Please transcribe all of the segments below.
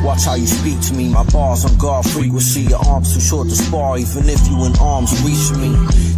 Watch how you speak to me, my bars on guard frequency. Your arms too short to spar, even if you in arms reach me.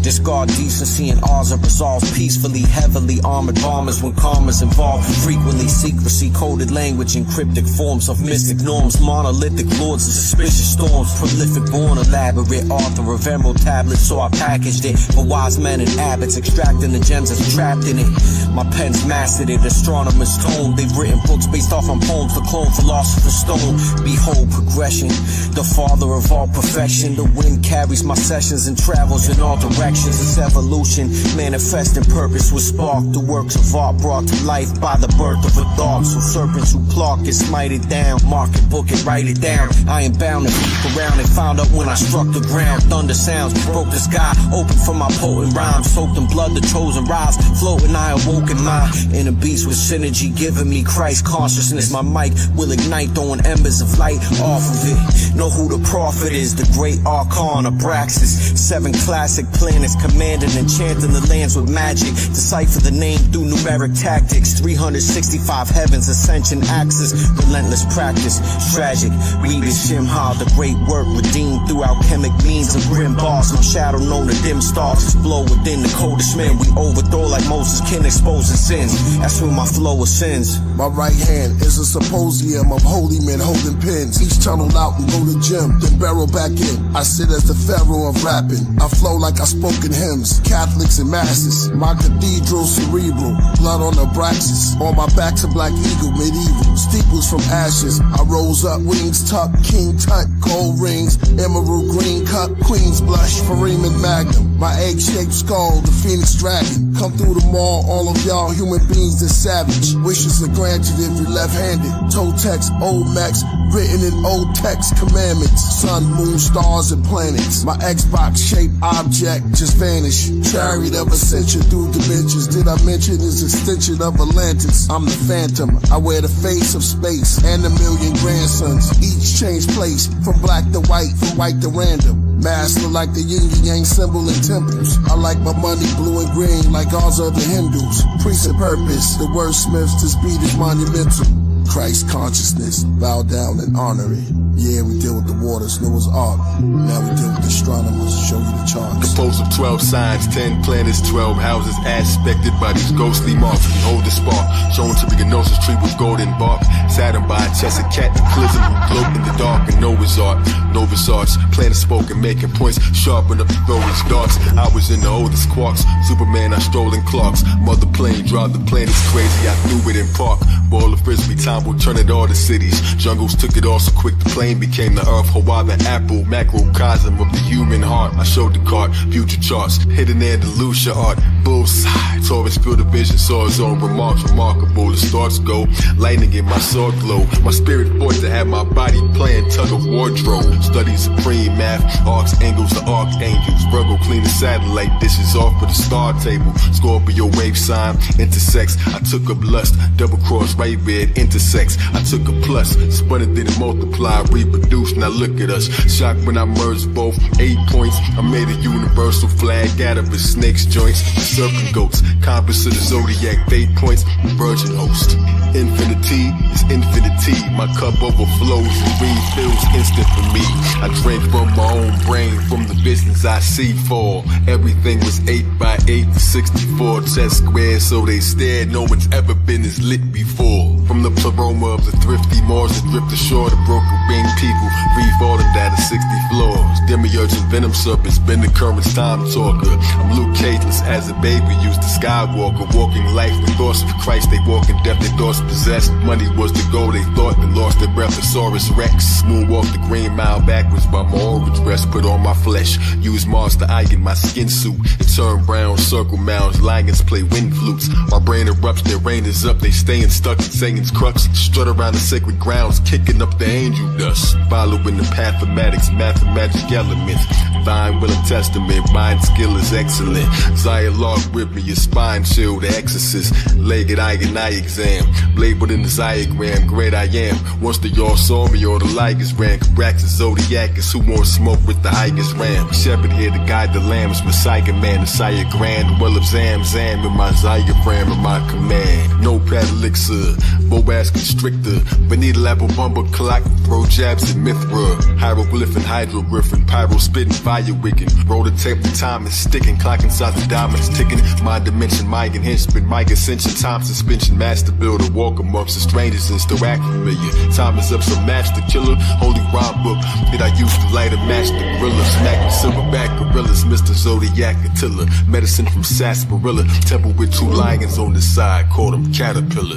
Discard decency and ours are resolved peacefully. Heavily armored bombers when karma's involved. Frequently secrecy, coded language in cryptic forms of mystic norms. Monolithic lords and suspicious storms. Prolific born, elaborate author of emerald tablets. So I packaged it for wise men and abbots, extracting the gems that's trapped in it. My pen's mastered it, astronomers tone. They've written books based off on poems for clone philosopher's stone. Behold progression, the father of all perfection. The wind carries my sessions and travels in all directions. It's evolution, manifesting purpose with spark. The works of art brought to life by the birth of a thought. So serpents who pluck it, smite it down. Mark it, book it, write it down. I am bound to peek around and found out when I struck the ground. Thunder sounds broke the sky, open for my potent rhymes. Soaked in blood, the chosen rise. Floating, I awoke in my inner beast with synergy, giving me Christ consciousness. My mic will ignite, throwing embers of light off of it. Know who the prophet is, the great Archon Abraxas. 7 classic planets commanding and chanting the lands with magic. Decipher the name through numeric tactics. 365 heavens, ascension axis. Relentless practice, tragic. Read Shimha, the great work redeemed through alchemic means of grim bars. My shadow known to dim stars explode within the coldest men. We overthrow like Moses, kin exposing sins. That's when my flow ascends. My right hand is a symposium of holy men holding pens. Each tunnel out and go to gym, then barrel back in. I sit as the pharaoh of rapping. I flow like I spoke in hymns, Catholics and masses. My cathedral cerebral, blood on the Abraxas. On my back's a black eagle, medieval. Steeples from ashes. I rose up, wings tucked, king tut, gold rings, emerald green cup, queen's blush, Freeman Magnum. My egg-shaped skull, the Phoenix dragon. Come through the mall, all of y'all human beings are savage. Wishes are granted if you're left-handed. Toe text, old Mex, written in old text commandments. Sun, moon, stars, and planets. My Xbox-shaped object just vanished. Chariot of ascension through dimensions. Did I mention his extension of Atlantis? I'm the phantom. I wear the face of space and a million grandsons. Each change place from black to white, from white to random. Master like the yin and yang symbol in temples. I like my money blue and green like ours are the Hindus. Priest of purpose, the wordsmiths, this beat is monumental. Christ consciousness, bow down and honor it. Yeah, we deal with the waters, Noah's Ark. Now we deal with the astronomers, show you the charts. Composed of 12 signs, 10 planets, 12 houses, aspected by these ghostly marks. We hold the spark, shown to be a gnosis tree with golden bark. Saturn by a chest of cataclysm who gloat in the dark. And Noah's Ark, Novus Arts, planet spoken, making points, sharpen up the throwers darts. I was in the oldest quarks, Superman, I strolling Clarks. Mother plane, drive the planets crazy, I threw it in park. Ball of frisbee, time will turn it all to cities. Jungles took it all so quick, the plane became the earth. Hawaii, the apple, macrocosm of the human heart. I showed the card, future charts, hidden Andalusia art. Bullseye, Taurus field of vision, saw his own remarks, remarkable. The stars go, lightning in my sword glow. My spirit fought to have my body playing tug of wardrobe. Study supreme math, arcs, angles, the archangels. Virgo clean the satellite, dishes off for the star table. Scorpio wave sign, intersex. I took up lust, double cross, right bed, intersex. I took a plus, spun it, then it multiplied, reproduced. Now look at us, shocked when I merged both 8 points. I made a universal flag out of his snake's joints. Serpent goats, compass of the Zodiac, fate points, virgin host. Infinity is infinity. My cup overflows and refills instant for me. I drink from my own brain, from the business I see for. Everything was 8 by 8 to 64 chest squares, so they stared. No one's ever been as lit before. From the pleroma of the thrifty Mars that drift ashore, the broken winged people free falling down to 60 floors. Demiurge and venom serpents, been the current's time talker. I'm Luke Cageless as a baby, used the Skywalker, walking life with thoughts of Christ. They walk in death, their thoughts possessed. Money was the goal, they thought, then lost their breath. Thesaurus Rex, moonwalk the green mile backwards by my orange dress, put on my flesh. Use Mars to eye in my skin suit. It turned brown, circle mounds, lions play wind flutes. My brain erupts, their rain is up, they staying stuck in Satan's crux. Strut around the sacred grounds, kicking up the angel dust. Following the pathematics, mathematic elements. Divine will and testament, mind skill is excellent. Zialog with me, your spine chill, the exorcist. Legged eye and eye exam, labeled in the diagram, great I am. Once the y'all saw me, all the ligers ran. Cabraxis, Zodiac is who won't smoke with the highest ram. Shepherd here to guide the lambs, Messiah man, Messiah grand. Well of Zam in my diaphragm in my command. No paddle elixir, Boaz constrictor, Benita apple bumper clock, throw jabs at Mithra, hieroglyph and hydroglyph and pyro spitting, fire wicking, roll the tape, the time is sticking, clock inside the diamonds ticking, my dimension, my henchman, my ascension, time suspension, master builder, walk amongst the strangers and still act familiar, time is up, so master killer, holy rhyme book, that I used to light a match the gorilla, smack the silverback gorillas, Mr. Zodiac, Attila, medicine from sarsaparilla, temple with 2 lions on the side, call them caterpillars.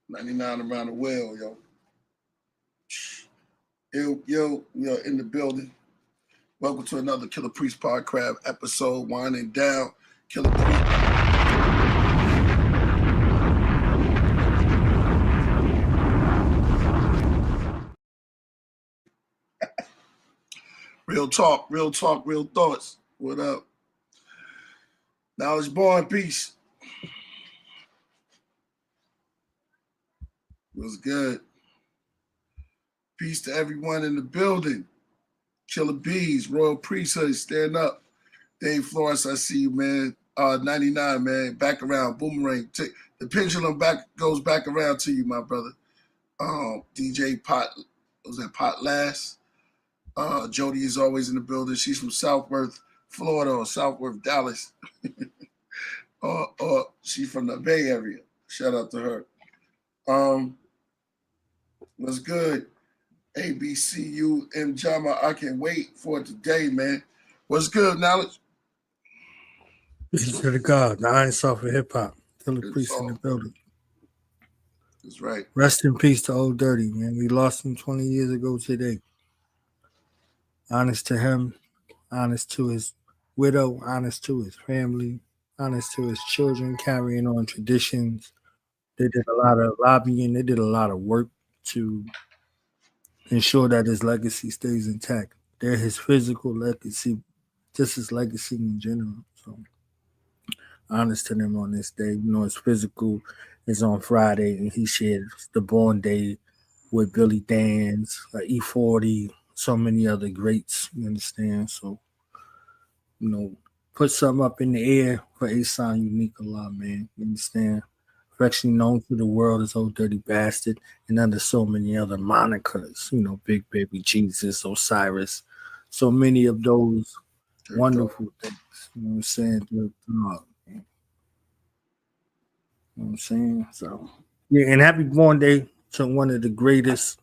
99 around the well, yo. Yo, we are in the building. Welcome to another Killah Priest Podcast episode, winding down. Killah Priest. Real talk, real thoughts. What up? Knowledge born, peace. What's good? Peace to everyone in the building. Killer Bees, Royal Priesthood, stand up. Dave Flores, I see you, man. 99, man. Back around, boomerang. The pendulum goes back around to you, my brother. DJ Pot, was that Pot Last? Jody is always in the building. She's from Southworth, Florida, or Southworth, Dallas. or she's from the Bay Area. Shout out to her. What's good? ABCU M Jama. I can't wait for today, man. What's good, Knowledge? Peace to the God, the iron soft for hip hop. Killah Priest in the building. That's right. Rest in peace to Old Dirty, man. We lost him 20 years ago today. Honest to him, honest to his widow, honest to his family, honest to his children, carrying on traditions. They did a lot of lobbying. They did a lot of work to ensure that his legacy stays intact. They're his physical legacy, just his legacy in general. So, honest to them on this day. You know, his physical is on Friday, and he shared the born day with Billy Danz, E40, so many other greats. You understand? So, you know, put something up in the air for Asan Unique Allah, man. You understand? Affectionately known to the world as Old Dirty Bastard and under so many other monikers, you know, Big Baby Jesus, Osiris, so many of those wonderful things, you know what I'm saying? You know what I'm saying? So, yeah, and happy born day to one of the greatest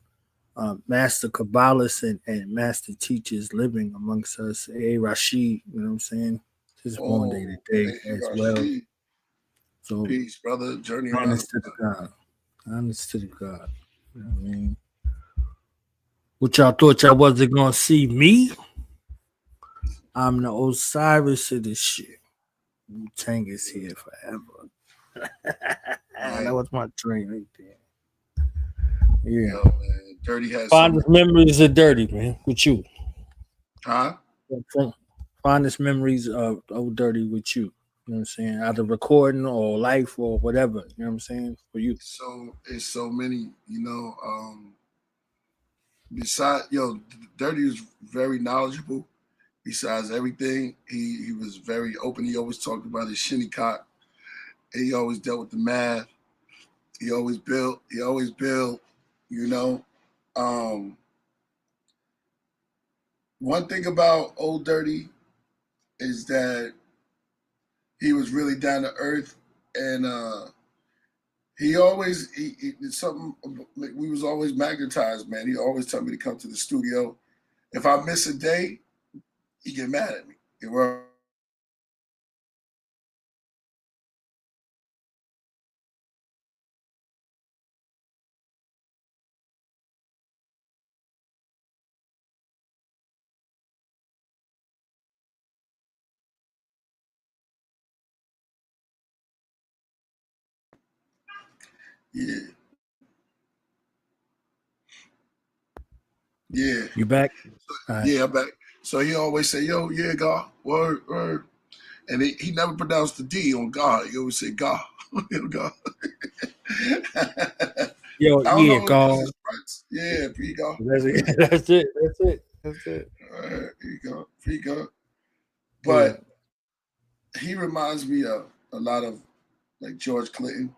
master Kabbalists and master teachers living amongst us, A. Rashid, you know what I'm saying? His born day today as well. So, peace, brother. Journey honest to the God. Honest to the God. You know what I mean? What y'all thought y'all wasn't gonna see me? I'm the Osiris of this shit. Wu-Tang is here forever. That was my train right there. Yeah. Yo, man. Dirty has fondest memories of Dirty, man, with you. Huh? Fondest memories of Old Dirty with you. You know what I'm saying? Either recording or life or whatever. You know what I'm saying? For you. So it's so many, you know. Besides, Dirty is very knowledgeable. Besides everything, he was very open. He always talked about his shinnecock. He always dealt with the math. He always built, you know. One thing about Old Dirty is that he was really down to earth, and we was always magnetized, man. He always told me to come to the studio. If I miss a day, he get mad at me. Yeah. Yeah. You back? Yeah, I'm back. So he always say, yo, yeah, God, word. And he never pronounced the D on God. He always say God. God. Yo, yeah, God. Yeah, P God. That's it. All right, here you go. But he reminds me of a lot of like George Clinton,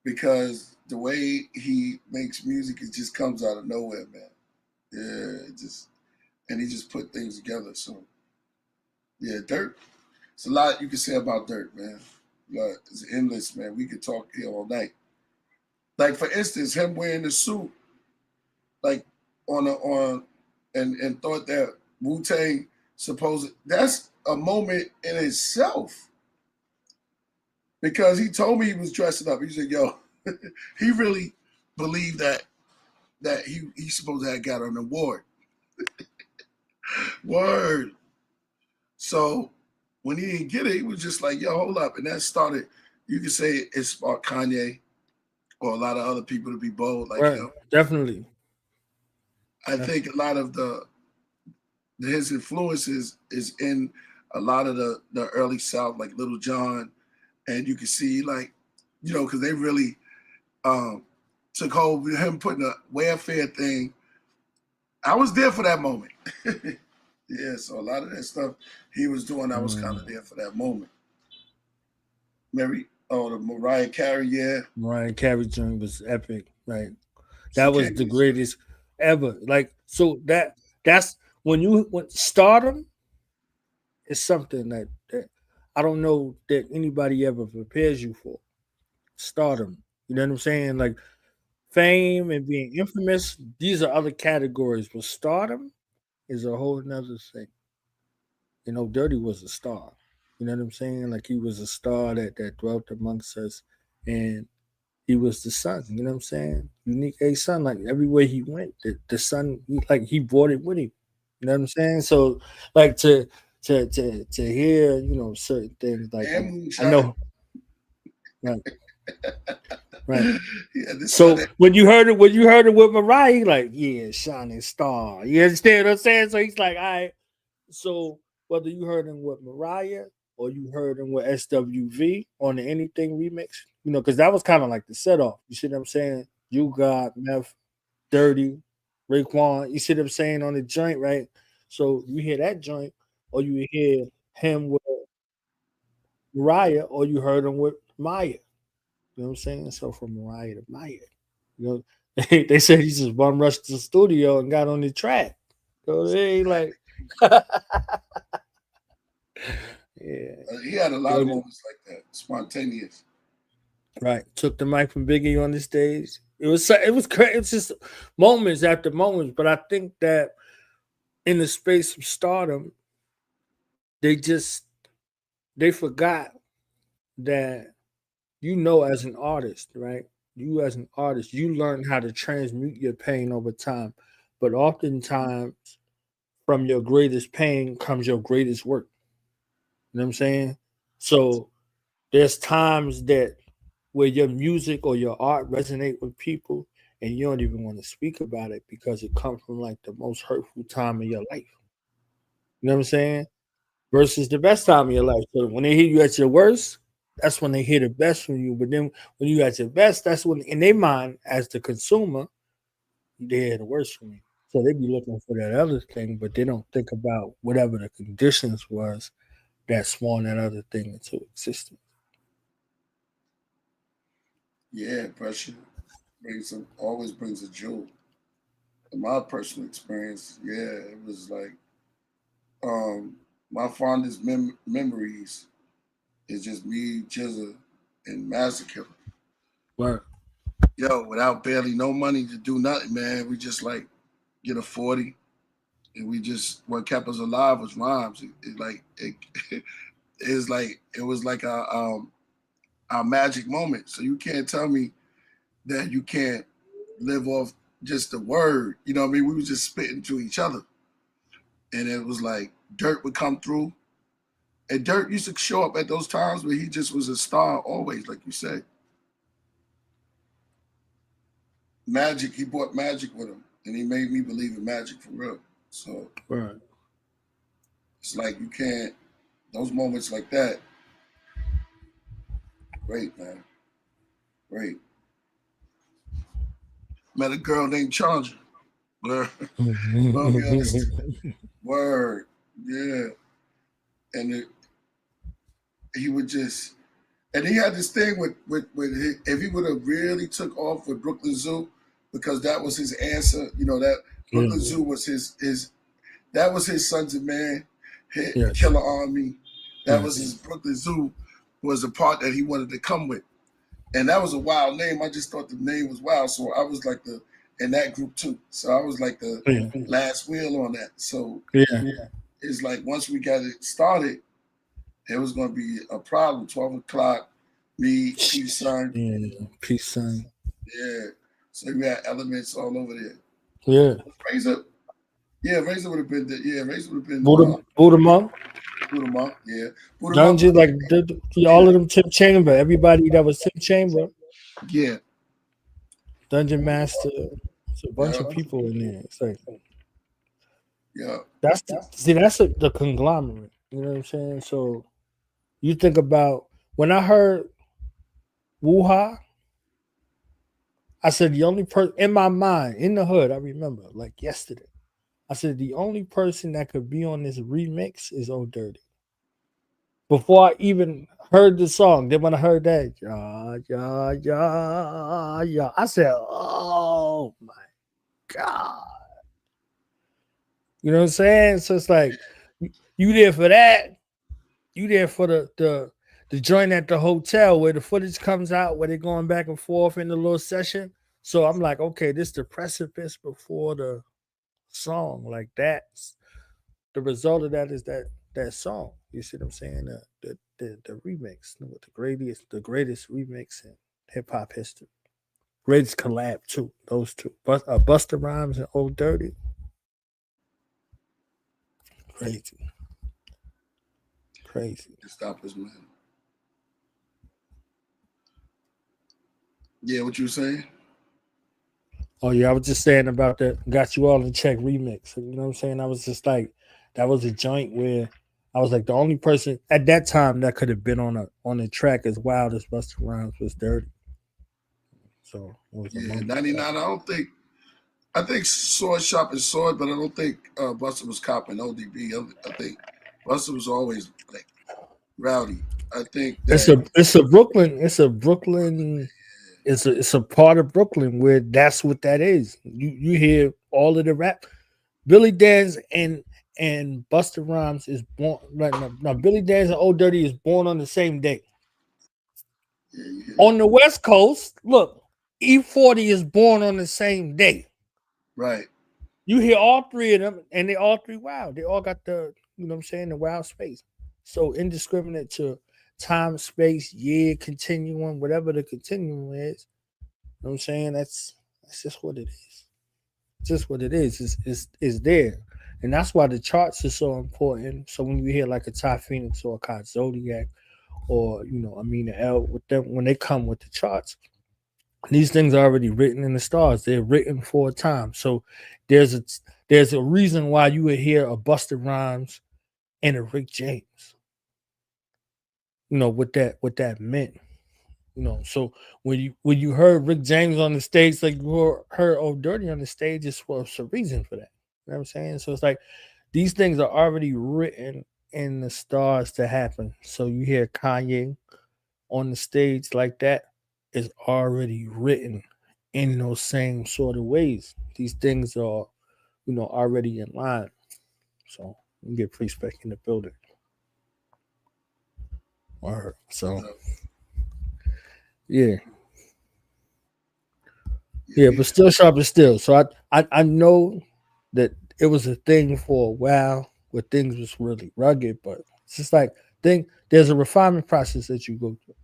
because the way he makes music, it just comes out of nowhere, man. Yeah, and he just put things together. So yeah, Dirt. It's a lot you can say about Dirt, man. Like, it's endless, man. We could talk here all night. Like for instance, him wearing the suit, like and thought that Wu-Tang that's a moment in itself. Because he told me he was dressing up. He said, yo, he really believed that he's supposed to have got an award. Word. So when he didn't get it, he was just like, yo, hold up. And that started, you could say it sparked Kanye or a lot of other people to be bold like him. Definitely. I think a lot of his influences is in a lot of the early South, like Little John. And you can see, like, you know, because they really took hold of him putting a welfare thing. I was there for that moment. Yeah, so a lot of that stuff he was doing, I was kind of there for that moment. The Mariah Carey, yeah. Mariah Carey joint was epic. Like, that was the greatest ever. Like, so that's when stardom is something that I don't know that anybody ever prepares you for. Stardom. You know what I'm saying? Like, fame and being infamous, these are other categories, but stardom is a whole nother thing. You know, Dirty was a star. You know what I'm saying? Like, he was a star that dwelt amongst us, and he was the sun. You know what I'm saying? Unique A sun. Like, everywhere he went, the sun, he brought it with him. You know what I'm saying? So, like, to hear, you know, certain things, like, I know, right. Yeah, so when you heard it with Mariah, like, yeah, shining star. You understand what I'm saying? So he's like, all right. So whether you heard him with Mariah or you heard him with SWV on the Anything remix, you know, because that was kind of like the set off. You see what I'm saying? You got Meth, Dirty, Raekwon. You see what I'm saying on the joint, right? So you hear that joint, or you hear him with Mariah, or you heard him with Maya. You know what I'm saying? So from Mariah to Maya, you know, they said he just bum rushed to the studio and got on the track. So they ain't like, yeah. He had a lot of moments like that, spontaneous. Right, took the mic from Biggie on the stage. It was crazy. It's just moments after moments. But I think that in the space of stardom, they forgot that, you know, as an artist, right? You as an artist, you learn how to transmute your pain over time. But oftentimes, from your greatest pain comes your greatest work. You know what I'm saying? So there's times that where your music or your art resonate with people and you don't even want to speak about it because it comes from like the most hurtful time of your life. You know what I'm saying? Versus the best time of your life. So when they hear you at your worst, that's when they hear the best from you. But then when you at your best, that's when in their mind, as the consumer, they hear the worst from you. So they be looking for that other thing, but they don't think about whatever the conditions was that spawned that other thing into existence. Yeah, pressure always brings a jewel. In my personal experience, yeah, it was like my fondest memories is just me, Jizza, and Massacre. Right. Yo, without barely no money to do nothing, man, we just like get a 40 and we just, what kept us alive was rhymes. It was like our magic moment. So you can't tell me that you can't live off just the word. You know what I mean? We was just spitting to each other. And it was like Dirt would come through. And Dirt used to show up at those times where he just was a star always, like you said. Magic, he brought magic with him. And he made me believe in magic for real. So right. It's like you can't, those moments like that, great, man. Great. Met a girl named Chandra. Word. Yeah. and he would just, and he had this thing with if he would have really took off with Brooklyn Zoo, because that was his answer. You know, that Brooklyn Zoo was his that was his Sons of Man, Killer Army. That was his Brooklyn Zoo, was the part that he wanted to come with. And that was a wild name. I just thought the name was wild. So I was like in that group too. So I was like the last wheel on that. So it's like once we got it started, it was going to be a problem. 12 o'clock, me, Peace Sign. Yeah, Peace Sign. Yeah. So we had elements all over there. Yeah. Razor. Yeah, Razor would have been there. Yeah, Razor would have been Buddha Monk. Buddha Monk, yeah. Dungeon, like all of them Tim Chamber, everybody that was Tim Chamber. Yeah. Dungeon Master. It's a bunch of people in there. It's like, that's the conglomerate. You know what I'm saying? So you think about when I heard Wuha, I said the only person in my mind, in the hood, I remember like yesterday. I said the only person that could be on this remix is Old Dirty. Before I even heard the song, then when I heard that, I said, "Oh my God!" You know what I'm saying? So it's like you there for that. You there for the joint at the hotel where the footage comes out, where they're going back and forth in the little session. So I'm like, okay, this is the precipice before the song. Like that's the result of that is that song. You see what I'm saying? The remix, with the greatest remix in hip hop history. Greatest collab too. Those two, Busta Rhymes and Old Dirty. Crazy. Stop us, man. Yeah, what you were saying? Oh yeah, I was just saying about that Got You All in Check remix. You know what I'm saying? I was just like, that was a joint where I was like the only person at that time that could have been on a track as wild as Busta Rhymes was Dirty. So it was 99. I think Sword Shop is Sword, but I don't think Busta was copping ODB. I think Busta was always like rowdy. I think that it's a Brooklyn. It's a part of Brooklyn where that's what that is. You hear all of the rap. Billy Danze and Busta Rhymes is born right now. Billy Danze and Old Dirty is born on the same day. Yeah. On the West Coast, look, E40 is born on the same day. Right. You hear all three of them, and they all three wild. They all got the, you know what I'm saying, the wild space. So indiscriminate to time, space, year, continuum, whatever the continuum is. You know what I'm saying? That's just what it is. Just what it is. It's there. And that's why the charts are so important. So when you hear like a Tiye Phoenix or a Zodiac or, you know, Amina L, with them, when they come with the charts, these things are already written in the stars. They're written for a time. So there's a reason why you would hear a Busta Rhymes and a Rick James. You know, what that meant. You know, so when you heard Rick James on the stage, like you heard Old Dirty on the stage, it's for a reason for that. You know what I'm saying? So it's like these things are already written in the stars to happen. So you hear Kanye on the stage like that, is already written in those same sort of ways. These things are, you know, already in line. So you get pre-spec in the building. All right. So yeah, but still sharp is still. So I know that it was a thing for a while where things was really rugged, but it's just like there's a refinement process that you go through.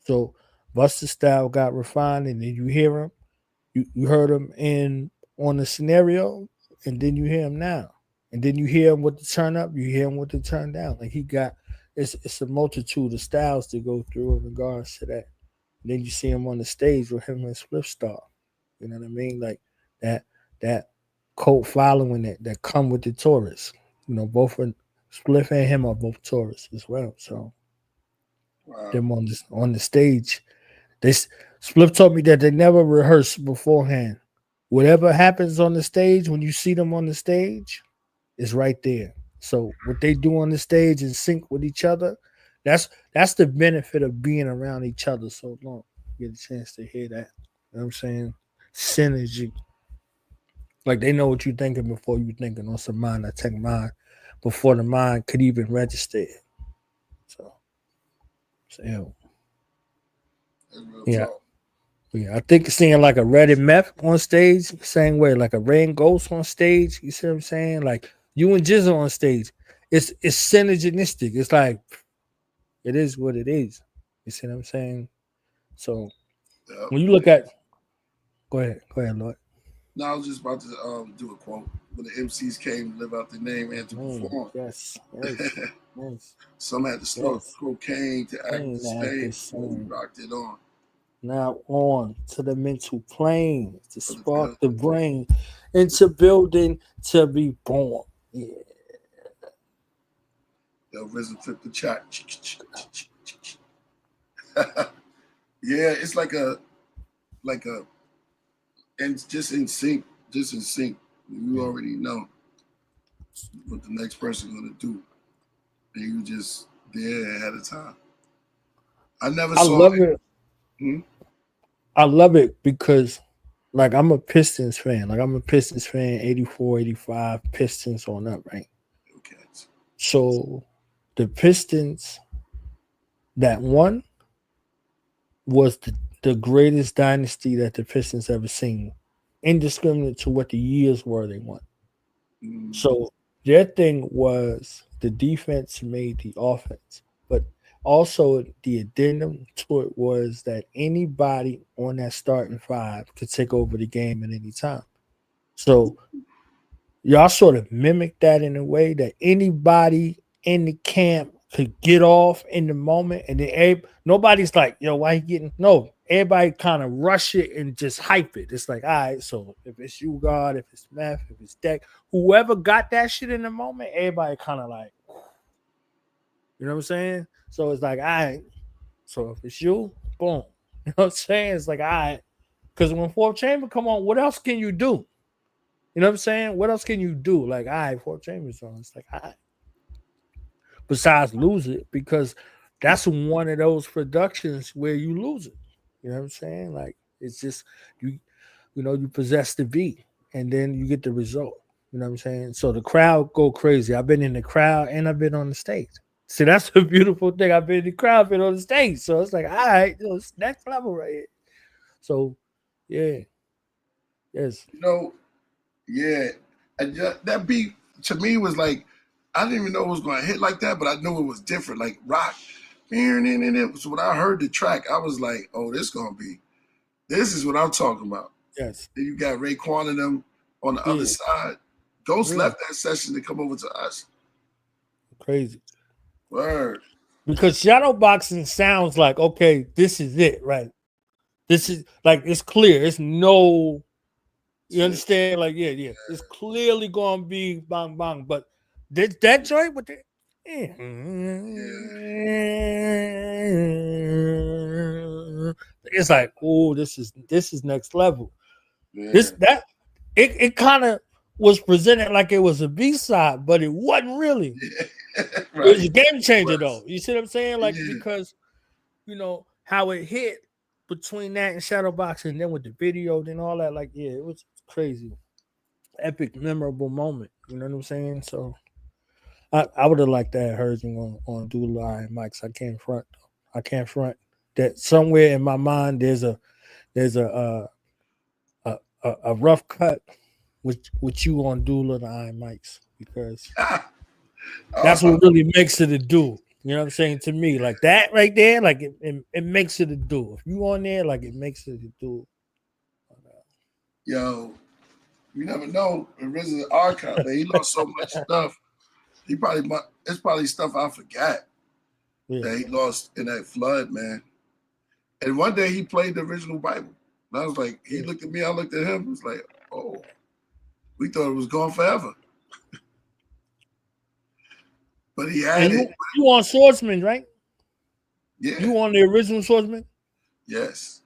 So Busta style got refined, and then you hear him, you heard him on the scenario, and then you hear him now, and then you hear him with the turn up, you hear him with the turn down. Like he got it's a multitude of styles to go through in regards to that. And then you see him on the stage with him and Spliff Star. You know what I mean? Like that cult following that come with the Taurus. You know, both Spliff and him are both Taurus as well. So them on the stage. Spliff told me that they never rehearse beforehand. Whatever happens on the stage, when you see them on the stage, is right there. So what they do on the stage and sync with each other, that's the benefit of being around each other so long. You get a chance to hear that. You know what I'm saying? Synergy. Like they know what you're thinking before you're thinking on some mind attack mind before the mind could even register it. So yeah. Yeah, I think seeing like a red and meth on stage, same way, like a rain ghost on stage. You see what I'm saying? Like you and Jizzle on stage, it's synergistic. It's like it is what it is. You see what I'm saying? So when you look at, go ahead, Lord. No, I was just about to do a quote. When the MCs came to live out their name and to perform. Yes. Some had to snort cocaine to act the same. We rocked it on. Now on to the mental plane to spark the brain into building to be born. Yeah. Yo, Risen flip the chat. Yeah, it's like a, and just in sync. You already know what the next person's gonna do, and you just there ahead of time. I love it. I love it because, like, I'm a Pistons fan. Like, I'm a Pistons fan, 84, 85, Pistons on up, right? Okay. So, the Pistons that won was the greatest dynasty that the Pistons ever seen, indiscriminate to what the years were they won. So, their thing was the defense made the offense. But also, the addendum to it was that anybody on that starting five could take over the game at any time. So y'all sort of mimic that in a way that anybody in the camp could get off in the moment, and then nobody's like, "Yo, why you getting?" No, everybody kind of rush it and just hype it. It's like, all right, so if it's you, God, if it's Meth, if it's Deck, whoever got that shit in the moment, everybody kind of like, you know what I'm saying? So it's like, all right, so if it's you, boom. You know what I'm saying? It's like, all right. Because when Fourth Chamber come on, what else can you do? You know what I'm saying? What else can you do? Like, all right, Fourth Chamber's on. It's like, all right. Besides lose it, because that's one of those productions where you lose it. You know what I'm saying? Like, it's just, you possess the beat, and then you get the result. You know what I'm saying? So the crowd go crazy. I've been in the crowd and I've been on the stage. See, that's the beautiful thing. I've been in the crowd, been on the stage. So it's like, all right, it's next level right here. So, yeah. Yes. Yeah. And that beat to me was like, I didn't even know it was going to hit like that, but I knew it was different, like rock. So when I heard the track, I was like, oh, this is what I'm talking about. Yes. Then you got Raekwon and them on the other side. Ghost left that session to come over to us. Crazy. Word. Because shadow boxing sounds like, okay, this is it, right? This is like, it's clear. It's no, you understand? Like, yeah. It's clearly going to be bang, bang. But that joint with the, it's like, oh, this is next level. Yeah. It kind of was presented like it was a B-side, but it wasn't really. Right. It was a game changer, though. You see what I'm saying? Like, because, how it hit between that and Shadowbox, and then with the video and all that, like, yeah, it was crazy. Epic, memorable moment. You know what I'm saying? So I would have liked to have heard him on Duality mics. I can't front that somewhere in my mind there's a rough cut with you on Duality mics, because that's what really makes it a duel. You know what I'm saying? To me, like that right there, like it makes it a duel. If you on there, like it makes it a duel. Yo, you never know. Risen archive, man. He lost so much stuff. It's probably stuff I forgot that he lost in that flood, man. And one day he played the original Bible. And I was like, he looked at me, I looked at him. It was like, oh, we thought it was gone forever. But he had it. You on Swordsman, right? Yeah. You on the original Swordsman? Yes.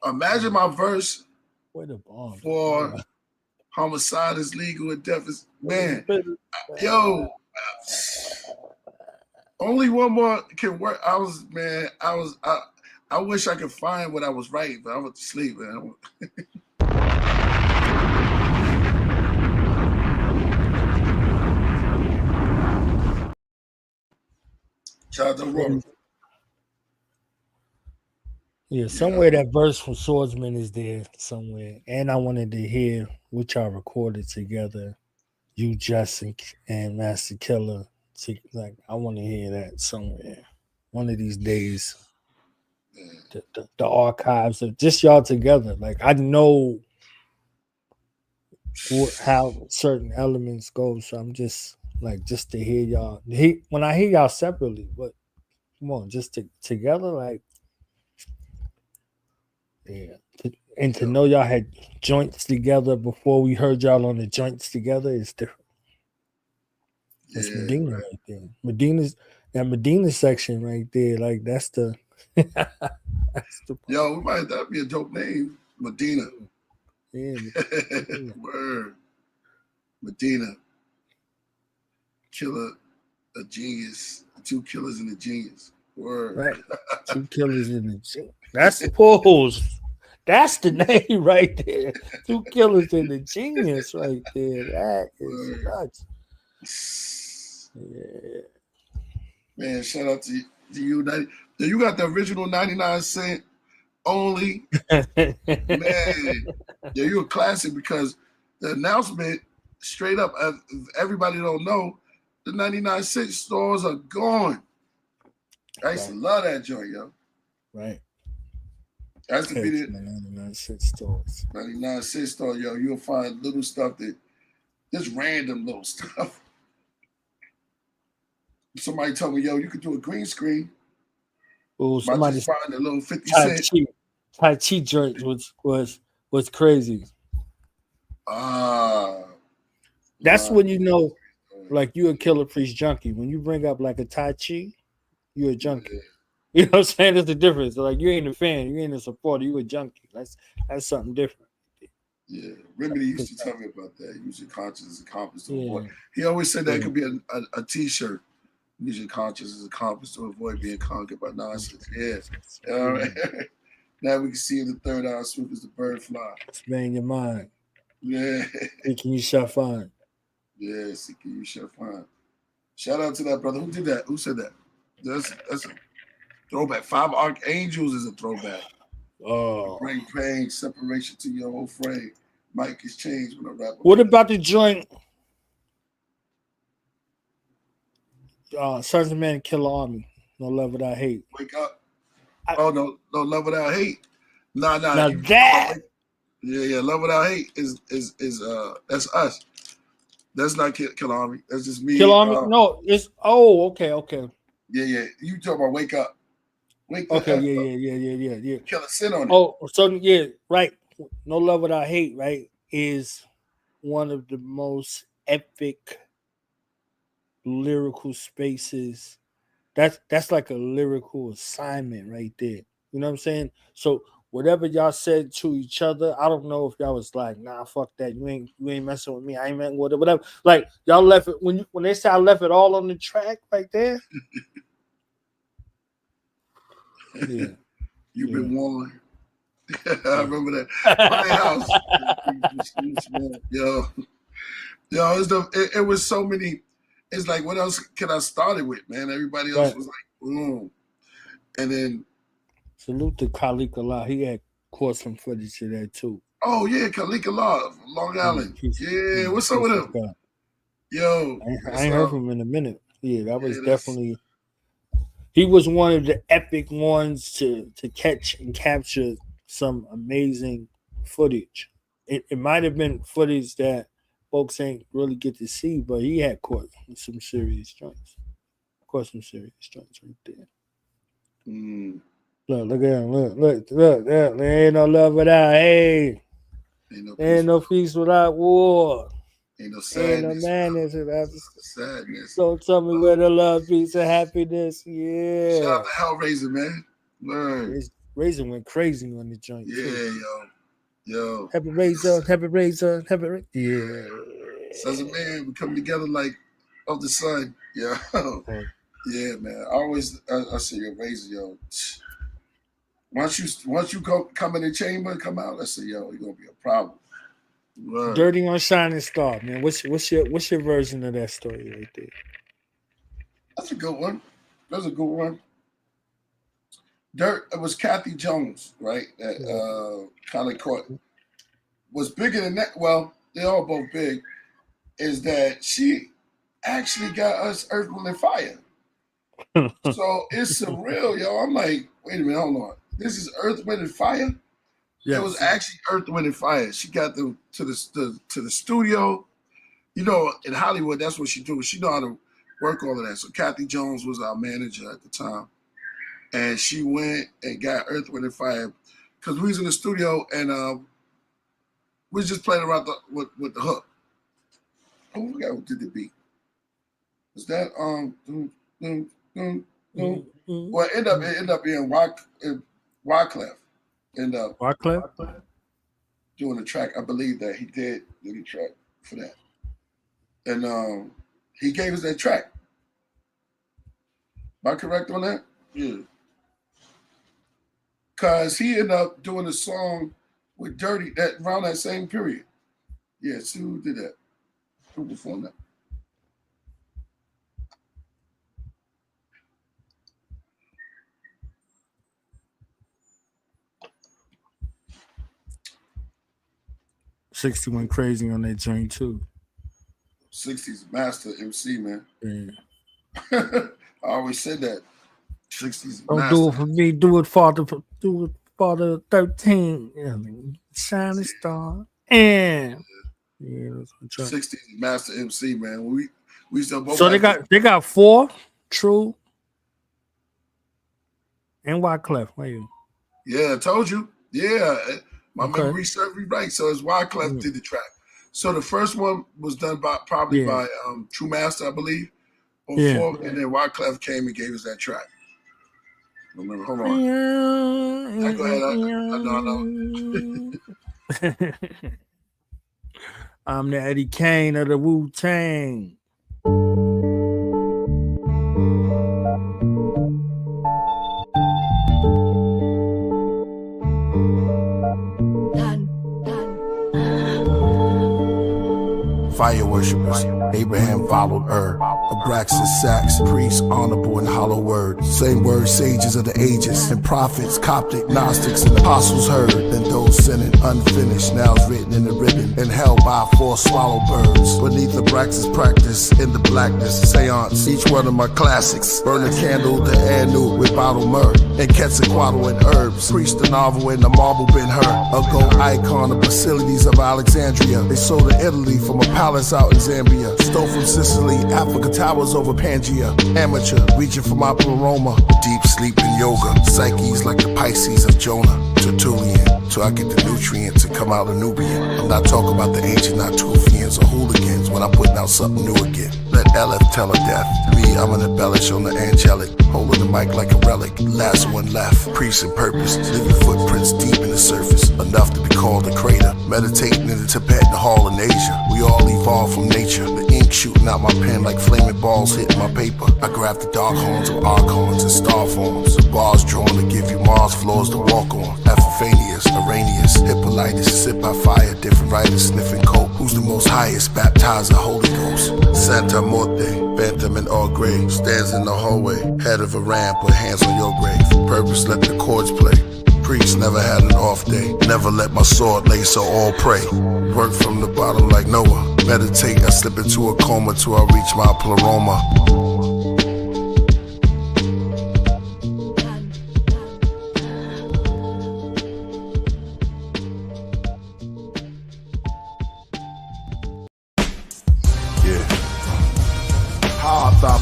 Imagine my verse for Homicide is legal and death is, man. Yo, only one more can work. I wish I could find what I was writing, but I went to sleep, man. Shout out to Royal. Yeah, somewhere that verse from Swordsman is there somewhere. And I wanted to hear what y'all recorded together, you, Justin, and Master Killah. Like, I want to hear that somewhere. One of these days. The archives of just y'all together. Like, I know how certain elements go, so I'm just like, just to hear y'all. When I hear y'all separately, but come on, just together, like, yeah. And to know y'all had joints together before we heard y'all on the joints together is different. That's Medina right there. That Medina section right there, like that's the Yo, that'd be a dope name. Medina. Yeah. Word. Medina. Killah, a genius. 2 killers and a genius. Word. Right. 2 killers in the genius. That's pose. That's the name right there. 2 killers in the genius right there. That is nuts. Yeah. Man, shout out to you. You got the original 99-cent only. Man, yeah, you're a classic because the announcement, straight up, everybody don't know, the 99-cent stores are gone. I used to love that joint, yo. Right. That's to be the 99-cent stores. 99-cent store, yo. You'll find little stuff that just random little stuff. Somebody told me, yo, you could do a green screen. Oh, somebody find a little 50 cent. Tai Chi joint was crazy. That's when you know, like, you a Killah Priest junkie. When you bring up like a Tai Chi, you're a junkie. Yeah. You know what I'm saying? There's a difference. So, like, you ain't a fan, you ain't a supporter, you a junkie. That's something different. Yeah, Remedy used to tell me about that. Use your conscience as a compass to avoid. He always said that could be a T-shirt. Use your conscience as a compass to avoid being conquered by nonsense. Yeah. All right. Now we can see in the third eye swoop as the bird fly. Expand your mind. Yeah. Seeking you shall find. Yeah, seeking you shall find. Shout out to that brother. Who did that? Who said that? That's a throwback. 5 archangels is a throwback. Oh. Bring pain, separation to your whole frame. Mic is changed when I rap. What about the joint? Sons of Man, Killah Army. No love without hate. Wake up. No love without hate. Nah. Now that. Yeah. Love without hate is that's us. That's not Killah Army. That's just me. Killah Army. No, it's okay. Yeah. You talking about wake up? Wake up. Okay. Yeah. Killah sit on it. Oh, so yeah, right. No love without hate. Right is one of the most epic lyrical spaces. That's like a lyrical assignment right there. You know what I'm saying? So whatever y'all said to each other, I don't know if y'all was like, nah, fuck that. You ain't messing with me. I ain't messing with it. Whatever. Like y'all left it when they say I left it all on the track right there. Yeah. You've been warned. I remember that. My house. Yo, it was so many. It's like, what else can I start it with, man? Everybody else was like, And then salute to Khalik. He had caught some footage of that too. Oh yeah, Khalik, Long Island. Yeah, what's up with him? Yo, I ain't heard from him in a minute. Yeah, that was definitely. He was one of the epic ones to catch and capture some amazing footage. It might have been footage that folks ain't really get to see, but he had caught some serious joints. Caught some serious joints right there. Look at him. Look. There ain't no love without hate. Ain't no peace without war. Ain't no sadness. Ain't no madness without sadness. So tell me where the love, peace, and happiness. Yeah. Shout out to Hellraiser, man. Word. Razor went crazy on the joint. Yeah, yo. Yo. Happy razor, yeah. Sons of man, we come together like of the sun. Yeah. Yeah, man. I say your razor, yo. Once you come in the chamber and come out, I say, yo, you're gonna be a problem. Word. Dirty on Shining Star, man. What's your version of that story right there? That's a good one. It was Kathy Jones, right? That kind of caught. Was bigger than that. Well, they're all both big. Is that she actually got us Earth, Wind, and Fire? So it's surreal, yo. I'm like, wait a minute, hold on. This is Earth, Wind, and Fire. Yes. It was actually Earth, Wind, and Fire. She got them to the studio. You know, in Hollywood, that's what she do. She know how to work all of that. So Kathy Jones was our manager at the time. And she went and got Earth, Wind, and Fire. Because we was in the studio and we was just playing around with the hook. I forgot who did the beat. Was that well, it ended up being Wyclef. Wyclef doing the track. I believe that he did the track for that. And he gave us that track. Am I correct on that? Yeah. Cause he ended up doing a song with Dirty that around that same period. Yeah, see who did that. Who performed that? $60 went crazy on that joint too. 60's master MC, man. Yeah. I always said that. 60's Don't master. do it for me, do it for the 13. I mean, Shining Star. And yeah, 60's master MC, man. We still both. So they got 4 True and Wyclef. Why you? Yeah, I told you. Yeah. My memory served me right. So it's Wyclef did the track. So the first one was done by True Master, I believe. And then Wyclef came and gave us that track. Remember, hold on. Go ahead. I know. I'm the Eddie Kane of the Wu-Tang. Fire worshippers, Abraham followed Abraxas, Sax, priests, honorable and hollow words. Same word, sages of the ages, and prophets, Coptic, Gnostics, and apostles heard. Then those sinning, unfinished, now written in the ribbon, and held by 4 swallow birds. Beneath Abraxas practice, in the blackness, seance, each one of my classics. Burn a candle to Anu with bottled myrrh, and Quetzalcoatl and herbs. Priest the novel in the marble been her. A gold icon of Basilides of Alexandria. They sold to Italy from a palace out in Zambia. Stole from Sicily, Africa towers over Pangea. Amateur, reaching for my pleroma. Deep sleep in yoga. Psyches like the Pisces of Jonah. Tertullian, so I get the nutrients and come out a Nubian. I'm not talking about the ancient Natufians or hooligans when I'm putting out something new again. Let LF tell her death. Me, I'm an embellish on the angelic. Holding the mic like a relic. Last one left. Priest and purpose. Living footprints deep in the surface. Enough to be called a crater. Meditating in the Tibetan Hall in Asia. We all evolve from nature. The ink shooting out my pen like flaming balls hitting my paper. I grab the dark horns of archons and star forms. The bars drawn to give you Mars floors to walk on. Epiphanius, Arrhenius, Hippolytus, sit by fire. Different writers sniffing coke. Who's the most highest? Baptizer, Holy Ghost. Santa Morte, Phantom and all grave. Stands in the hallway. Head of a ram, put hands on your grave. Purpose, let the chords play. Priest never had an off day. Never let my sword lay, so all pray. Work from the bottom like Noah. Meditate, I slip into a coma till I reach my pleroma.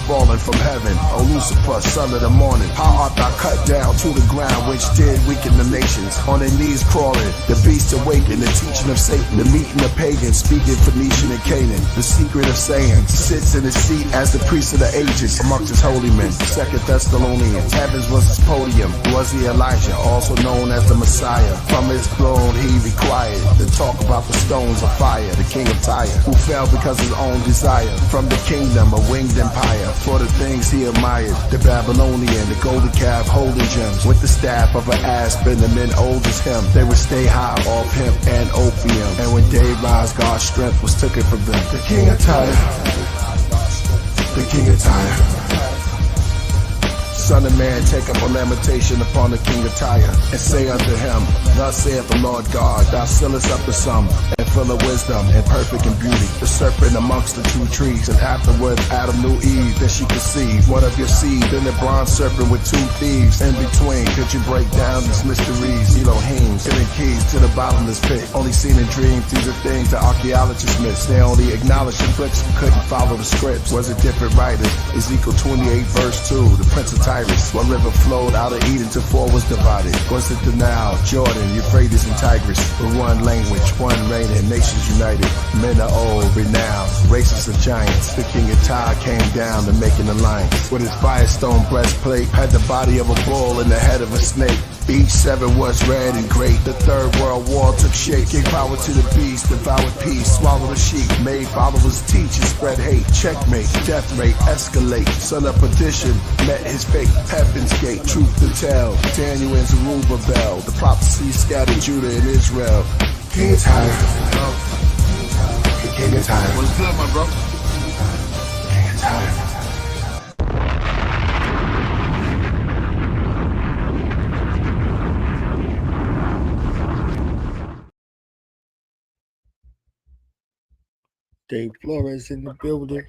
Falling from heaven, oh Lucifer, Yeshua, son of the morning. How art thou cut down to the ground, which did weaken the nations? On their knees crawling, the beast awakened, the teaching of Satan, the meeting of pagans, speaking Phoenician and Canaan. The secret of sayings sits in his seat as the priest of the ages amongst his holy men. 2 Thessalonians, heavens was his podium. Was he Elijah, also known as the Messiah? From his throne he required to talk about the stones of fire, the king of Tyre, who fell because of his own desire. From the kingdom, a winged empire, for the things he admired, the Babylonian, the golden calf holding gems, with the staff of an aspen, the men old as him. They would stay high off hemp and opium, and when day rise, God's strength was taken from them. The king of Tyre, the king of Tyre. Son of man, take up a lamentation upon the king of Tyre, and say unto him, thus saith the Lord God, thou sealest up the sum, and full of wisdom, and perfect in beauty, the serpent amongst the two trees, and afterward Adam knew Eve, then she conceived one of your seed, then the bronze serpent with two thieves in between. Could you break down these mysteries, Elohim, hidden keys to the bottomless pit, only seen in dreams? These are things that archaeologists miss. They only acknowledged the books, couldn't follow the scripts. Was it different writers? Ezekiel 28 verse 2, the prince of Tyre. One river flowed out of Eden to four was divided. Was it the Nile, Jordan, Euphrates, and Tigris? With one language, one reigning, nations united. Men are old, renowned, races of giants. The king of Tyre came down to make an alliance. With his firestone breastplate, had the body of a bull and the head of a snake. Each seven was red and great. The third world war took shape. Gave power to the beast, devoured peace, swallowed the sheep. Made followers teach and spread hate. Checkmate, death rate, escalate. Son of perdition, met his fate. Heaven's gate, truth to tell. Daniel and Zerubbabel. The prophecy scattered Judah and Israel. King of Tyre. King of Tyre. What's good, my bro? King of Tyre. Dave Flores in the building.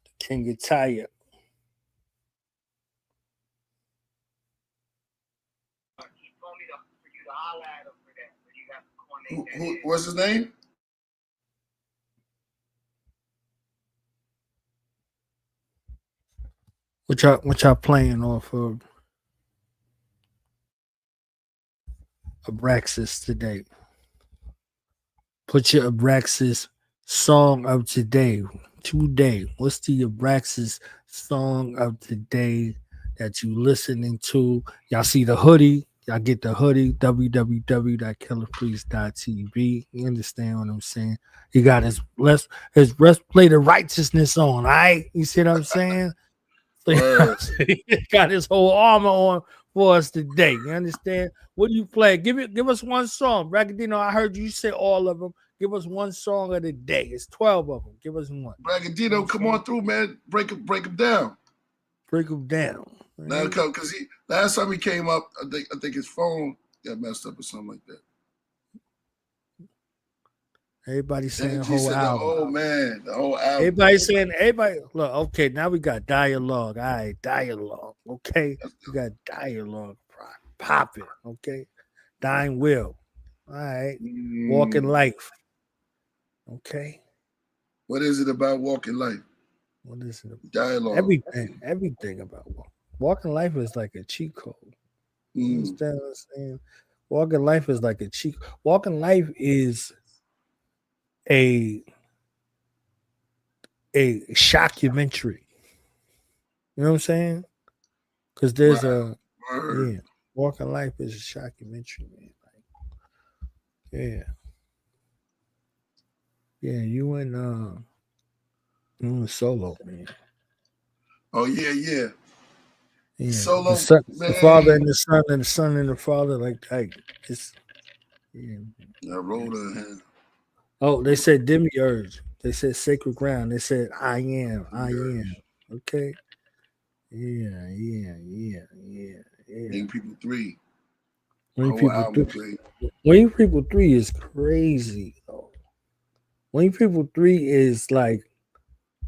The king of Tyre. What's his name? What y'all playing off of Abraxas today? Put your Abraxas song of today. What's the Abraxas song of today that you listening to? Y'all see the hoodie. Y'all get the hoodie, www.killahpriest.tv. You understand what I'm saying? He got his breastplate of righteousness on, all right? You see what I'm saying? So he got his whole armor on for us today. You understand? What do you play? Give us one song. Bragadino, I heard you say all of them. Give us one song of the day. It's 12 of them. Give us one. Bragadino, come on through, man. Break him down. Break them down. Now, because last time he came up, I think his phone got messed up or something like that. Everybody saying the whole album. Oh man, the whole album. Everybody look, okay, now we got dialogue. All right, dialogue. Okay. We got dialogue popping. Okay. Dying will. All right. Walking life. Okay. What is it about walking life? What is it about? Dialogue. Everything about walking life is like a cheat code. You understand what I'm saying? Walking life is like a cheat. Walking life is a shockumentary. You know what I'm saying? Because there's walking life is a shockumentary, man. Like, you and Solo, man. Oh yeah. Solo, the father and the son, and the son and the father, like it's I rolled her hand. Oh, they said demiurge. They said sacred ground. They said I am. Okay. Yeah. Wing People 3. Wing People 3 is crazy, though. Wing People 3 is like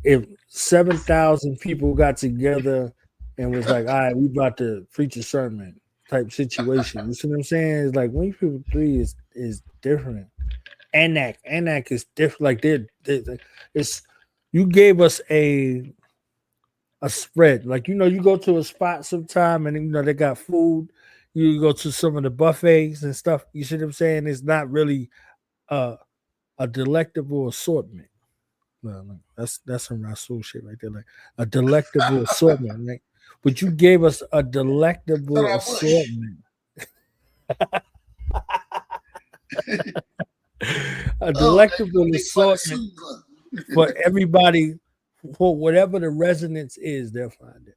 if 7,000 people got together and was like, all right, we about to preach a sermon type situation. You see what I'm saying? It's like Wing People 3 is different. Anak is different. Like it's you gave us a a spread. Like, you know, you go to a spot sometime and, you know, they got food. You go to some of the buffets and stuff. You see what I'm saying? It's not really a delectable assortment. Well, that's some Rasul shit right there. Like a delectable assortment. Like, but you gave us a delectable assortment. A delectable assortment for everybody, for whatever the resonance is, they'll find it.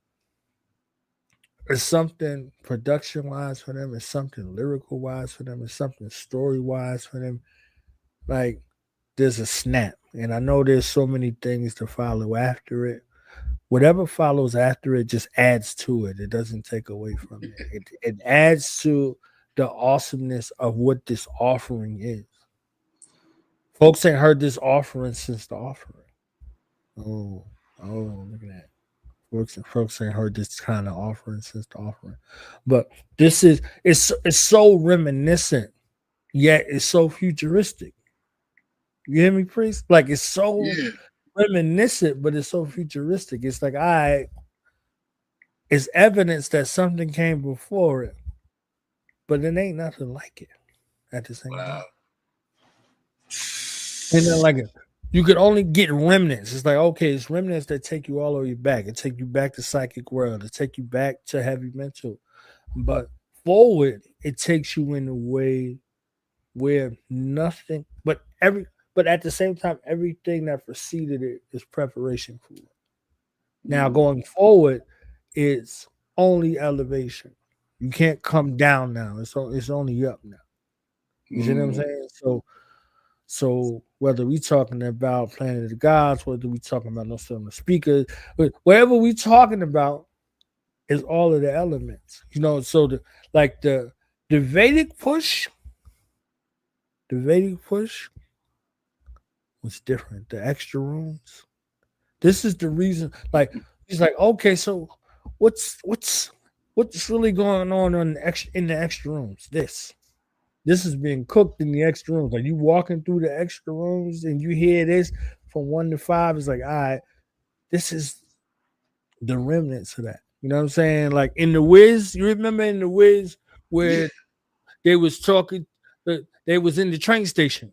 It's something production wise for them, it's something lyrical wise for them, it's something story wise for them. Like, there's a snap. And I know there's so many things to follow after it. Whatever follows after it just adds to it. It doesn't take away from it. It adds to the awesomeness of what this offering is. Folks ain't heard this offering since the offering. Oh, look at that. Folks ain't heard this kind of offering since the offering. But this is it's so reminiscent, yet it's so futuristic. You hear me, Priest? Like, it's so reminiscent, but it's so futuristic. It's like, it's evidence that something came before it, but it ain't nothing like it at the same time. And then, like, you could only get remnants. It's like, okay, it's remnants that take you all the way back. It take you back to psychic world. It take you back to heavy mental. But forward, it takes you in a way where nothing, but at the same time, everything that preceded it is preparation for it. Now, going forward, it's only elevation. You can't come down now. It's only up now. You see what I'm saying? So whether we talking about Planet of the Gods, whether we talking about no certain speakers, whatever we talking about is all of the elements. You know, so the Vedic push, was different. The extra rooms. This is the reason. Like, he's like, okay, so what's really going on in the extra rooms? This is being cooked in the extra rooms. Like, you walking through the extra rooms and you hear this from 1 to 5. It's like, all right, this is the remnants of that. You know what I'm saying? Like, in the Wiz, you remember in the Wiz where they was talking, they was in the train station,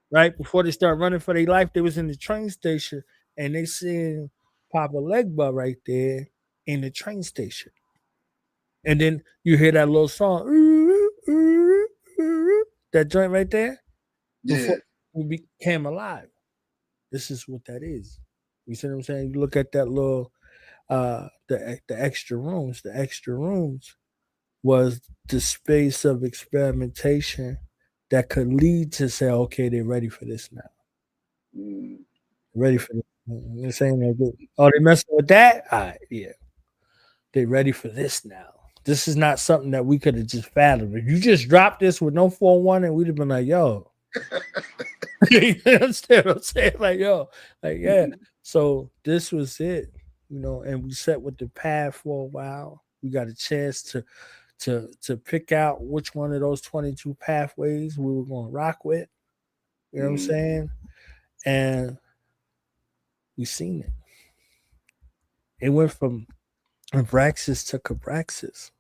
right? Before they start running for their life, they was in the train station and they seen Papa Legba right there in the train station. And then you hear that little song, that joint right there, before we became alive. This is what that is. You see what I'm saying? You look at that little, the extra rooms. The extra rooms was the space of experimentation that could lead to say, okay, they're ready for this now. Ready for this. They're saying they're messing with that? All right, yeah. They're ready for this now. This is not something that we could have just fathomed. If you just dropped this with no 4-1, and we'd have been like, yo. You understand what I'm saying? Like, yo, like, yeah. So this was it, you know, and we set with the path for a while. We got a chance to pick out which one of those 22 pathways we were going to rock with. You know what I'm saying? And we seen it. It went from Abraxas to Cabraxas.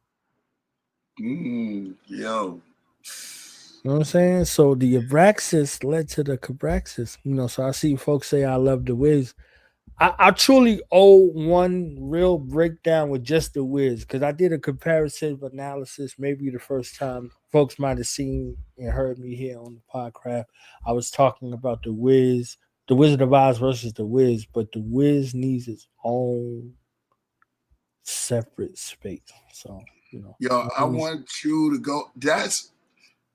Yo. You know what I'm saying? So the Abraxas led to the Cabraxas. You know, so I see folks say I love the Wiz. I truly owe one real breakdown with just the Wiz, because I did a comparative analysis. Maybe the first time folks might have seen and heard me here on the podcast. I was talking about the Wiz, the Wizard of Oz versus the Wiz, but the Wiz needs its own separate space. So, you know. Yo, I want you to go.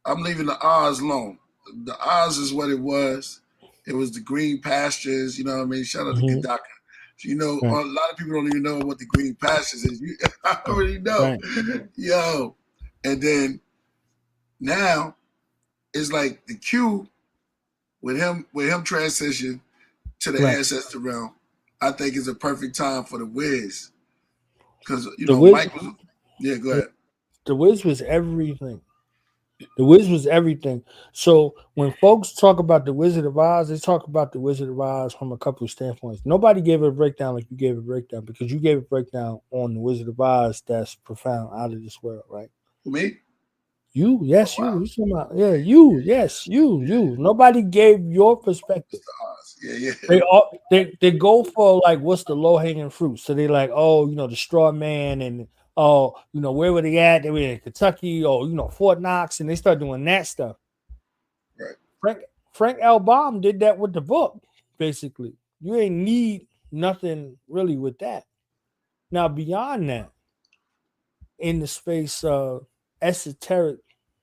I'm leaving the Oz alone. The Oz is what it was. It was the green pastures, you know what I mean? Shout out to Kadaka. You know, a lot of people don't even know what the green pastures is. I already know. Yo. And then now it's like the Q with him transition to the ancestral realm, I think is a perfect time for the Wiz. Because, you know, Mike was, go ahead. The Wiz was everything. The Wiz was everything. So when folks talk about the Wizard of Oz, they talk about the Wizard of Oz from a couple of standpoints. Nobody gave it a breakdown like you gave a breakdown because you gave a breakdown on the Wizard of Oz that's profound, out of this world, right? Me? You, yes, Oh, wow. you. You. Nobody gave your perspective. Yeah. They go for like what's the low hanging fruit. So they like, oh, the straw man and where were they at? They were in Kentucky or Fort Knox, and they start doing that stuff. Right. Frank L. Baum did that with the book, basically. You ain't need nothing really with that. Now, beyond that, in the space of esoteric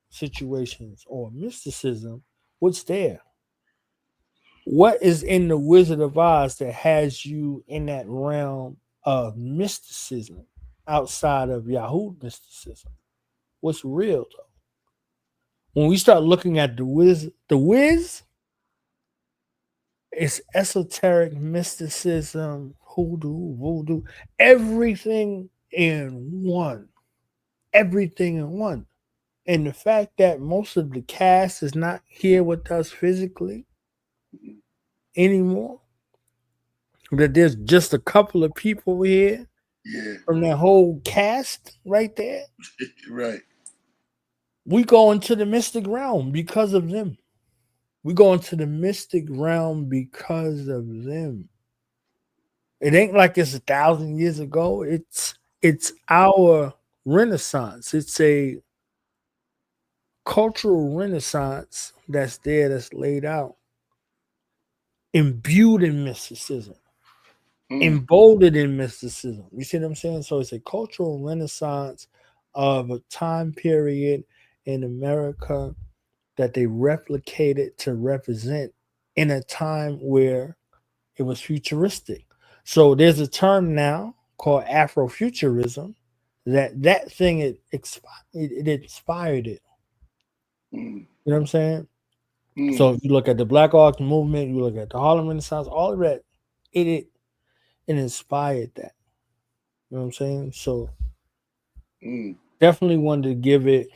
situations or mysticism, what's there? What is in the Wizard of Oz that has you in that realm of mysticism outside of Yahoo mysticism? What's real though? When we start looking at the Wiz is esoteric mysticism, hoodoo, voodoo, everything in one. Everything in one. And the fact that most of the cast is not here with us physically anymore, that there's just a couple of people here from that whole cast right there. Right. We go into the mystic realm because of them. We go into the mystic realm because of them. It ain't like it's 1,000 years ago. It's our renaissance. It's a cultural renaissance that's there, that's laid out, imbued in mysticism, emboldened in mysticism. You see what I'm saying? So it's a cultural renaissance of a time period in America that they replicated to represent in a time where it was futuristic. So there's a term now called Afrofuturism that thing it inspired it. You know what I'm saying? So if you look at the Black Arts movement, you look at the Harlem Renaissance, all of that, it inspired that. You know what I'm saying? So definitely wanted to give it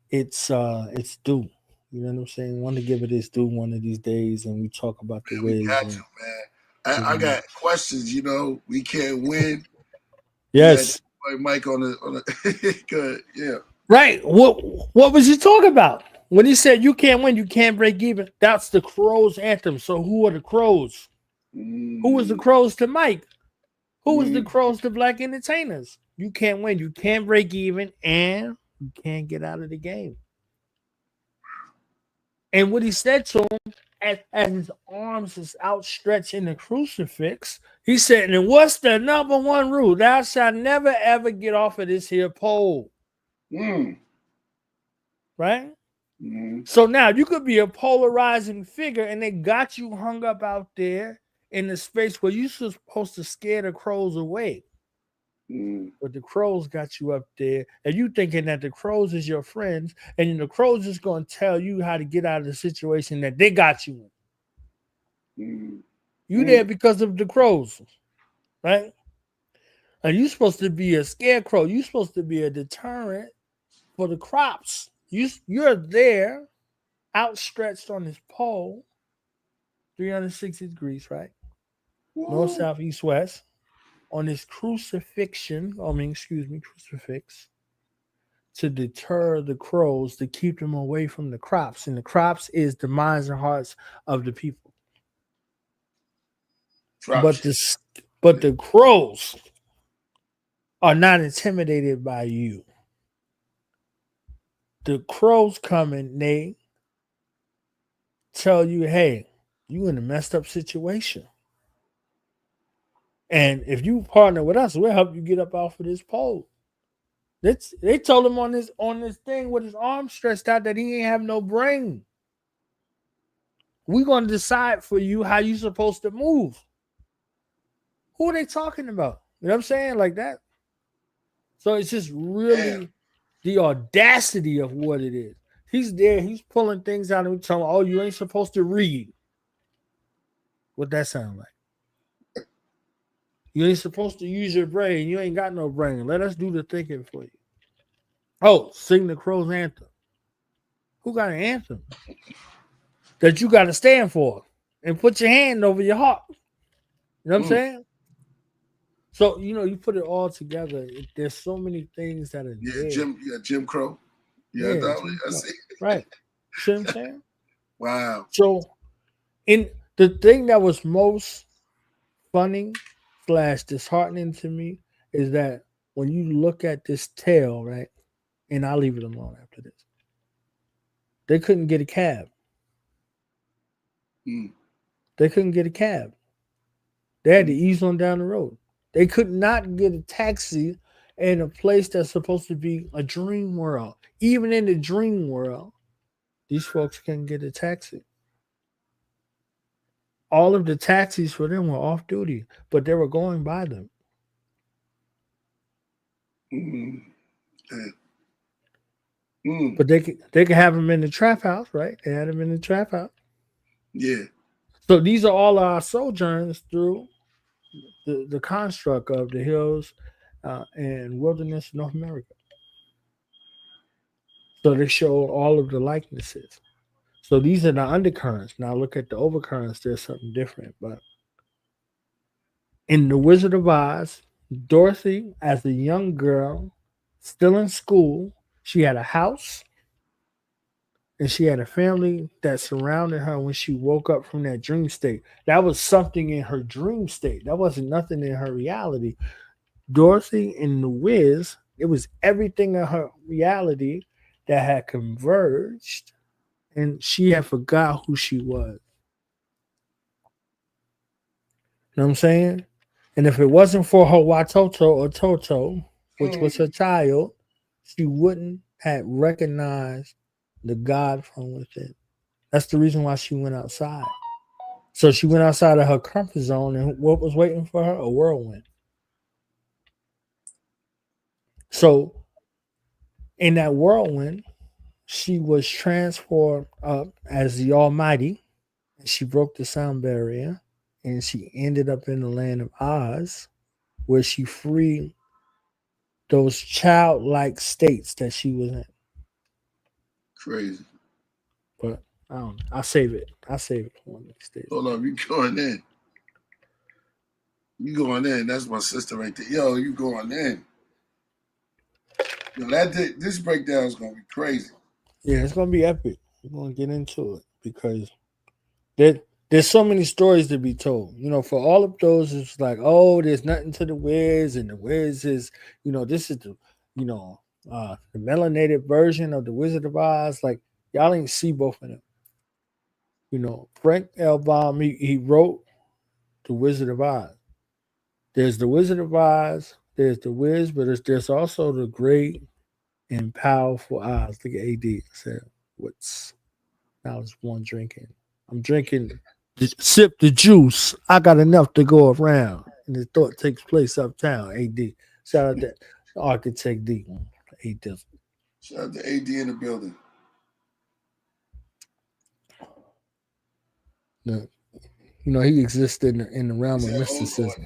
its due. You know what I'm saying? Want to give it its due one of these days, and we talk about the Wiz. We got you, man. I got questions. We can't win. Yes, Mike on the good. Yeah. Right. What was he talking about when he said you can't win, you can't break even? That's the Crows anthem. So who are the Crows? Who was the Crows to Mike? Who was the Crows to Black entertainers? You can't win, you can't break even, and you can't get out of the game. And what he said to him, as his arms is outstretched in the crucifix, he said, and what's the number one rule? Thou shalt never ever get off of this here pole. Right? So now you could be a polarizing figure and they got you hung up out there in the space where you're supposed to scare the crows away. But the crows got you up there and you thinking that the crows is your friends and the crows is going to tell you how to get out of the situation that they got you in. You there because of the crows, right? And you're supposed to be a scarecrow. You're supposed to be a deterrent for the crops. You're there, outstretched on this pole, 360 degrees, right? North, south, east, west, on this crucifix, to deter the crows, to keep them away from the crops. And the crops is the minds and hearts of the people. But the crows are not intimidated by you. The crows come and they tell you, hey, you in a messed up situation. And if you partner with us, we'll help you get up off of this pole. They told him on this thing with his arm stretched out that he ain't have no brain. We're going to decide for you how you're supposed to move. Who are they talking about? You know what I'm saying? Like that. So it's just really the audacity of what it is. He's there. He's pulling things out and we telling him, oh, you ain't supposed to read. What that sound like? You ain't supposed to use your brain. You ain't got no brain. Let us do the thinking for you. Oh, sing the Crow's anthem. Who got an anthem that you got to stand for and put your hand over your heart? You know what I'm saying? So, you put it all together. There's so many things that are there. Jim Crow. Yeah, I see. Right. See what I'm saying? Wow. So, in the thing that was most funny / disheartening to me is that when you look at this tale, right, and I'll leave it alone after this, they couldn't get a cab. They couldn't get a cab. They had to ease on down the road. They could not get a taxi in a place that's supposed to be a dream world. Even in the dream world, these folks couldn't get a taxi. All of the taxis for them were off duty, but they were going by them. But they could have them in the trap house, right? They had them in the trap house. Yeah. So these are all our sojourns through the construct of the hills and wilderness of North America. So they show all of the likenesses. So these are the undercurrents. Now look at the overcurrents. There's something different. But in The Wizard of Oz, Dorothy, as a young girl, still in school, she had a house and she had a family that surrounded her when she woke up from that dream state. That was something in her dream state. That wasn't nothing in her reality. Dorothy in The Wiz, it was everything in her reality that had converged and she had forgot who she was. You know what I'm saying? And if it wasn't for her Watoto or Toto, which was her child, she wouldn't have recognized the God from within. That's the reason why she went outside. So she went outside of her comfort zone, and what was waiting for her? A whirlwind. So in that whirlwind, she was transformed up as the Almighty. She broke the sound barrier, and she ended up in the land of Oz, where she freed those childlike states that she was in. Crazy. But I don't know. I'll save it for one of these days. Hold on, you going in. You going in. That's my sister right there. Yo, you going in. Yo, this breakdown is going to be crazy. Yeah, it's going to be epic. We're going to get into it because there's so many stories to be told. For all of those, it's like, oh, there's nothing to the Wiz, and the Wiz is, this is the, the melanated version of the Wizard of Oz. Like, y'all ain't see both of them. Frank L. Baum, he wrote The Wizard of Oz. There's the Wizard of Oz, there's the Wiz, but there's also the great and powerful Oz. Look at AD. Said, what's now it's one drinking. I'm drinking, sip the juice. I got enough to go around. And the thought takes place uptown. AD. Shout out to Architect D. AD. Shout out to AD in the building. He exists in the realm of mysticism.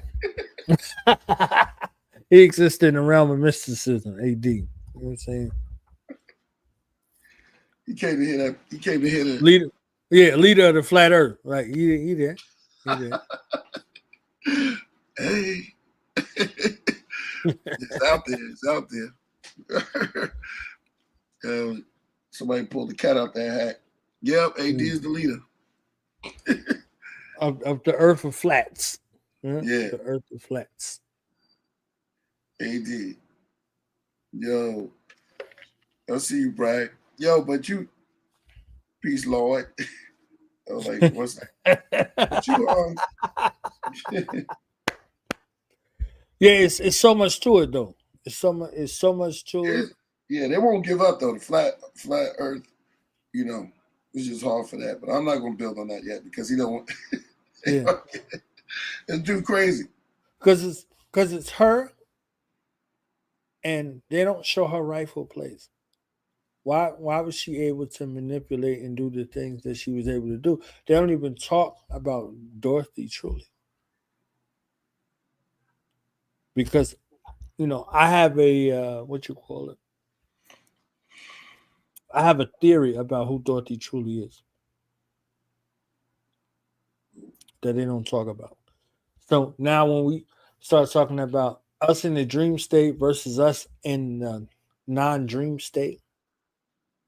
He exists in the realm of mysticism. AD. You know what I'm saying? He came to hear that. He came to hear that. Leader. Yeah, leader of the flat earth. Like, he there. Hey. It's out there. It's out there. Somebody pulled the cat out that hat. Yep, AD is the leader. of the earth of flats. Yeah. The earth of flats. AD. Yo. I see you, Brad. Yo, but you, peace, Lord. I was like, what's that? But you, yeah, it's so much to it though. It's so much to it. Yeah, they won't give up though. The flat Earth, it's just hard for that. But I'm not gonna build on that yet because he don't want. Yeah, it's too crazy. Because it's her, and they don't show her rightful place. Why was she able to manipulate and do the things that she was able to do? They don't even talk about Dorothy truly. Because, I have a, I have a theory about who Dorothy truly is that they don't talk about. So now when we start talking about us in the dream state versus us in the non-dream state,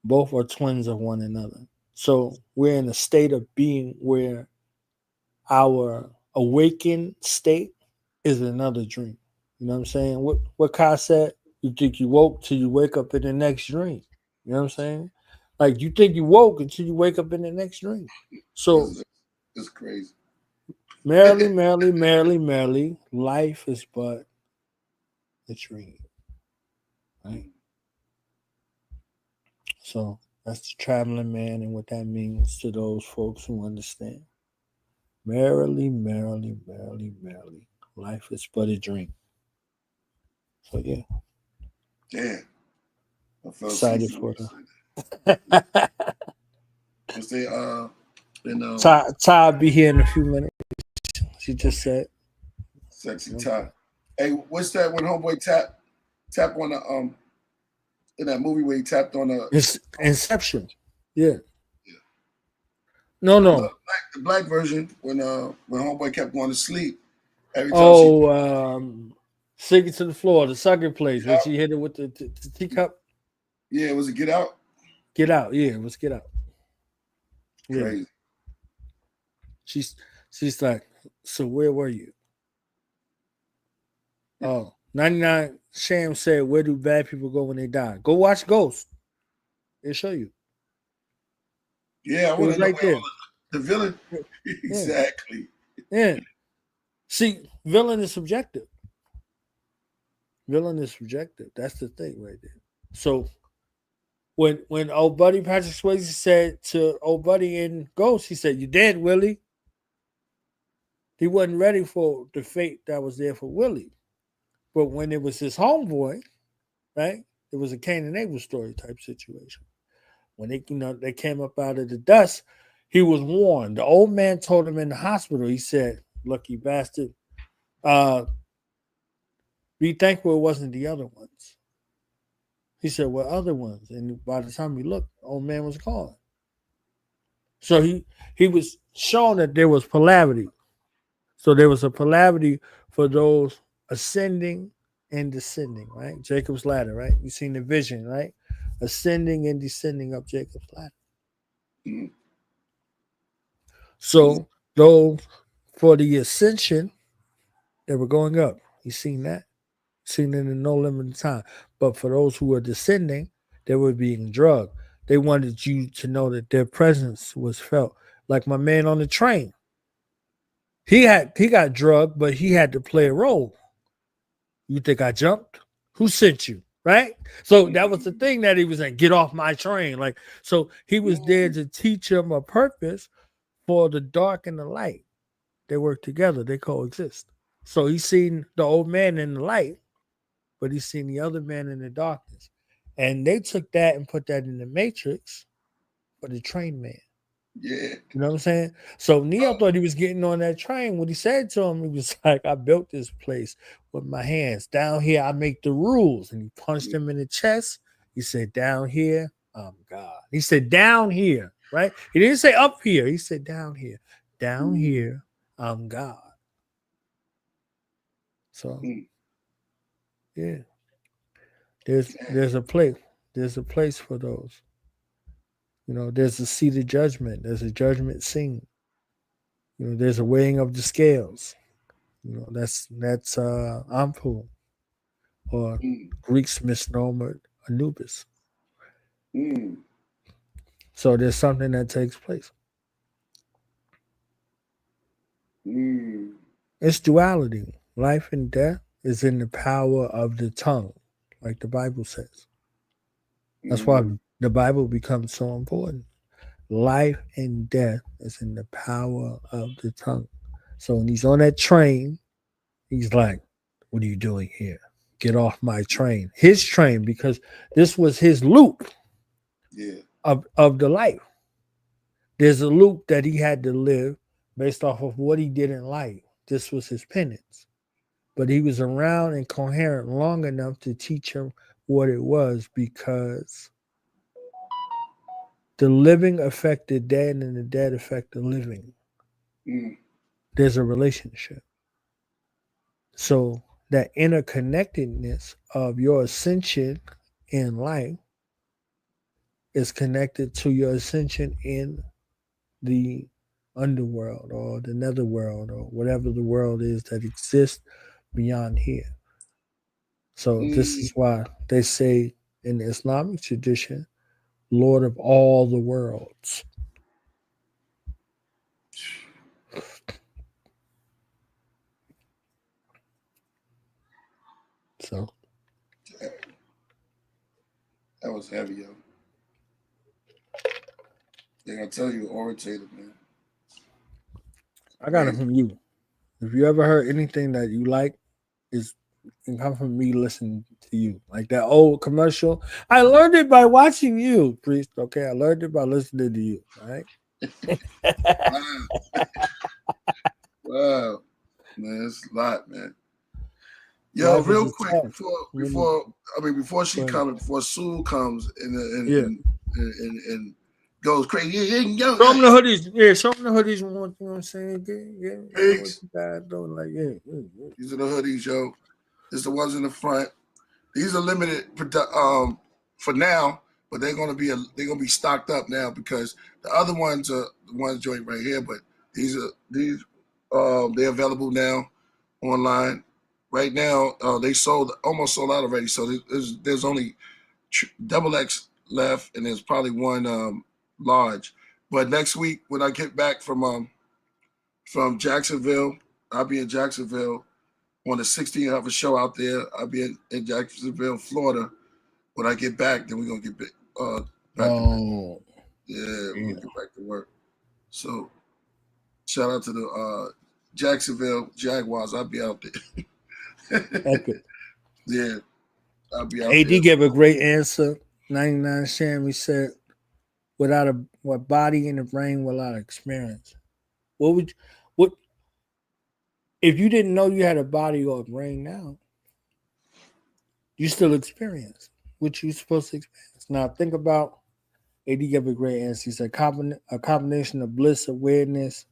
both are twins of one another. So we're in a state of being where our awakened state is another dream. You know what I'm saying? What Kai said, you think you woke till you wake up in the next dream. You know what I'm saying? Like you think you woke until you wake up in the next dream. So It's crazy. merrily, life is but a dream. Right? So that's the traveling man and what that means to those folks who understand. Merrily, life is but a dream. So yeah. Yeah. I felt Excited for the Ty be here in a few minutes. She just said. Sexy Ty. Hey, what's that when homeboy tap on the in that movie where he tapped on the Inception. Yeah. No. The black version when homeboy kept going to sleep. Every time sink it to the floor, the sucking place, when she hit it with the teacup. Yeah, was it Get Out? Get Out, yeah, it was Get Out. Yeah. Crazy. She's like, so where were you? Oh, 99 Sham said, where do bad people go when they die? Go watch Ghost. They'll show you. Yeah, I want to know right there. The villain. Exactly. Yeah. See, villain is subjective. Villain is subjective. That's the thing right there. So when old buddy Patrick Swayze said to old buddy in Ghost, he said, "You dead, Willie." He wasn't ready for the fate that was there for Willie. But when it was his homeboy, right? It was a Cain and Abel story type situation. When they came up out of the dust, he was warned. The old man told him in the hospital, he said, "Lucky bastard, be thankful it wasn't the other ones." He said, "What other ones?" And by the time he looked, the old man was gone. So he was shown that there was polarity. So there was a polarity for those ascending and descending, right? Jacob's ladder, right? You seen the vision, right? Ascending and descending up Jacob's ladder. Mm-hmm. So those for the ascension, they were going up. You seen that? Seen it in no limited time. But for those who were descending, they were being drugged. They wanted you to know that their presence was felt. Like my man on the train. He got drugged, but he had to play a role. You think I jumped? Who sent you? Right? So that was the thing that he was like, get off my train. Like, so he was there to teach him a purpose for the dark and the light. They work together, they coexist. So he's seen the old man in the light, but he's seen the other man in the darkness. And they took that and put that in the Matrix for the train man. Yeah. You know what I'm saying? So Neo thought he was getting on that train. What he said to him, he was like, I built this place with my hands. Down here, I make the rules. And he punched him in the chest. He said, down here, I'm God. He said, down here, right? He didn't say up here. He said, down here. Down here, I'm God. So, yeah. There's a place. There's a place for those. You know, there's a seat of judgment. There's a judgment scene. You know, there's a weighing of the scales. You know, that's Ampul, or Greeks misnomer Anubis. So there's something that takes place. It's duality. Life and death is in the power of the tongue, like the Bible says. That's why the Bible becomes so important. Life and death is in the power of the tongue. So when he's on that train, he's like, what are you doing here? Get off my train. His train, because this was his loop of the life. There's a loop that he had to live based off of what he didn't like. This was his penance. But he was around and coherent long enough to teach him what it was, because the living affect the dead and the dead affect the living. There's a relationship. So that interconnectedness of your ascension in life is connected to your ascension in the underworld or the netherworld or whatever the world is that exists beyond here. So this is why they say in the Islamic tradition, Lord of all the worlds. So that was heavy, yo. They're gonna tell you orator, man. I got it from you. If you ever heard anything that you like, it can come from me listening to you. Like that old commercial. I learned it by watching you, Priest. Okay, I learned it by listening to you. All right. Wow. Man, it's a lot, man. Yo, real quick, before she comes, before Sue comes and goes crazy. Show them the hoodies. Yeah, show them the hoodies. You know what I'm saying? Yeah. What you guys doing? Like, yeah. These are the hoodies, yo. This is the ones in the front. These are limited for now, but they're gonna be stocked up now because the other ones are the ones joint right here. But these they're available now online. Right now, they almost sold out already. So there's only XXL left, and there's probably one large. But next week when I get back from Jacksonville, I'll be in Jacksonville on the 16th. I have a show out there. I'll be in Jacksonville, Florida. When I get back, then we're gonna get back. We'll get back to work. So shout out to the Jacksonville Jaguars. I'll be out there. Okay. Yeah, I'll be out AD there. gave a great answer. 99 Shammy said, without what body in the brain without experience. What if you didn't know you had a body or a brain now? You still experience what you're supposed to experience. Now think about AD gave a great answer. He said a combination of bliss, awareness,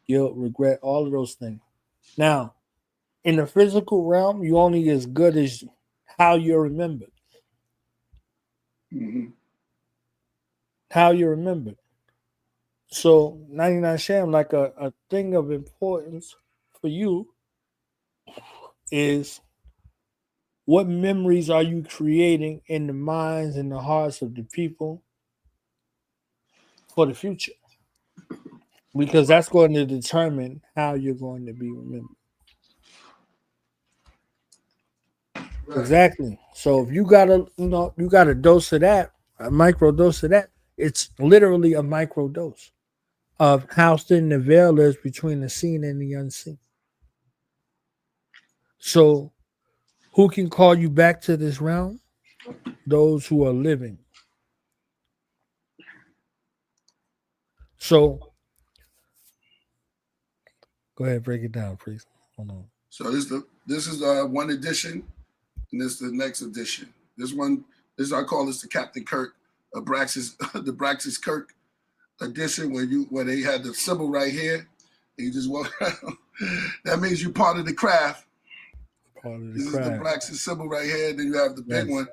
guilt, regret, all of those things. Now, in the physical realm, you're only as good as how you're remembered. Mm-hmm. How you remembered. So 99 Sham, like a thing of importance for you is what memories are you creating in the minds and the hearts of the people for the future? Because that's going to determine how you're going to be remembered. Right. Exactly. So if you got a dose of that, a micro dose of that, it's literally a micro dose of how thin the veil is between the seen and the unseen. So who can call you back to this realm? Those who are living. So go ahead, break it down, please. Hold on. So this is one edition, and this is the next edition. I call this the Captain Kirk, the Braxis Kirk edition, where they had the symbol right here, and you just walk around. That means you're part of the craft. This is the Braxis symbol right here. Then you have the big one.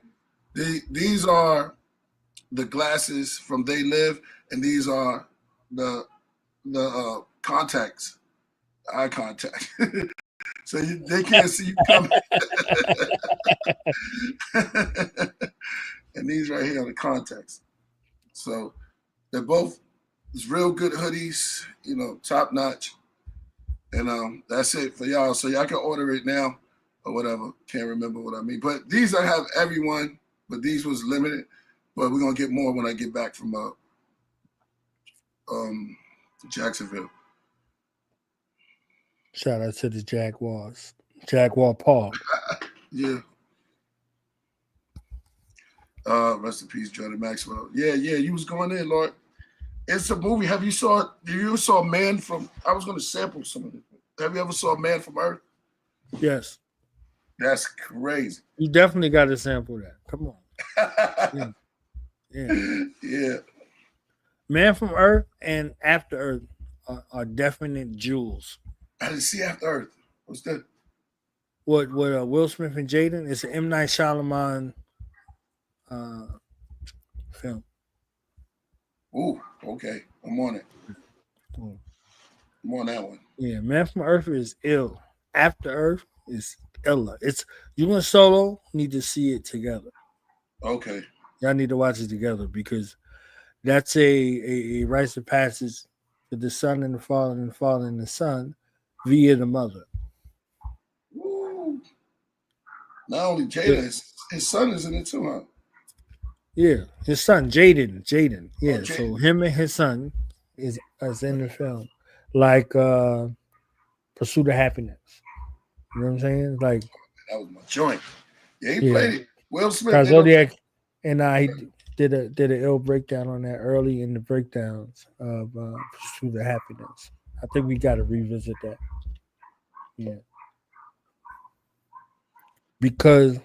These are the glasses from They Live, and these are the contacts, eye contact. So they can't see you coming. And these right here are the contacts. So they're both real good hoodies, top notch. And that's it for y'all. So y'all can order it now or whatever. Can't remember what I mean. But these I have everyone, but these was limited. But we're gonna get more when I get back from Jacksonville. Shout out to the Jaguars. Jaguar Paul. Yeah. Rest in peace, Jordan Maxwell. Yeah, you was going in, Lord. It's a movie. You saw Man from, I was going to sample some of it. Have you ever saw Man from Earth? Yes. That's crazy. You definitely got to sample that. Come on. Yeah. Yeah. Man from Earth and After Earth are definite jewels. I didn't see After Earth. What's that? What Will Smith and Jaden? It's an M. Night Shyamalan film. Ooh, okay. I'm on it. Mm. I'm on that one. Yeah, Man from Earth is ill. After Earth is illa. It's you and Solo need to see it together. Okay. Y'all need to watch it together because that's a rites of passage for the son and the father and the son via the mother. Woo. Not only Jada, his son is in it too, huh? Yeah, his son Jaden. Yeah, Oh, so Jaden. him and his son is in the film, like Pursuit of Happiness. You know what I'm saying? Like That was my joint. Yeah, he yeah, played it. Will Smith. Zodiac, and I did an ill breakdown on that early in the breakdowns of Pursuit of Happiness. I think we got to revisit that. Yeah, because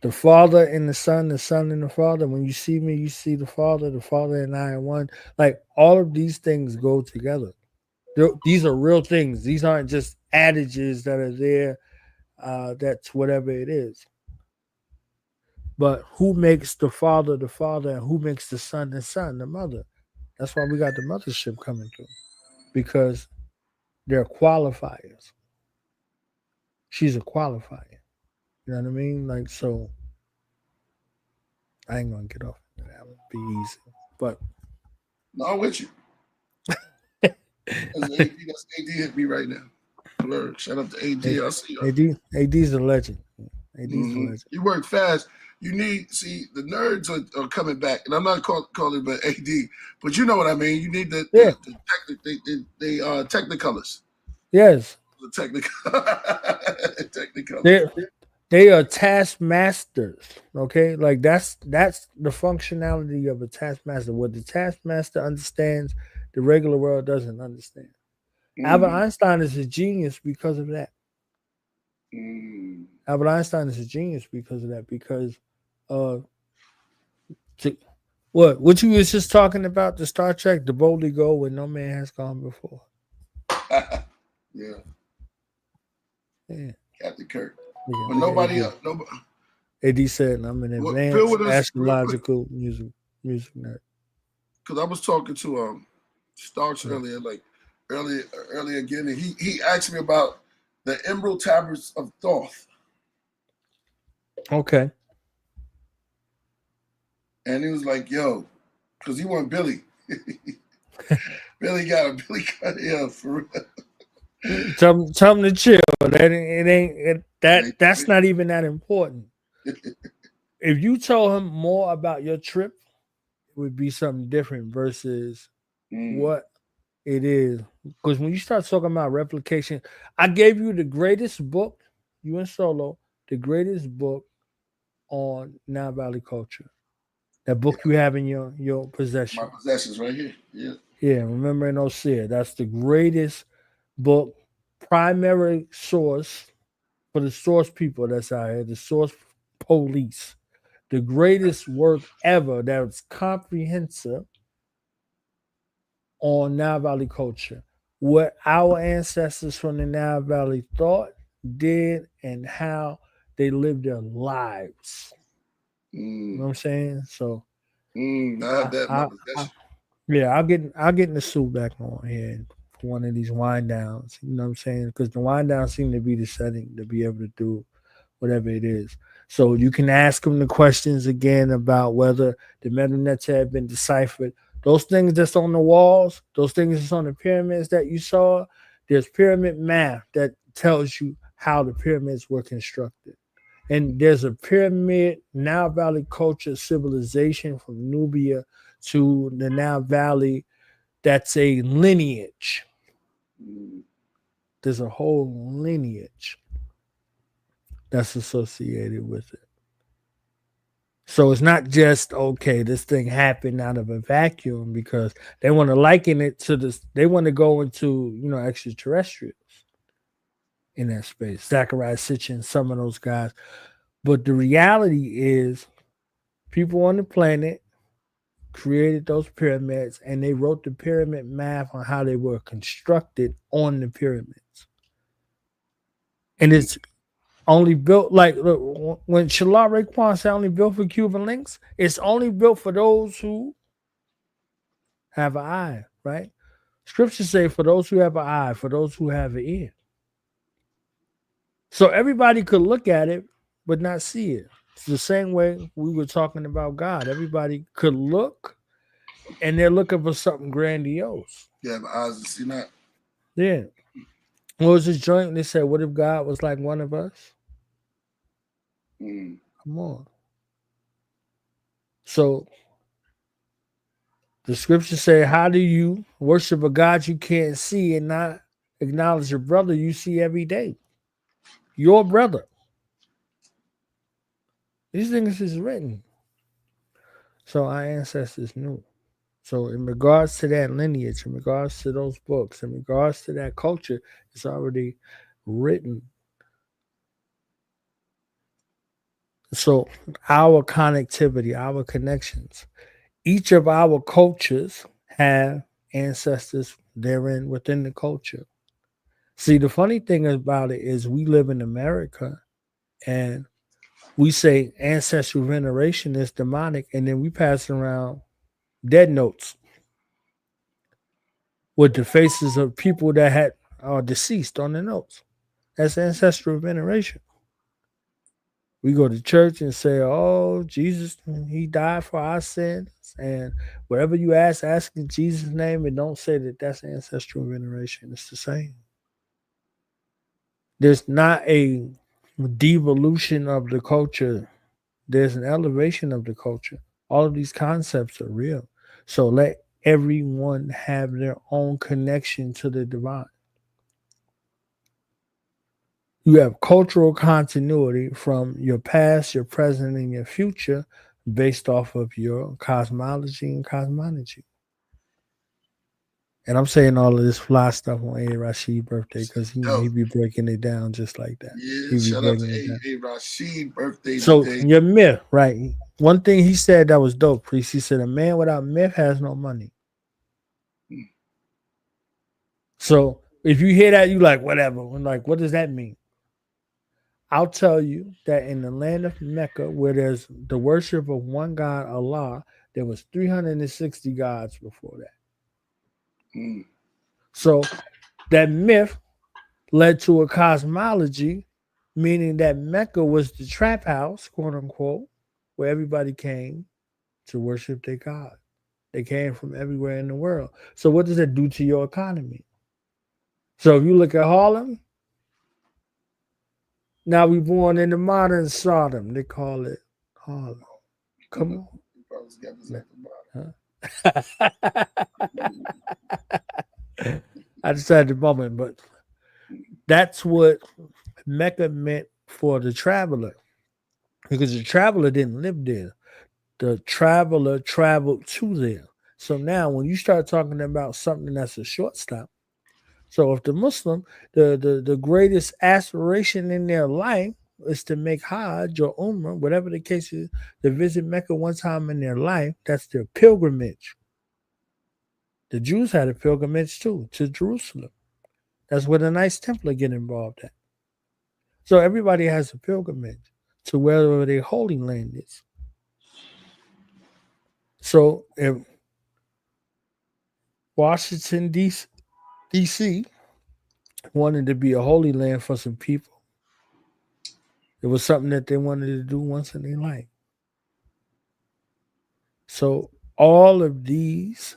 the father and the son and the father. When you see me, you see the father and I are one. Like all of these things go together. These are real things. These aren't just adages that are there. That's whatever it is. But who makes the father, and who makes the son, the mother? That's why we got the mothership coming through. Because they're qualifiers. She's a qualifier. You know what I mean? Like, so I ain't going to get off of that. Would be easy. But. No, I'm with you. That's AD hit me right now. Blur. Shout out to AD. I see you. AD's a legend. AD's a legend. You work fast. You need the nerds are coming back, and I'm not calling it but AD, but you know what I mean. You need the technicolors. Yes, the technicolors. They are taskmasters. Okay, like that's the functionality of a taskmaster. What the taskmaster understands, the regular world doesn't understand. Albert Einstein is a genius because of that. Albert Einstein is a genius because of that. Because, what you was just talking about, the Star Trek, the boldly go where no man has gone before. Yeah. Yeah. Captain Kirk. But nobody else. Nobody. AD said, "I'm an advanced astrological music nerd." Because I was talking to Starks earlier again, and he asked me about the Emerald Tablets of Thoth. Okay. And he was like, "Yo," because he wanted Billy. Billy got for real. Tell him to chill. That's not even that important. If you told him more about your trip, it would be something different versus what it is. Because when you start talking about replication, I gave you the greatest book, you and Solo, the greatest book on Nile Valley culture. That book you have in your possession. My possessions right here. Yeah. Yeah, Remember and Osir. That's the greatest book, primary source for the source people that's out here, the source police. The greatest work ever that's comprehensive on Nile Valley culture. What our ancestors from the Nile Valley thought, did, and how they lived their lives. You know what I'm saying? So I have that. I'll get in the suit back on here for one of these wind downs. You know what I'm saying? Because the wind downs seem to be the setting to be able to do whatever it is. So you can ask them the questions again about whether the metal nets have been deciphered. Those things that's on the walls, those things that's on the pyramids that you saw, there's pyramid math that tells you how the pyramids were constructed. And there's a pyramid Nile Valley culture civilization from Nubia to the Nile Valley that's a lineage. There's a whole lineage that's associated with it. So it's not just, okay, this thing happened out of a vacuum, because they want to liken it to this. They want to go into, extraterrestrials in that space. Zachariah Sitchin, some of those guys. But the reality is people on the planet created those pyramids, and they wrote the pyramid math on how they were constructed on the pyramids. And it's only built like look, when Killah Raekwon said only built for Cuban links, it's only built for those who have an eye, right? Scriptures say for those who have an eye, for those who have an ear. So everybody could look at it but not see it. It's the same way we were talking about God. Everybody could look and they're looking for something grandiose. You have eyes to see that. Yeah. What was this joint? They said, what if God was like one of us? Come on. So the scriptures say, how do you worship a God you can't see and not acknowledge your brother you see every day? Your brother. These things is written. So our ancestors knew. So in regards to that lineage, in regards to those books, in regards to that culture, it's already written. So our connectivity, our connections, each of our cultures have ancestors therein within the culture. See, the funny thing about it is we live in America and we say ancestral veneration is demonic, and then we pass around dead notes with the faces of people that are deceased on the notes. That's ancestral veneration. We go to church and say, oh, Jesus, he died for our sins. And whatever you ask in Jesus' name, and don't say that that's ancestral veneration. It's the same. There's not a devolution of the culture. There's an elevation of the culture. All of these concepts are real. So let everyone have their own connection to the divine. You have cultural continuity from your past, your present, and your future based off of your cosmology and cosmology. And I'm saying all of this fly stuff on A. Rashid's birthday because he be breaking it down just like that. Yeah, shout out to A. Rashid's birthday so today. Your myth, right? One thing he said that was dope, Priest. He said, a man without myth has no money. So if you hear that, you like, whatever. I'm like, what does that mean? I'll tell you that in the land of Mecca, where there's the worship of one God, Allah, there was 360 gods before that. So that myth led to a cosmology, meaning that Mecca was the trap house, quote unquote, where everybody came to worship their God. They came from everywhere in the world. So what does that do to your economy? So if you look at Harlem, now we're born in the modern Sodom. They call it Harlem. Come on. I just had the moment, but that's what Mecca meant for the traveler. Because the traveler didn't live there. The traveler traveled to there. So now when you start talking about something that's a short stop, so if the Muslim, the greatest aspiration in their life is to make Hajj or Umrah, whatever the case is, to visit Mecca one time in their life, that's their pilgrimage. The Jews had a pilgrimage too, to Jerusalem. That's where the Knights Templar get involved at. So everybody has a pilgrimage to wherever their holy land is. So if Washington, D.C. wanted to be a holy land for some people, it was something that they wanted to do once in their life. So all of these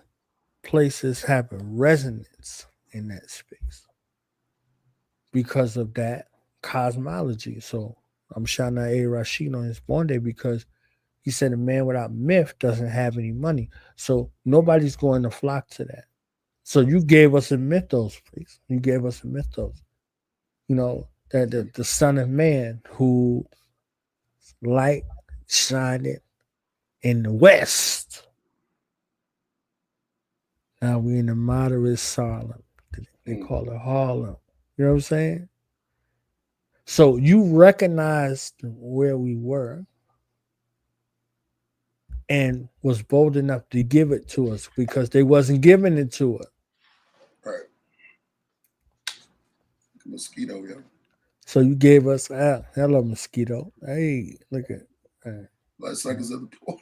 places have a resonance in that space because of that cosmology. So I'm shouting out A. Rashid on his born day because he said a man without myth doesn't have any money. So nobody's going to flock to that. So you gave us a mythos, please. You gave us a mythos. You know, that the Son of Man who light shined in the West. Now we in the moderate Harlem. They call it Harlem. You know what I'm saying? So you recognized where we were. and was bold enough to give it to us because they wasn't giving it to us. Right. Mosquito, yo. So you gave us hello mosquito. Hey, look at Bloodsuckers of the poor.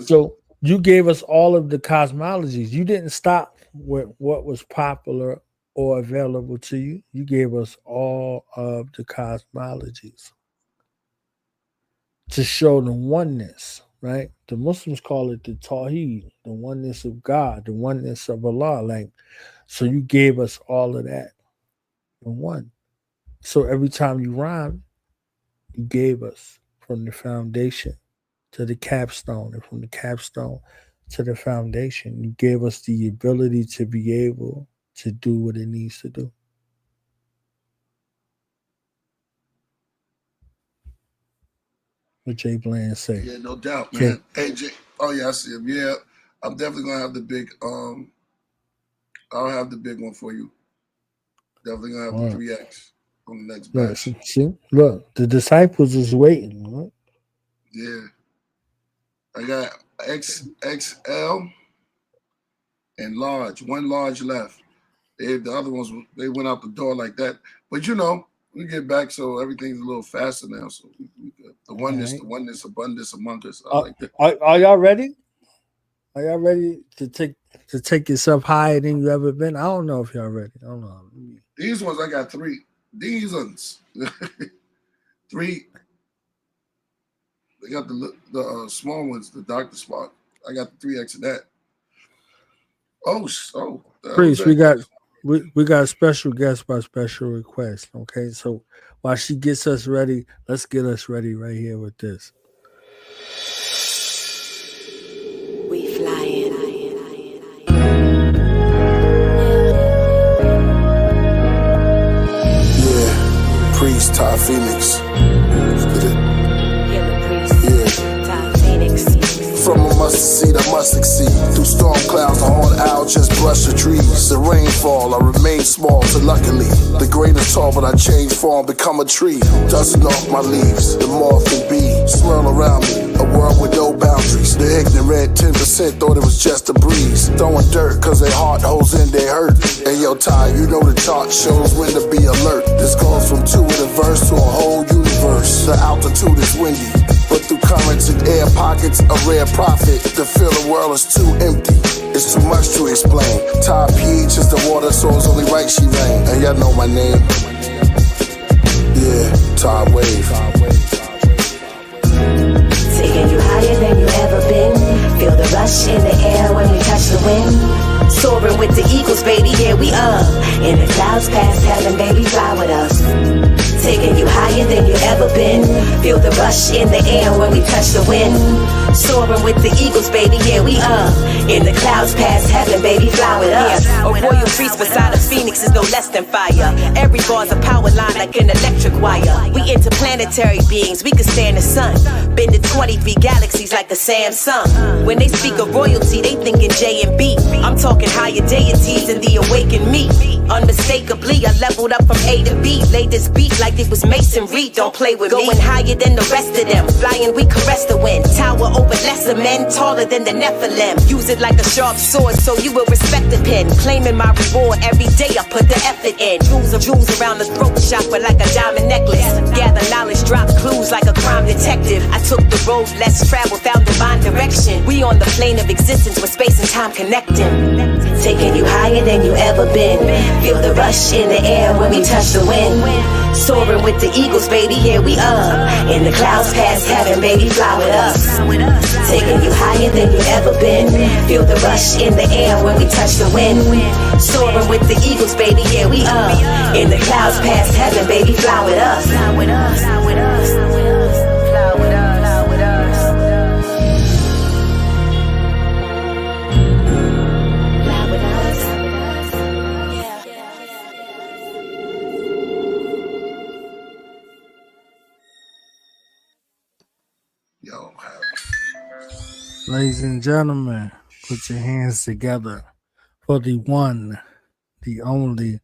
So you gave us all of the cosmologies. You didn't stop with what was popular or available to you. You gave us all of the cosmologies to show the oneness, right? The Muslims call it the Tawheed, the oneness of God, the oneness of Allah. Like, so you gave us all of that in one. So every time you rhyme, you gave us from the foundation to the capstone, and from the capstone to the foundation. You gave us the ability to be able to do what it needs to do. What Jay Bland say? Yeah, no doubt, man. Hey, Jay. Oh yeah, I see him. Yeah, I'm definitely gonna have the big. I'll have the big one for you. Definitely gonna have the 3X on the next batch. See, look, the disciples is waiting. Right? Yeah, I got XXL and large. One large left. The other ones, they went out the door like that. But you know, we get back, so everything's a little faster now. So the oneness, abundance among us. I like that. Are y'all ready? Are y'all ready to take yourself higher than you ever been? I don't know if y'all ready. I don't know. These ones, I got 3. These ones, 3. They got the small ones, the Dr. Spot. I got the 3X of that. Oh, Priest, we got a special guest by special request. Okay, so while she gets us ready, let's get us ready right here with this. We flying. Yeah, Priest, Tiye Phoenix. Look at it. From a mustard seed, I must succeed. Through storm clouds, the horned owl just brush the trees. The rainfall, I remain small, so luckily the grain is tall, but I change form, become a tree. Dusting off my leaves, the moth and bee swirl around me. A world with no boundaries. The ignorant 10% thought it was just a breeze. Throwing dirt, cause their heart holds in their hurt. Hey yo, Ty, you know the chart shows when to be alert. This goes from 2 in a verse to a whole universe. The altitude is windy, but through currents and air pockets, a rare prophet. To feel the world is too empty, it's too much to explain. Top pH is the water, so it's only right she rain. And y'all know my name. Yeah, Tide Wave. Taking you higher than you ever been. Feel the rush in the air when we touch the wind. Soaring with the eagles, baby, here we are. In the clouds past heaven, baby, fly with us. Taking you higher than you ever been. Feel the rush in the air when we touch the wind. Soaring with the eagles, baby, here we are. In the clouds past heaven, baby, fly with us. A royal priest beside a phoenix is no less than fire. Every bar's a power line like an electric wire. We interplanetary beings, we can stand the sun. Been to 20 feet galaxies like a Samsung. When they speak of royalty, they thinking J and B. I'm talking higher deities than the awakened me. Unmistakably, I leveled up from A to B. Laid this beat like it was masonry. Don't play with me. Going higher than the rest of them. Flying, we caress the wind. Tower over lesser men, taller than the Nephilim. Use it like a sharp sword, so you will respect the pen. Claiming my reward every day, I put the effort in. Jewels around the throat chakra like a diamond necklace. Gather knowledge, drop clues like a crime detective. I took the road less traveled, found divine direction. We on the plane of existence with space and time connecting. Taking you higher than you ever been. Feel the rush in the air when we touch the wind. Soaring with the eagles, baby, here we are. In the clouds past heaven, baby, fly with us. Taking you higher than you ever been. Feel the rush in the air when we touch the wind. Soaring with the eagles, baby, here we are. In the clouds past heaven, baby, fly with us. Fly with us. Fly with us. Fly with us. Fly with us. Ladies and gentlemen, put your hands together for the one, the only,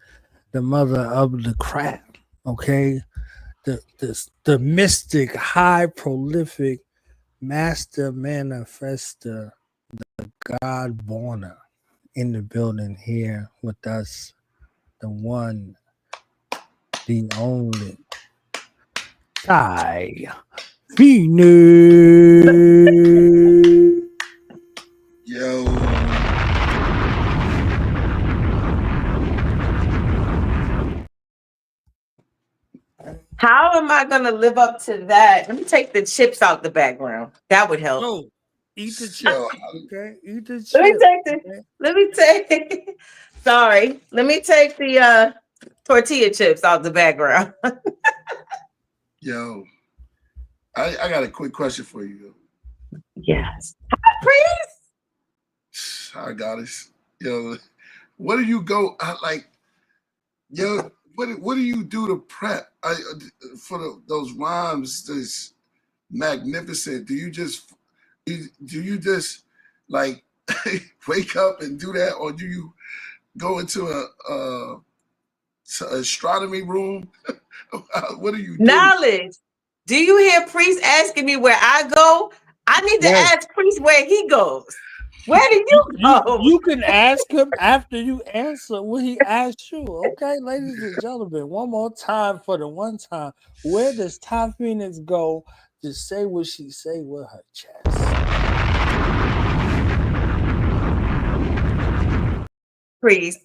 the mother of the craft. Okay, the mystic, high prolific, master manifester, the God borner in the building here with us, the one, the only, Tiye Phoenix. Yo. How am I gonna live up to that? Let me take the chips out the background. That would help. Oh, eat the chip. Yo, Okay, eat the chip. Let me take the. Okay? Let me take. Sorry. Let me take the tortilla chips out the background. yo. I got a quick question for you. Yes. Hi, Priest. Hi, goddess. Yo, what do you go like? Yo, what do you do to prep for those rhymes? This magnificent. Do you just like wake up and do that, or do you go into a astronomy room? What do you do? Knowledge. Do you hear Priest asking me where I go? I need to ask Priest where he goes. Where do you go? You can ask him after you answer what he asked you. Okay, ladies and gentlemen, one more time for the one time. Where does Tiye Phoenix go to say what she say with her chest? Priest,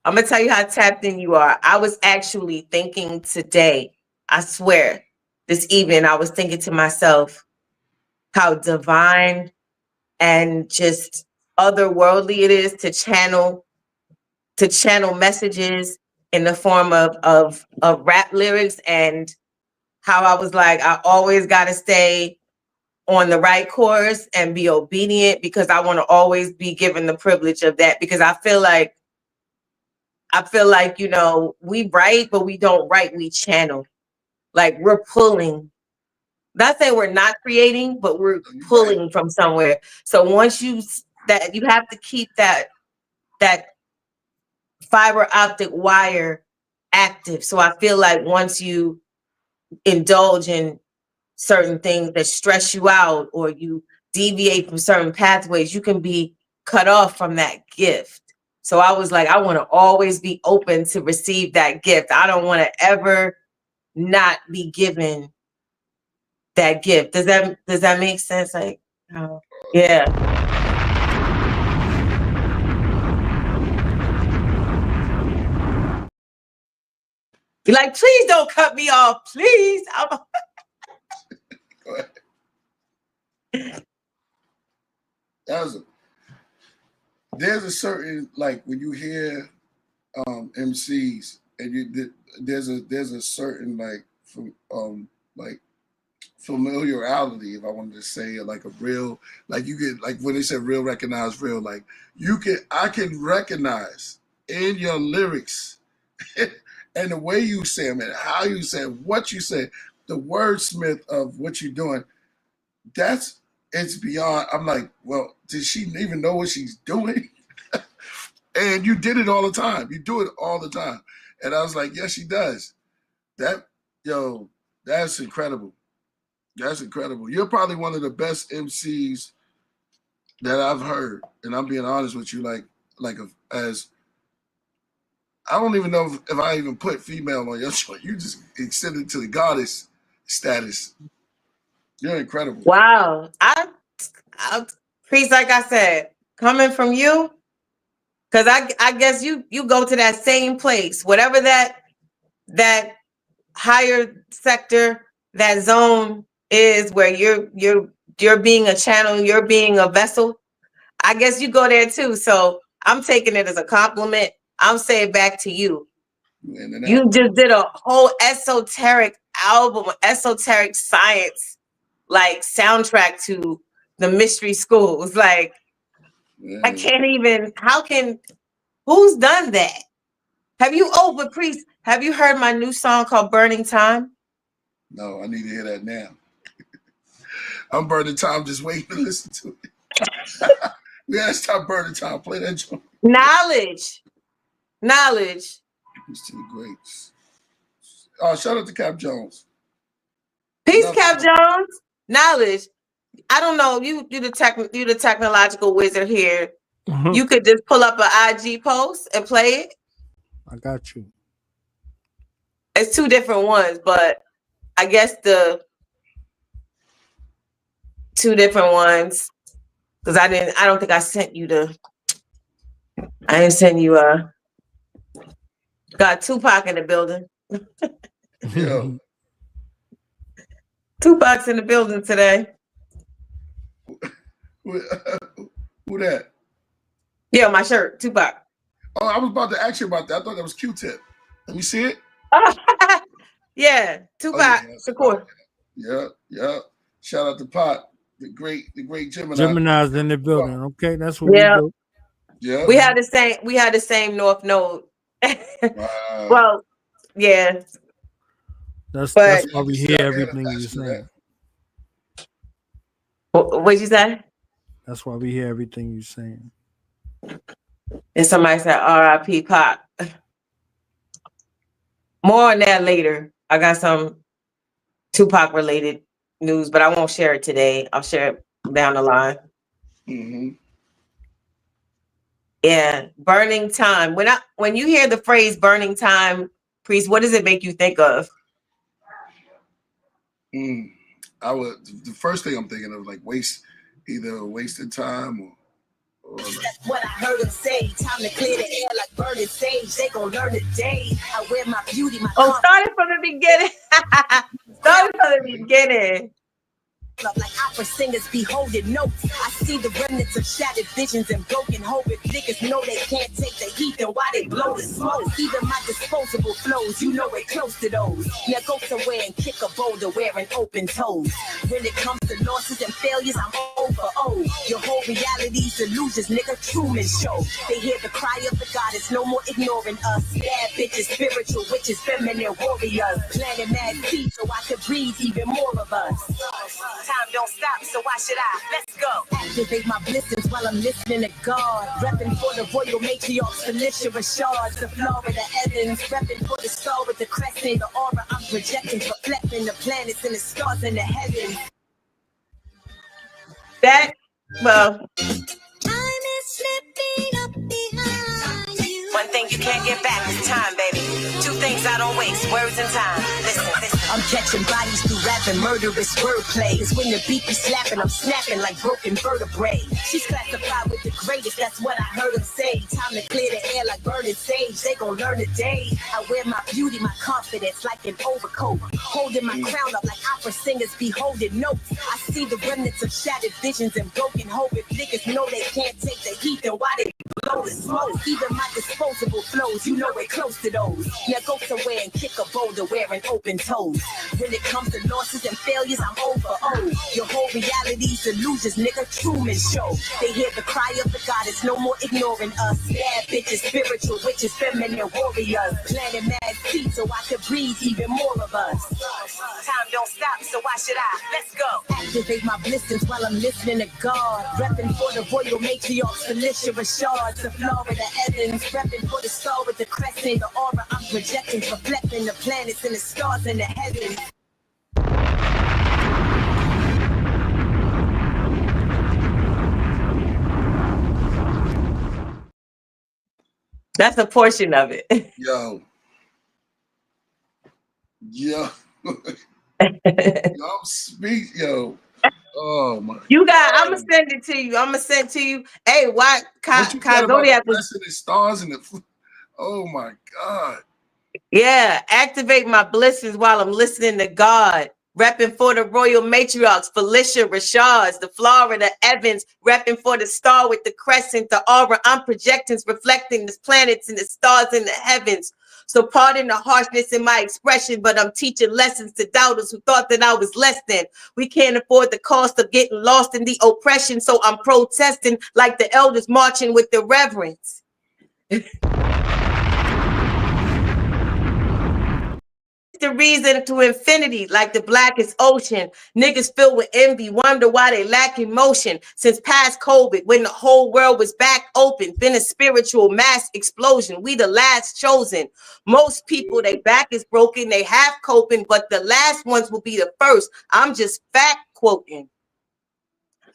I'm gonna tell you how tapped in you are. I was actually thinking today, I swear, this evening, I was thinking to myself how divine and just otherworldly it is to channel messages in the form of rap lyrics, and how I was like, I always gotta stay on the right course and be obedient, because I want to always be given the privilege of that, because I feel like, you know, we write, but we don't write, we channel. Like we're pulling. Not saying we're not creating, but we're pulling from somewhere. So once you have to keep that fiber optic wire active. So I feel like once you indulge in certain things that stress you out, or you deviate from certain pathways, you can be cut off from that gift. So I was like, I want to always be open to receive that gift. I don't want to ever not be given that gift. Does that make sense? Like, yeah. Be like, please don't cut me off, please. Go ahead. There's a certain, like, when you hear MCs and there's a certain like familiarity, if I wanted to say it, like a real, like you get, like when they said real, recognize real, like I can recognize in your lyrics and the way you say them and how you say them, what you say, the wordsmith of what you're doing. It's beyond. I'm like, well, did she even know what she's doing? And you did it all the time. You do it all the time. And I was like, yes, she does. That's incredible. That's incredible. You're probably one of the best MCs that I've heard. And I'm being honest with you, as I don't even know if I even put female on your show. You just extended to the goddess status. You're incredible. Wow. I Priest, like I said, coming from you, because I guess you go to that same place, whatever that higher sector, that zone is, where you're being a channel, you're being a vessel. I guess you go there too. So I'm taking it as a compliment. I'm saying back to you. You just did a whole esoteric album, esoteric science, like soundtrack to the mystery schools. Like, I can't even, who's done that? But Priest, have you heard my new song called Burning Time? No, I need to hear that now. I'm burning time, just waiting to listen to it. We gotta stop burning time. Play that joint. Knowledge. Knowledge. Peace to the greats. Shout out to Cap Jones. Peace, Cap Jones. Knowledge. I don't know. You the technological wizard here. You could just pull up an IG post and play it. I got you. It's two different ones, but I guess the two different ones, because I don't think I sent you I didn't send you got Tupac in the building. Yo. Tupac's in the building today. Who that? Yeah, my shirt, Tupac. Oh, I was about to ask you about that. I thought that was Q-Tip. Let me see it. Yeah, Tupac. Of course. Yeah. Shout out to Pot, the great Gemini. Gemini's in the building. Okay, that's what we do. Yeah. We had the same North Node. Wow. Well, yeah. That's why we hear everything you're saying. What'd you say? That's why we hear everything you're saying. And somebody said R.I.P. Pop. More on that later. I got some Tupac related news, but I won't share it today. I'll share it down the line. Mm-hmm. Yeah, burning time. When you hear the phrase burning time, Priest, what does it make you think of? The first thing I'm thinking of, like, either wasted time or like, that's what I heard him say. Time to clear the air like burning sage. They gon' learn today. I wear my beauty, my started from the beginning. Started from the beginning. Like opera singers be holding notes. I see the remnants of shattered visions and broken hope. If niggas know they can't take the heat, then why they blow the smoke? Even my disposable flows, you know it close to those. Now go somewhere and kick a boulder wearing open toes. When it comes to losses and failures, I'm over. Oh, your whole reality's illusions, nigga. Truman Show. They hear the cry of the goddess, no more ignoring us. Bad bitches, spiritual witches, feminine warriors. Planting mad seeds so I could breathe even more of us. Time don't stop, so why should I? Let's go. Activate my blessings while I'm listening to God. Repping for the royal matriarchs, Felicia Rashard, the Florida Evans. Repping for the star with the crescent, the aura I'm projecting, reflecting the planets and the stars in the heavens. Time is slipping up behind you. One thing you can't get back is time, baby. Two things I don't waste, words and time. Listen. I'm catching bodies through rap and murderous wordplay. It's when the beat be slapping, I'm snapping like broken vertebrae. She's classified with the greatest, that's what I heard him say. Time to clear the air like burning sage. They gon' learn today. I wear my beauty, my confidence like an overcoat. Holding my crown up like opera singers be holding notes. I see the remnants of shattered visions and broken hope. If niggas know they can't take the heat, then why they blow the smoke? Even my disposable flows, you know we're close to those. Now go somewhere and kick a boulder wearing open toes. When it comes to losses and failures, I'm over. Oh, your whole reality's illusions, nigga. Truman Show. They hear the cry of the goddess, no more ignoring us. Bad bitches, spiritual witches, feminine warriors. Planting mad seeds so I could breathe even more of us. Time don't stop, so why should I? Let's go. Activate my blessings while I'm listening to God. Repping for the royal matriarchs, Felicia Rashard, the Florida Evans. Repping for the star with the crescent, the aura I'm projecting, reflecting the planets and the stars in the heavens. That's a portion of it. Yo. Oh my. You got. I'm gonna send it to you. Hey, why? Zodiac was the stars in the. Oh my God. Yeah, activate my blessings while I'm listening to God. Repping for the royal matriarchs, Felicia Rashard, the Florida Evans. Repping for the star with the crescent, the aura I'm projecting, reflecting the planets and the stars in the heavens. So pardon the harshness in my expression, but I'm teaching lessons to doubters who thought that I was less than. We can't afford the cost of getting lost in the oppression, so I'm protesting like the elders marching with the reverence. the reason to infinity, like the blackest ocean. Niggas filled with envy, wonder why they lack emotion. Since past COVID, when the whole world was back open, been a spiritual mass explosion. We the last chosen. Most people, they back is broken, they have coping, but the last ones will be the first. I'm just fact quoting.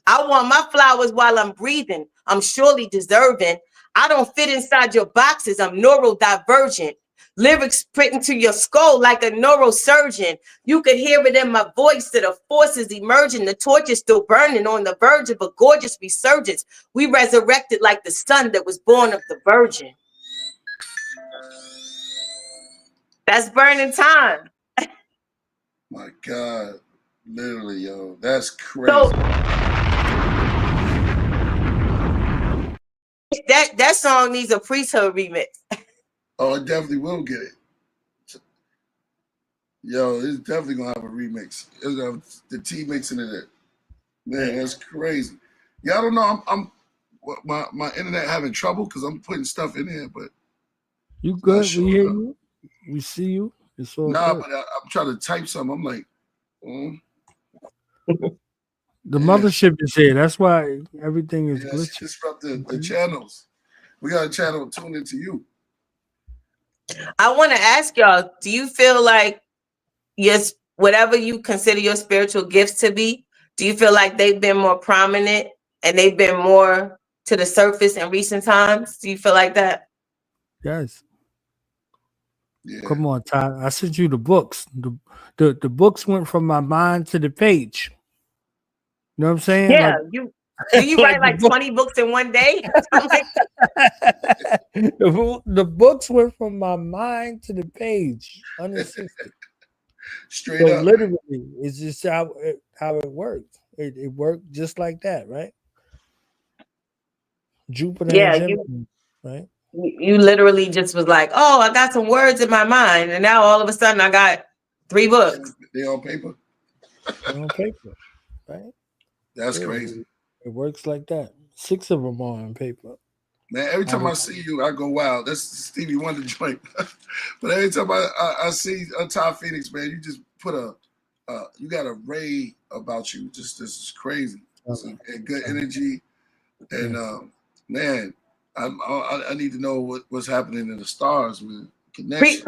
I want my flowers while I'm breathing. I'm surely deserving. I don't fit inside your boxes. I'm neurodivergent. Lyrics printing to your skull like a neurosurgeon. You could hear it in my voice that the force is emerging. The torch is still burning on the verge of a gorgeous resurgence. We resurrected like the son that was born of the virgin. That's burning time. My God. Literally, yo. That's crazy. So, that song needs a Priesthood remix. Oh, it definitely will get it. Yo, it's definitely gonna have a remix. It's gonna have the T mixing in it. Man, that's crazy. Yeah, I don't know. I'm my internet having trouble because I'm putting stuff in here, but you good? We hear you. We see you. It's all nah, good. but I'm trying to type something. I'm like, the mothership is here. That's why everything is glitchy. Disrupt the channels. We got a channel tuned into you. I want to ask y'all, do you feel like yes, whatever you consider your spiritual gifts to be, do you feel like they've been more prominent and they've been more to the surface in recent times? Do you feel like that? Yes. Yeah. Come on, Ty. I sent you the books. The books went from my mind to the page. You know what I'm saying? Yeah, like, do you write like 20 books in one day? The books went from my mind to the page, unassisted. Straight up. Literally, it's just how it worked. It worked just like that, right? Jupiter and Gemini, right? You literally just was like, oh, I got some words in my mind, and now all of a sudden I got 3 books. They on paper. They're on paper, right? That's crazy. It works like that. 6 of them are on paper. Man, every time I see you, I go, wow, that's Stevie Wonder joint. But every time I see Tiye Phoenix, man, you just put you got a ray about you. Just this is crazy. And good energy. And man, I need to know what's happening in the stars, man. Connection.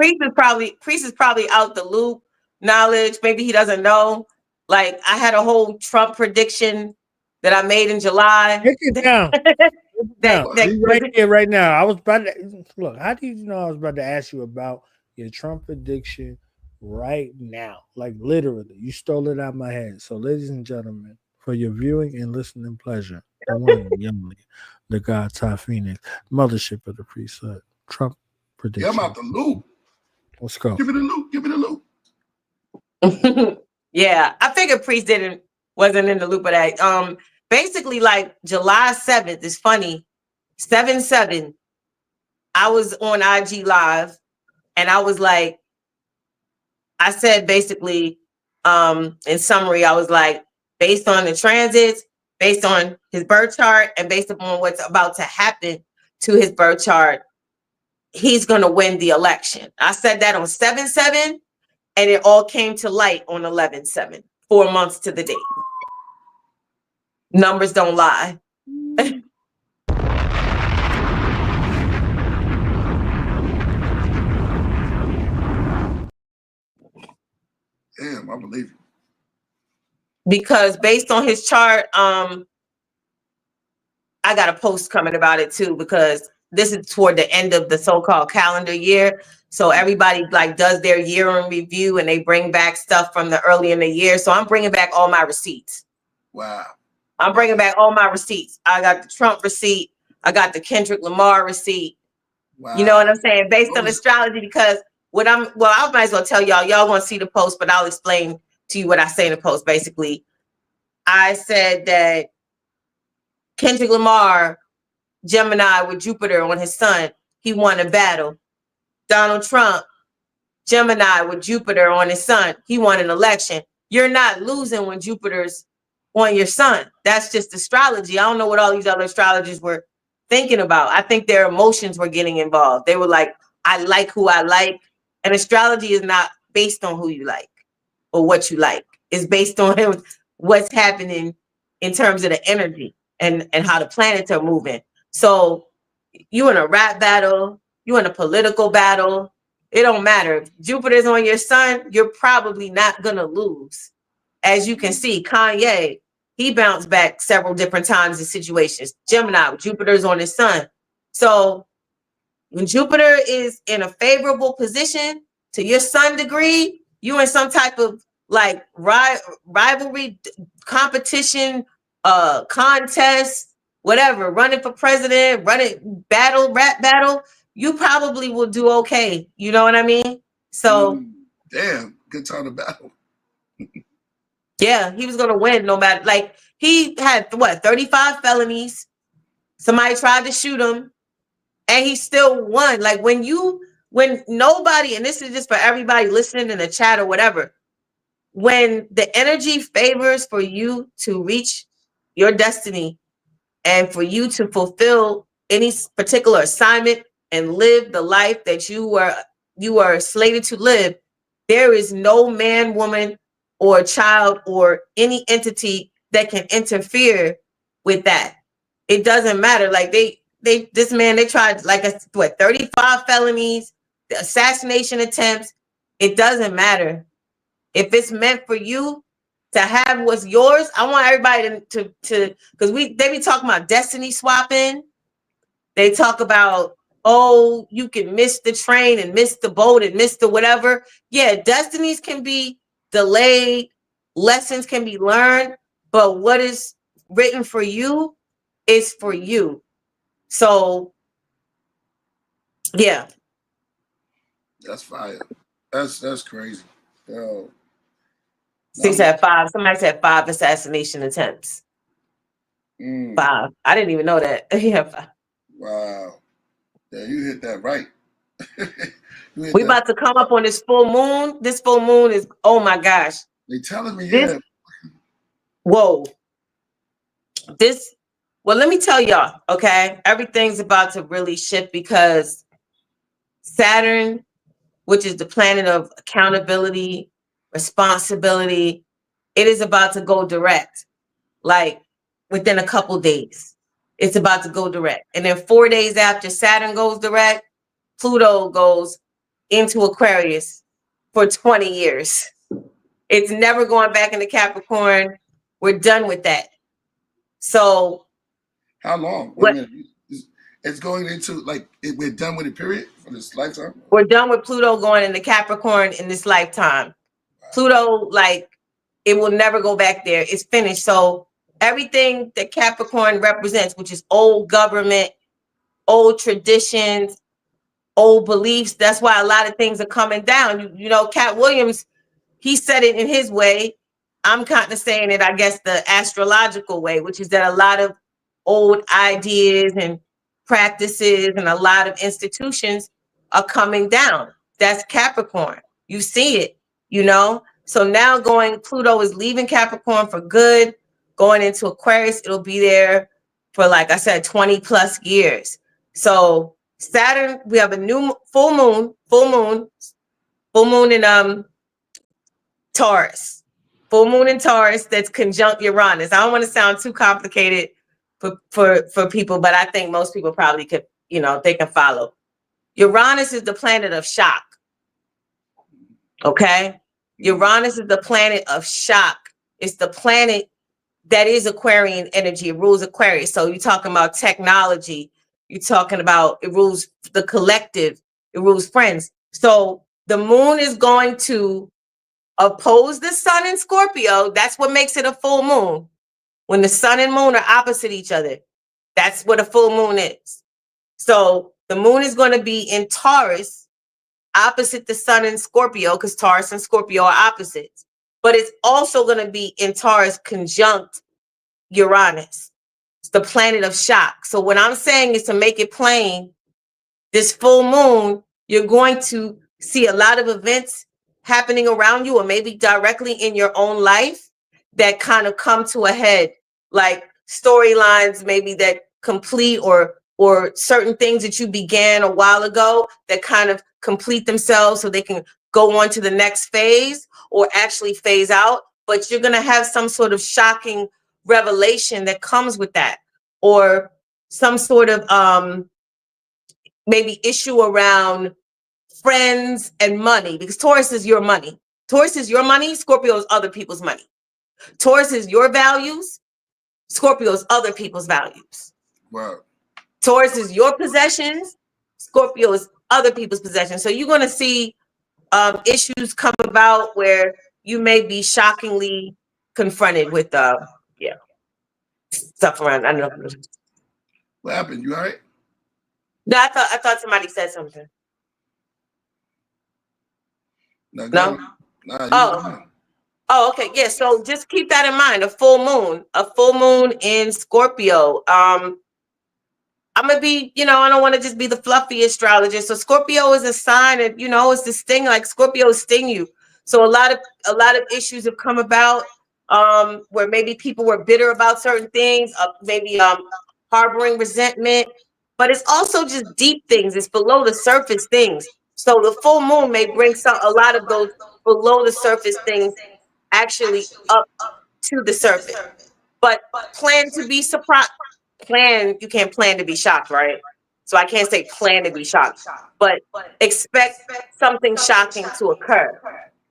Priest is probably out the loop knowledge. Maybe he doesn't know. Like I had a whole Trump prediction that I made in July. Take it down. Right here, right now. I was about to look. How do you know I was about to ask you about your Trump prediction right now? Like literally, you stole it out of my head. So, ladies and gentlemen, for your viewing and listening pleasure, the one and only, the God Tiye Phoenix, mothership of the priesthood, Trump prediction. Yeah, I'm out the loop. Let's go. Give me the loop. Give me the loop. Yeah, I figured Priest wasn't in the loop of that. Basically, like July 7th is funny. 7/7. I was on IG Live, and I was like, I said basically, in summary, I was like, based on the transits, based on his birth chart, and based upon what's about to happen to his birth chart, he's gonna win the election. I said that on 7/7. And it all came to light on 11/7, 4 months to the date. Numbers don't lie. Damn, I believe you. Because based on his chart, I got a post coming about it too, because this is toward the end of the so-called calendar year. So everybody like does their year in review and they bring back stuff from the early in the year. So I'm bringing back all my receipts. Wow. I'm bringing back all my receipts. I got the Trump receipt. I got the Kendrick Lamar receipt. Wow. You know what I'm saying? Based on astrology, because I might as well tell y'all want to see the post, but I'll explain to you what I say in the post. Basically, I said that Kendrick Lamar, Gemini with Jupiter on his sun, he won a battle. Donald Trump, Gemini with Jupiter on his sun, he won an election. You're not losing when Jupiter's on your sun. That's just astrology. I don't know what all these other astrologers were thinking about. I think their emotions were getting involved. They were like, I like who I like. And astrology is not based on who you like or what you like. It's based on what's happening in terms of the energy and how the planets are moving. So you in a rap battle, you in a political battle, it don't matter. If Jupiter's on your sun, you're probably not gonna lose. As you can see, Kanye, he bounced back several different times in situations. Gemini, Jupiter's on his sun. So when Jupiter is in a favorable position to your sun degree, you in some type of like rivalry, competition, contest, whatever, running for president, rap battle, you probably will do okay. You know what I mean? So damn, good time to battle. Yeah, he was gonna win no matter. Like he had 35 felonies. Somebody tried to shoot him, and he still won. Like when nobody, and this is just for everybody listening in the chat or whatever, when the energy favors for you to reach your destiny and for you to fulfill any particular assignment and live the life that you are slated to live, there is no man, woman, or child or any entity that can interfere with that. It doesn't matter. Like they tried like 35 felonies, the assassination attempts. It doesn't matter. If it's meant for you to have what's yours, I want everybody to because they be talking about destiny swapping. They talk about, oh, you can miss the train and miss the boat and miss the whatever. Yeah, destinies can be delayed, lessons can be learned, but what is written for you is for you. So, yeah. That's fire. That's crazy. Yo. Somebody said 5 assassination attempts. 5. I didn't even know that. Yeah, 5. Wow. Yeah, you hit that right. We about to come up on this full moon. This full moon is, oh my gosh. They telling me, yeah. Whoa. Well, let me tell y'all, okay? Everything's about to really shift because Saturn, which is the planet of accountability, responsibility, it is about to go direct. Like within a couple days, it's about to go direct. And then 4 days after Saturn goes direct, Pluto goes into Aquarius for 20 years. It's never going back into Capricorn. We're done with that. So how long? It's going into we're done with it, period, for this lifetime? We're done with Pluto going into Capricorn in this lifetime. Wow. Pluto, it will never go back there. It's finished. So everything that Capricorn represents, which is old government, old traditions, old beliefs, that's why a lot of things are coming down. You know, Cat Williams, he said it in his way. I'm kind of saying it, I guess, the astrological way, which is that a lot of old ideas and practices and a lot of institutions are coming down. That's Capricorn. You see it, you know? So now Pluto is leaving Capricorn for good, going into Aquarius. It'll be there for, like I said, 20 plus years. So Saturn, we have a new full moon in Taurus. Full moon in Taurus that's conjunct Uranus. I don't want to sound too complicated for people, but I think most people probably could, they can follow. Uranus is the planet of shock. Okay? Uranus is the planet of shock. It's the planet that is Aquarian energy. It rules Aquarius. So you're talking about technology. You're talking about it rules the collective. It rules friends. So the moon is going to oppose the sun in Scorpio. That's what makes it a full moon. When the sun and moon are opposite each other, that's what a full moon is. So the moon is going to be in Taurus, opposite the sun in Scorpio, because Taurus and Scorpio are opposites. But it's also going to be in Taurus conjunct Uranus. It's the planet of shock. So what I'm saying is, to make it plain, this full moon, you're going to see a lot of events happening around you, or maybe directly in your own life, that kind of come to a head, like storylines maybe that complete, or certain things that you began a while ago that kind of complete themselves, so they can go on to the next phase or actually phase out, but you're going to have some sort of shocking revelation that comes with that, or some sort of maybe issue around friends and money, because Taurus is your money. Taurus is your money. Scorpio is other people's money. Taurus is your values. Scorpio is other people's values. Wow. Taurus is your possessions. Scorpio is other people's possessions. So you're going to see issues come about where you may be shockingly confronted with stuff around. I don't know. What happened? You all right? No, I thought somebody said something. No. Nah, oh, okay. Yeah. So just keep that in mind. A full moon in Scorpio. I'm gonna be, I don't want to just be the fluffy astrologer. So Scorpio is a sign, and it's this thing like Scorpio sting you. So a lot of issues have come about where maybe people were bitter about certain things, maybe harboring resentment, but it's also just deep things. It's below the surface things. So the full moon may bring a lot of those below the surface things actually up to the surface. But plan to be surprised. You can't plan to be shocked, right? So I can't say plan to be shocked, but expect something shocking to occur.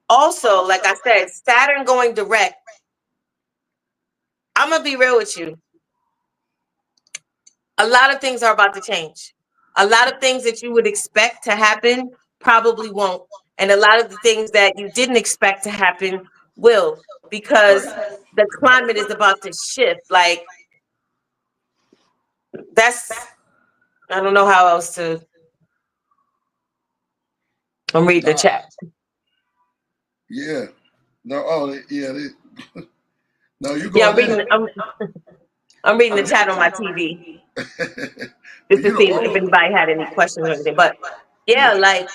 Also, like I said, Saturn going direct. I'm gonna be real with you. A lot of things are about to change. A lot of things that you would expect to happen probably won't. And a lot of the things that you didn't expect to happen will, because the climate is about to shift. Like, I don't know how else to. I'm reading the chat. Yeah. No. Oh, yeah. No, you go. Yeah, I'm reading the chat on my TV. Just to see if anybody had any questions or anything. But yeah,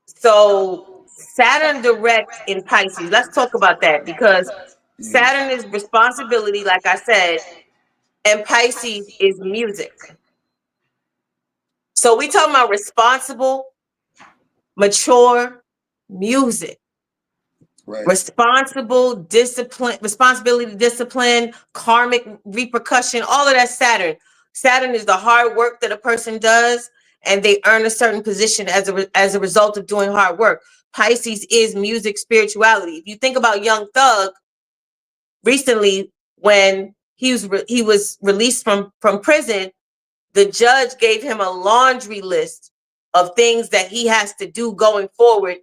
so Saturn direct in Pisces. Let's talk about that, because Saturn is responsibility, like I said, and Pisces is music. So we talking about responsible, mature music. Right. Responsibility, discipline, karmic repercussion, all of that Saturn. Saturn is the hard work that a person does, and they earn a certain position as a result of doing hard work. Pisces is music, spirituality. If you think about Young Thug, recently when he was released from prison, the judge gave him a laundry list of things that he has to do going forward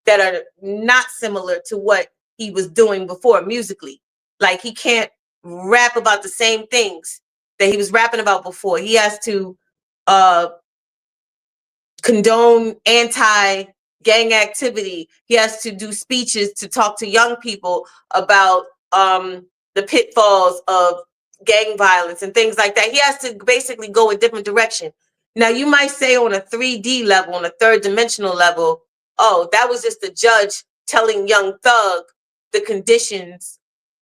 that are not similar to what he was doing before musically. Like, he can't rap about the same things that he was rapping about before. He has to condone anti-gang activity. He has to do speeches to talk to young people about the pitfalls of gang violence and things like that. He has to basically go a different direction. Now, you might say on a 3D level, on a third dimensional level, oh, that was just the judge telling Young Thug the conditions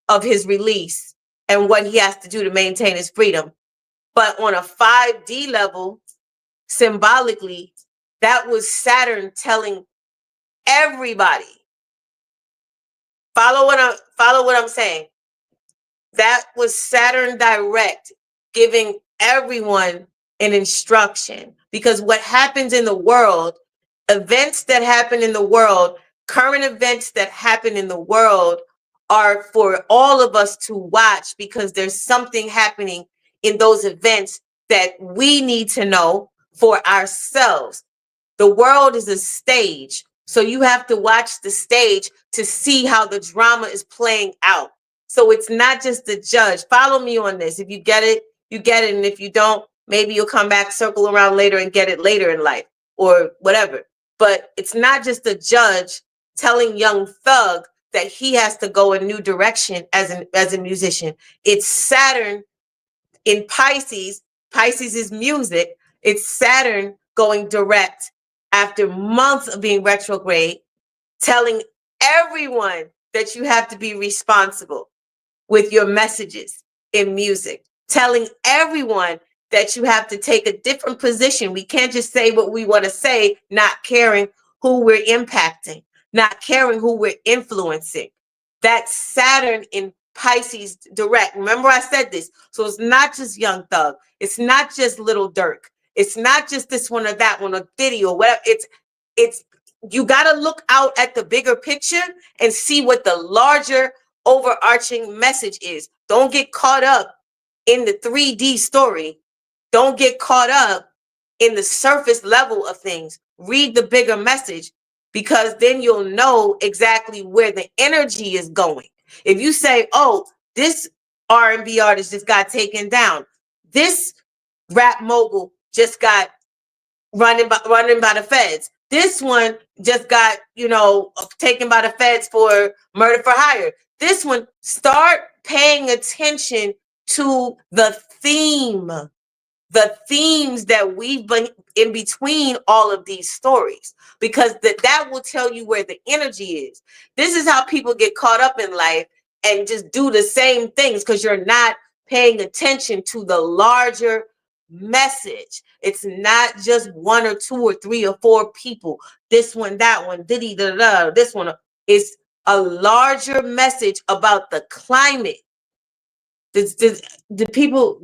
of his release and what he has to do to maintain his freedom. But on a 5D level, symbolically, that was Saturn telling everybody. Follow what I'm saying. That was Saturn direct, giving everyone an instruction. Because what happens in the world, events that happen in the world, current events that happen in the world, are for all of us to watch, because there's something happening in those events that we need to know for ourselves. The world is a stage, so you have to watch the stage to see how the drama is playing out. So it's not just the judge. Follow me on this. If you get it, you get it. And if you don't, maybe you'll come back, circle around later and get it later in life or whatever. But it's not just the judge telling Young Thug that he has to go a new direction as a musician. It's Saturn in Pisces. Pisces is music. It's Saturn going direct after months of being retrograde, telling everyone that you have to be responsible with your messages in music, telling everyone that you have to take a different position. We can't just say what we want to say, not caring who we're impacting, not caring who we're influencing. That's Saturn in Pisces direct. Remember I said this. So it's not just Young Thug. It's not just Little Dirk. It's not just this one or that one or Diddy or whatever. It's you got to look out at the bigger picture and see what the larger overarching message is. Don't get caught up in the 3D story. Don't get caught up in the surface level of things. Read the bigger message, because then you'll know exactly where the energy is going. If you say, oh, this R&B artist just got taken down, this rap mogul just got running by the feds, this one just got, taken by the feds for murder for hire, this one, start paying attention to the themes that we've been in between all of these stories, because that will tell you where the energy is. This is how people get caught up in life and just do the same things, because you're not paying attention to the larger message. It's not just one or two or three or four people. This one, that one, diddy, this one. It's a larger message about the climate. The people,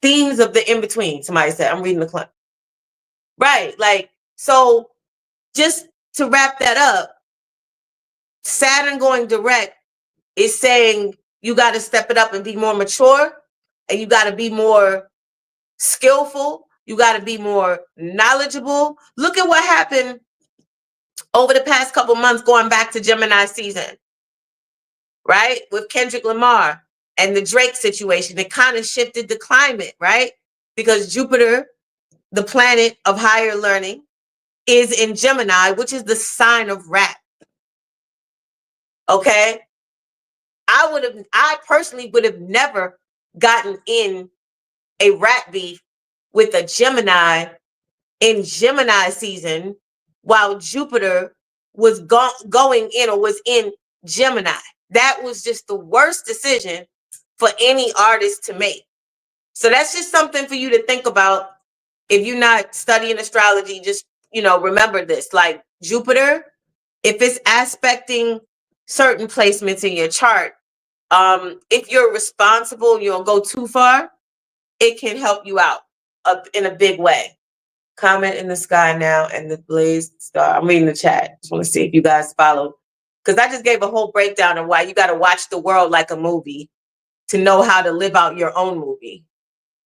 themes of the in-between. Somebody said, I'm reading the climate. Right. Like, so just to wrap that up, Saturn going direct is saying you got to step it up and be more mature, and you got to be more skillful. You got to be more knowledgeable. Look at what happened over the past couple months going back to Gemini season, right? With Kendrick Lamar and the Drake situation. It kind of shifted the climate, right? Because Jupiter, the planet of higher learning, is in Gemini, which is the sign of rap. Okay? I personally would have never gotten in a rap beef with a Gemini in Gemini season while Jupiter was going in or was in Gemini. That was just the worst decision for any artist to make. So that's just something for you to think about. If you're not studying astrology, just, remember this. Like Jupiter, if it's aspecting certain placements in your chart, if you're responsible, you don't go too far, it can help you out in a big way. Comment in the sky now and the blazed star. I'm reading the chat. Just want to see if you guys follow. Because I just gave a whole breakdown of why you got to watch the world like a movie to know how to live out your own movie.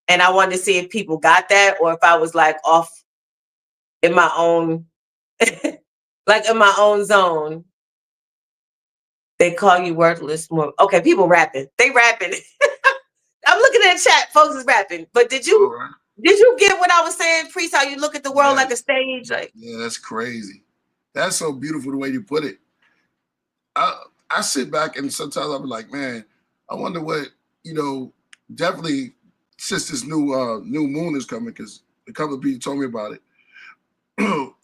And I wanted to see if people got that, or if I was like off in my own, like in my own zone. They call you worthless more. Okay, people rapping. They rapping. I'm looking at the chat. Folks is rapping. But did you get what I was saying, Priest? How you look at the world like a stage? Like, yeah, that's crazy. That's so beautiful the way you put it. I sit back and sometimes I'm like, man, I wonder what, definitely since this new moon is coming, because a couple of people told me about it.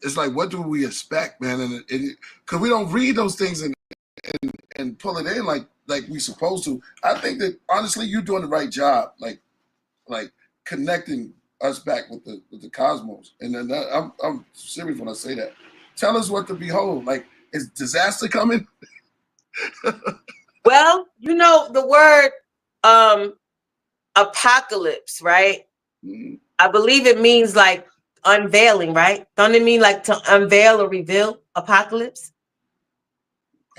It's like, what do we expect, man? And because we don't read those things and pull it in like we supposed to. I think that honestly, you're doing the right job, like connecting us back with the cosmos. And then I'm serious when I say that. Tell us what to behold. Like, is disaster coming? Well, the word apocalypse, right? Mm-hmm. I believe it means like unveiling, right? Don't it mean like to unveil or reveal? Apocalypse?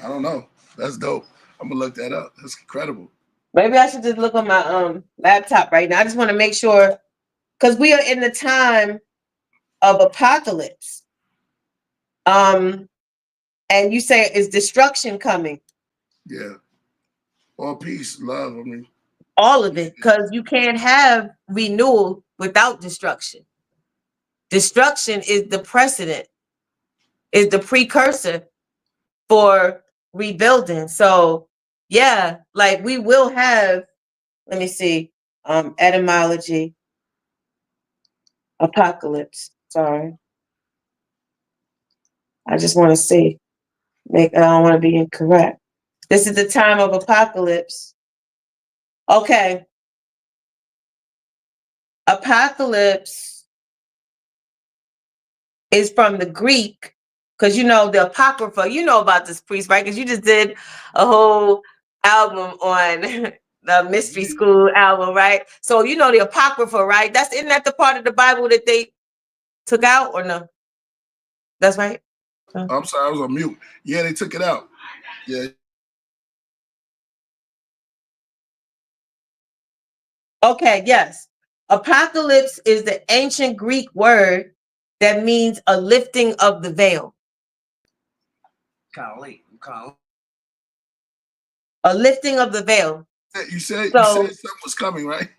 I don't know. That's dope. I'm gonna look that up. That's incredible. Maybe I should just look on my laptop right now. I just want to make sure, because we are in the time of apocalypse. And you say, is destruction coming? Yeah. Or peace, love. I mean, all of it, because you can't have renewal without destruction. Destruction is the precedent, is the precursor for rebuilding. So yeah, like we will have, let me see, etymology, apocalypse. Sorry. I just want to see. I don't want to be incorrect. This is the time of apocalypse. Okay. Apocalypse is from the Greek because you know the Apocrypha, you know about this priest, right? Because you just did a whole album on the Mystery School album, right? So you know the Apocrypha, right? Isn't that the part of the Bible that they took out, or no? That's right. I'm sorry, I was on mute. Yeah, they took it out. Yeah. Okay, yes. Apocalypse is the ancient Greek word that means a lifting of the veil. Kind of late. A lifting of the veil. You said something was coming, right?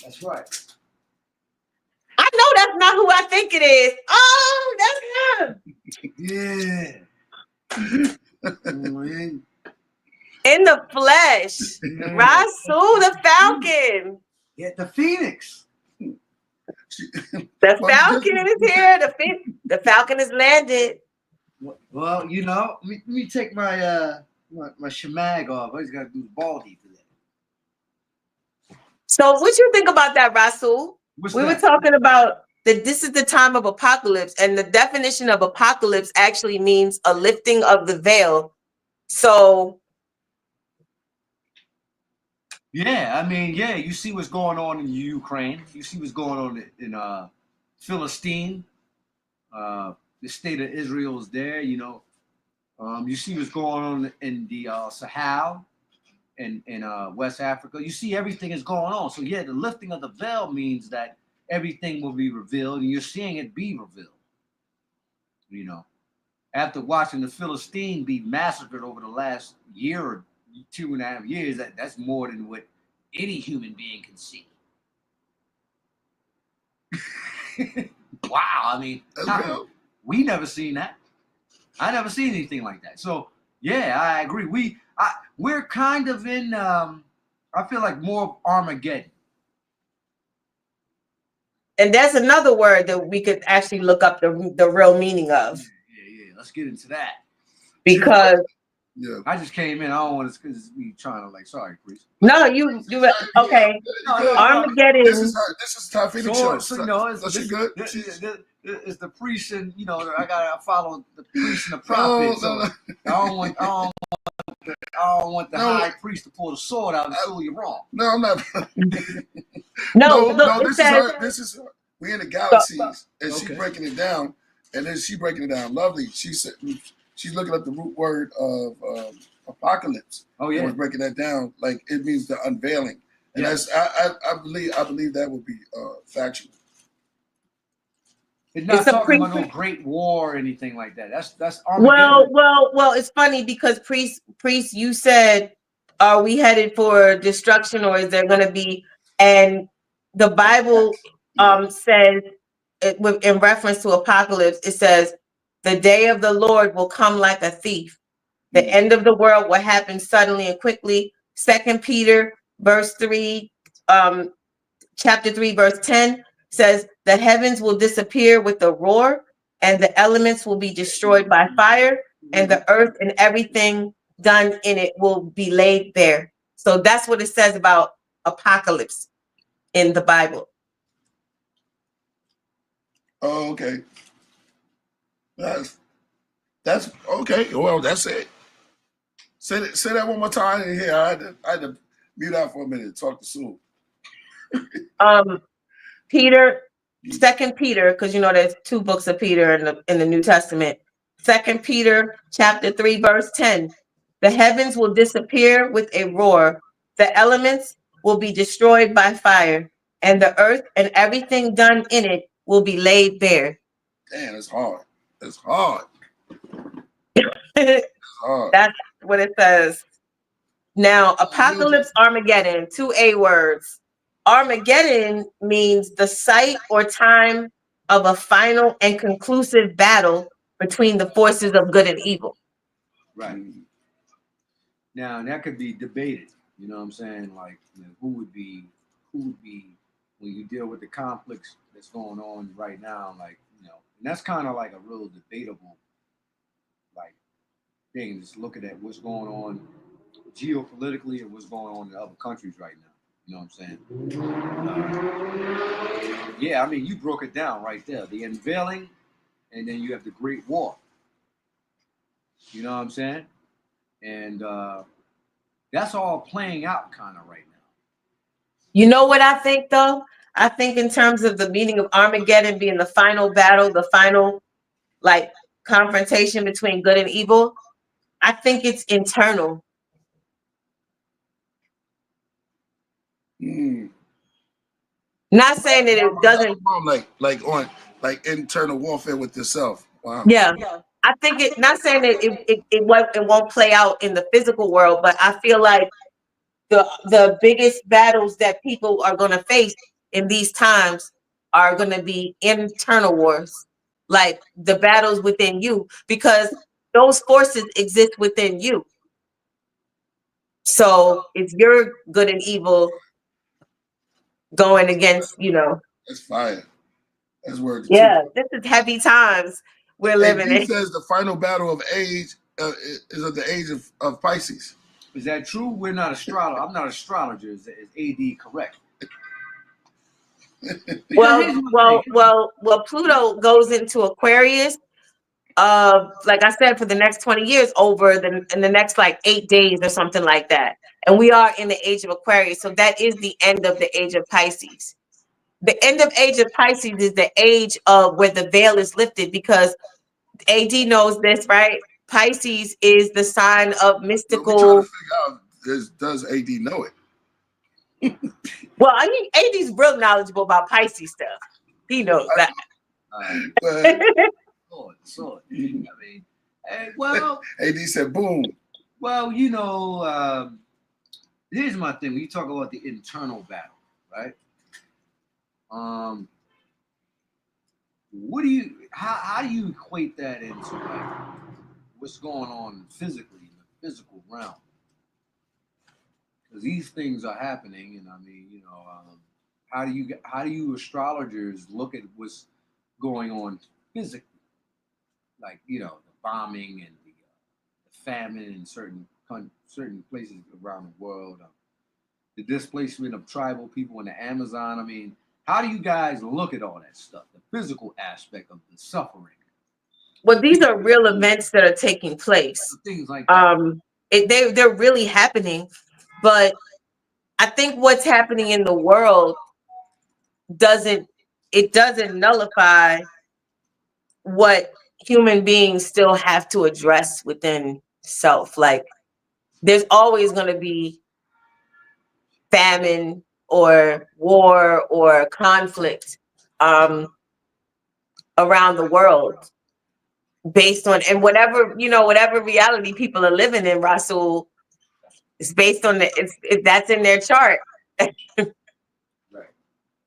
That's right. I know that's not who I think it is. Oh, that's him. Yeah. In the flesh. Rasul, the Falcon. Yeah, the Phoenix. The Falcon is here. The Falcon has landed. Well, you know, let me take my my shemag off. I just got to do the baldy for that. So what you think about that, Rasul? We were talking about that this is the time of apocalypse, and the definition of apocalypse actually means a lifting of the veil. So yeah, I mean, yeah, you see what's going on in Ukraine. You see what's going on in Philistine. The state of Israel is there, you know. You see what's going on in the Sahel and in West Africa. You see everything is going on. So yeah, the lifting of the veil means that everything will be revealed, and you're seeing it be revealed. You know, after watching the Philistine be massacred over the last year or 2.5 years, that's more than what any human being can see. Wow, I mean, we never seen that. I never seen anything like that. So yeah, I agree. We're kind of in I feel like more of Armageddon. and that's another word that we could actually look up the real meaning of. Yeah. Let's get into that. Because I just came in. I don't want to because we trying to like. Sorry, Priest. No, you okay. Armageddon. This is Tiye Phoenix show. So you know, she good. It's the priest, and you know, I gotta follow the priest and the prophet. I don't want the high priest to pull the sword out and tell you wrong. No, I'm not. No. This is her. We in the galaxies, and she's breaking it down, and then she breaking it down. Lovely. She's looking up the root word of apocalypse. Oh yeah, was breaking that down. Like it means the unveiling, and that's I believe that would be factual. It's not talking about no great war or anything like that. That's Armageddon. Well. It's funny because priest, you said, are we headed for destruction, or is there going to be? And the Bible says, in reference to apocalypse, it says, "The day of the Lord will come like a thief. The end of the world will happen suddenly and quickly." 2 Peter, verse 3, chapter 3, verse 10. Says the heavens will disappear with a roar, and the elements will be destroyed by fire, and the earth and everything done in it will be laid bare. So that's what it says about apocalypse in the Bible. Oh, okay. That's okay. Well, that's it. Say that one more time in here. I had to mute out for a minute. Talk to Sue. Peter, 2 Peter, because you know there's 2 books of Peter in the New Testament. 2 Peter chapter 3, verse 10. The heavens will disappear with a roar. The elements will be destroyed by fire, and the earth and everything done in it will be laid bare. Damn, it's hard. It's hard. That's what it says. Now, apocalypse, Armageddon, 2 A words. Armageddon means the site or time of a final and conclusive battle between the forces of good and evil. Right. Now, that could be debated. You know what I'm saying? Like, you know, who would be when you deal with the conflicts that's going on right now? Like, you know, and that's kind of like a real debatable like thing. Just looking at what's going on geopolitically and what's going on in other countries right now. You know what I'm saying? Yeah, I mean, you broke it down right there. The unveiling and then you have the Great War. You know what I'm saying? And that's all playing out kind of right now. You know what I think, though? I think in terms of the meaning of Armageddon being the final battle, the final, like, confrontation between good and evil, I think it's internal. Not saying that it doesn't. Like internal warfare with yourself. Wow. Yeah. I think it, not saying that it won't play out in the physical world, but I feel like the biggest battles that people are going to face in these times are going to be internal wars, like the battles within you, because those forces exist within you. So if you're good and evil going against, That's fire. That's word. Yeah, this is heavy times we're living in. He says the final battle of age is of the age of Pisces. Is that true? We're not astrologer. I'm not an astrologer. Is AD correct? Well, Pluto goes into Aquarius. Like I said, for the next 20 years, in the next like 8 days or something like that. And we are in the age of Aquarius, so that is the end of the age of Pisces. The end of age of Pisces is the age of where the veil is lifted, because AD knows this, right? Pisces is the sign of mystical. We're trying to figure out, does AD know it? Well, I mean, AD's real knowledgeable about Pisces stuff. He knows that. Sword. I mean, well, AD said, "Boom." Well, here's my thing. When you talk about the internal battle, right? How do you equate that into like what's going on physically in the physical realm? Because these things are happening, and I mean, how do you astrologers look at what's going on physically? Like, the bombing and the famine in certain places around the world, the displacement of tribal people in the Amazon. I mean, how do you guys look at all that stuff, the physical aspect of the suffering? Well, these are real events that are taking place. Things like that. They're really happening, but I think what's happening in the world doesn't nullify what human beings still have to address within self. Like, there's always going to be famine or war or conflict around the world, based on, and whatever reality people are living in, Rasul, is based on that's in their chart. Right.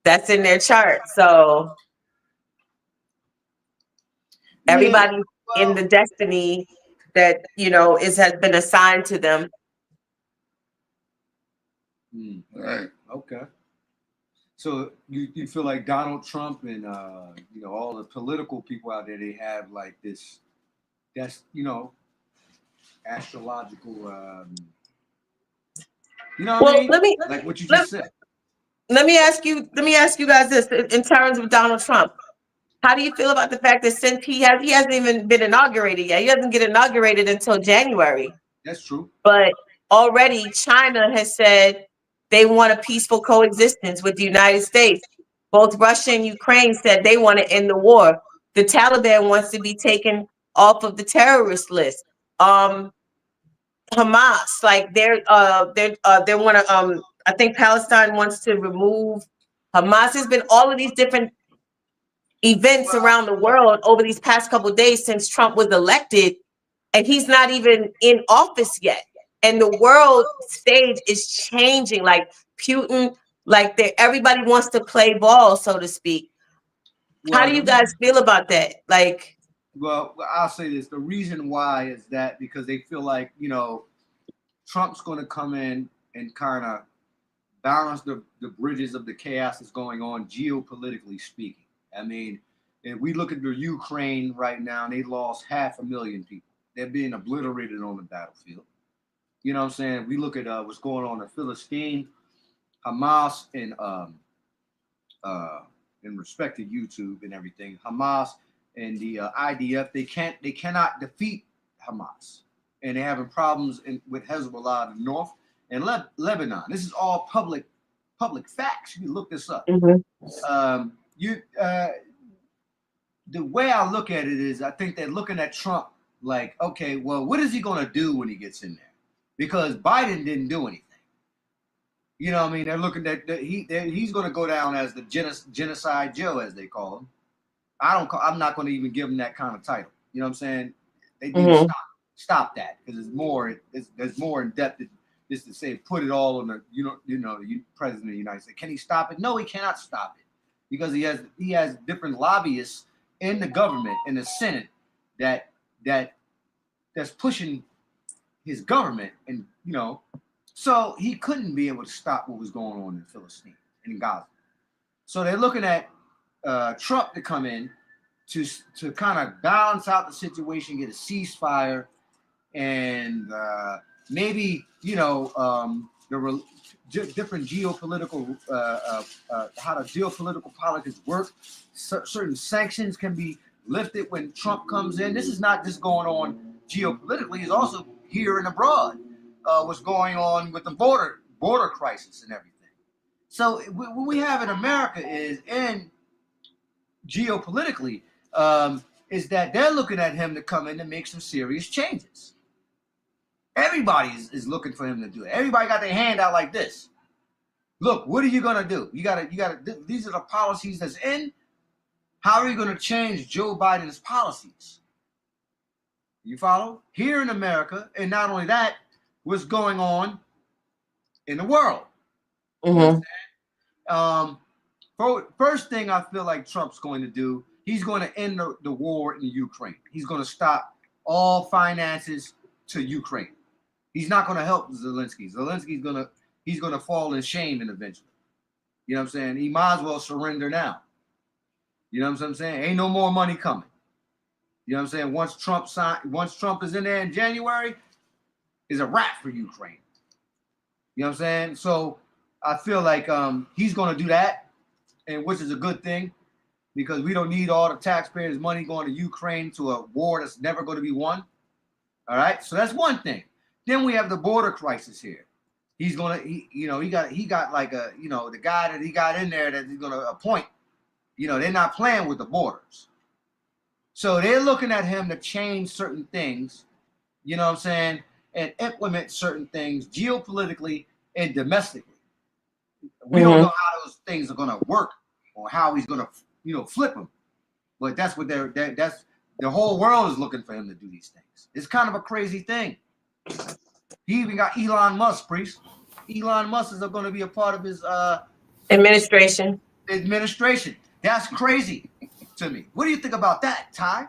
That's in their chart. So everybody in the destiny that has been assigned to them. Right. Okay. So you feel like Donald Trump and all the political people out there, they have like this, that's astrological. What I mean? Like what you just said. Let me ask you guys this in terms of Donald Trump. How do you feel about the fact that since he hasn't even been inaugurated yet? He doesn't get inaugurated until January. That's true. But already China has said they want a peaceful coexistence with the United States. Both Russia and Ukraine said they want to end the war. The Taliban wants to be taken off of the terrorist list. Hamas, like they want to. I think Palestine wants to remove Hamas. There's been all of these different events around the world over these past couple of days since Trump was elected, and he's not even in office yet. And the world stage is changing. Like Putin, like everybody wants to play ball, so to speak. How do you guys feel about that? Like, well, I'll say this: the reason why is that because they feel like Trump's going to come in and kind of balance the bridges of the chaos that's going on geopolitically speaking. I mean, if we look at the Ukraine right now, they lost 500,000 people. They're being obliterated on the battlefield. You know what I'm saying? We look at what's going on in Philistine, Hamas, and in respect to YouTube and everything, Hamas and the IDF, they cannot defeat Hamas, and they're having problems with Hezbollah in the north and Lebanon. This is all public facts. You can look this up. Mm-hmm. The way I look at it is, I think they're looking at Trump like, okay, well, what is he going to do when he gets in there? Because Biden didn't do anything. You know what I mean? They're looking at he's going to go down as the genocide Joe, as they call him. I'm not going to even give him that kind of title. You know what I'm saying? They need to stop that, because there's more in depth than just to say put it all on the the president of the United States. Can he stop it? No, he cannot stop it, because he has different lobbyists in the government, in the Senate, that's pushing his government, and so he couldn't be able to stop what was going on in Palestine and in Gaza. So they're looking at Trump to come in to kind of balance out the situation, get a ceasefire, and maybe the different geopolitical how the geopolitical politics work. Certain sanctions can be lifted when Trump comes in. This is not just going on geopolitically; it's also here and abroad. What's going on with the border crisis and everything. So what we have in America is, and geopolitically, is that they're looking at him to come in and make some serious changes. Everybody is looking for him to do it. Everybody got their hand out like this. Look, what are you gonna do? You gotta. These are the policies that's in. How are you gonna change Joe Biden's policies? You follow? Here in America, and not only that, what's going on in the world. Mm-hmm. First thing I feel like Trump's going to do, he's going to end the war in Ukraine. He's going to stop all finances to Ukraine. He's not going to help Zelensky. He's going to fall in shame and eventually. You know what I'm saying? He might as well surrender now. You know what I'm saying? Ain't no more money coming. You know what I'm saying? Once Trump is in there in January, is a wrap for Ukraine. You know what I'm saying? So I feel like he's going to do that, and which is a good thing, because we don't need all the taxpayers' money going to Ukraine to a war that's never going to be won. All right, so that's one thing. Then we have the border crisis here. He's going to, he got like the guy that he got in there that he's going to appoint. They're not playing with the borders. So they're looking at him to change certain things. You know what I'm saying? And implement certain things geopolitically and domestically. We don't know how those things are going to work or how he's going to, flip them. But that's what that's the whole world is looking for him to do these things. It's kind of a crazy thing. He even got Elon Musk, Priest. Elon Musk is going to be a part of his administration. That's crazy to me. What do you think about that, Ty?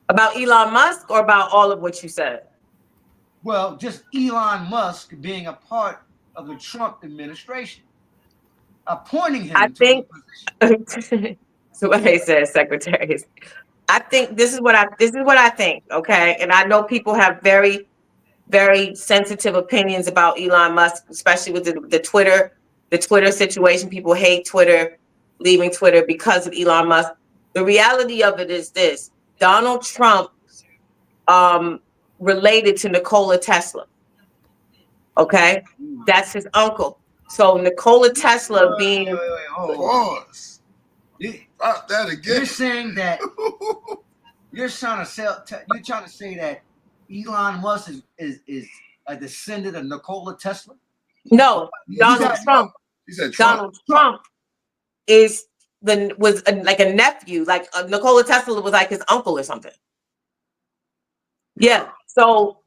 About Elon Musk, or about all of what you said? Well, just Elon Musk being a part of the Trump administration, appointing him. I think. So what they said, secretaries. I think this is what I think. Okay, and I know people have very, very sensitive opinions about Elon Musk, especially with the Twitter situation. People hate Twitter, leaving Twitter because of Elon Musk. The reality of it is this. Donald Trump related to Nikola Tesla. Okay? That's his uncle. So Nikola Tesla being... Pause. Stop that again. You're saying that... you're trying to say that Elon Musk is a descendant of Nikola Tesla? No, Donald Trump. He said Trump. Donald Trump was like a nephew, like Nikola Tesla was like his uncle or something. Yeah. So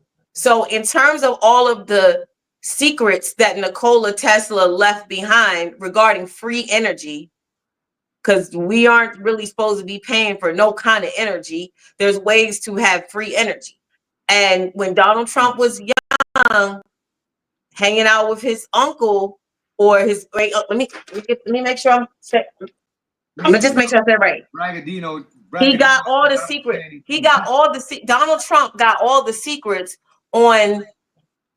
in terms of all of the secrets that Nikola Tesla left behind regarding free energy, because we aren't really supposed to be paying for no kind of energy, there's ways to have free energy. And when Donald Trump was young, hanging out with his uncle or his great, let me make sure I'm gonna just make sure I said right. He got all the secrets. Donald Trump got all the secrets on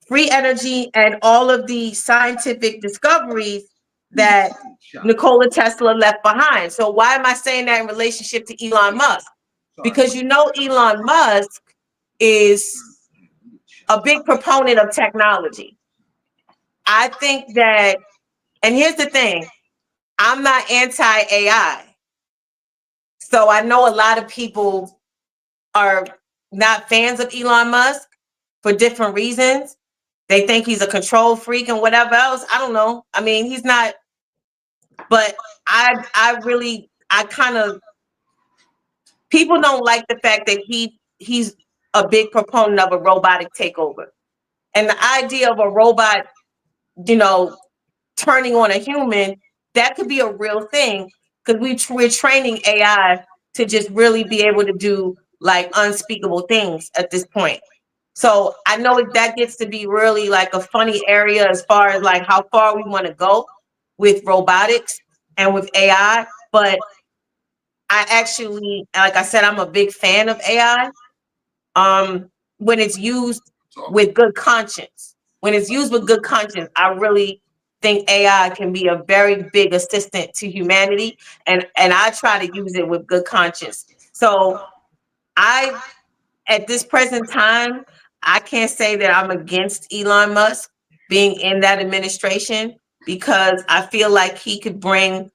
free energy and all of the scientific discoveries that Nikola Tesla left behind. So why am I saying that in relationship to Elon Musk? Because you know Elon Musk is a big proponent of technology. I think that, and here's the thing, I'm not anti-AI. So I know a lot of people are not fans of Elon Musk for different reasons. They think he's a control freak and whatever else. I don't know. I mean, he's not, but I kind of, people don't like the fact that he's a big proponent of a robotic takeover. And the idea of a robot, turning on a human, that could be a real thing, because we're training AI to just really be able to do like unspeakable things at this point. So I know that gets to be really like a funny area as far as like how far we want to go with robotics and with AI. But I actually, like I said, I'm a big fan of AI when it's used with good conscience. When it's used with good conscience, I really think AI can be a very big assistant to humanity, and I try to use it with good conscience. So at this present time, I can't say that I'm against Elon Musk being in that administration, because I feel like he could contribute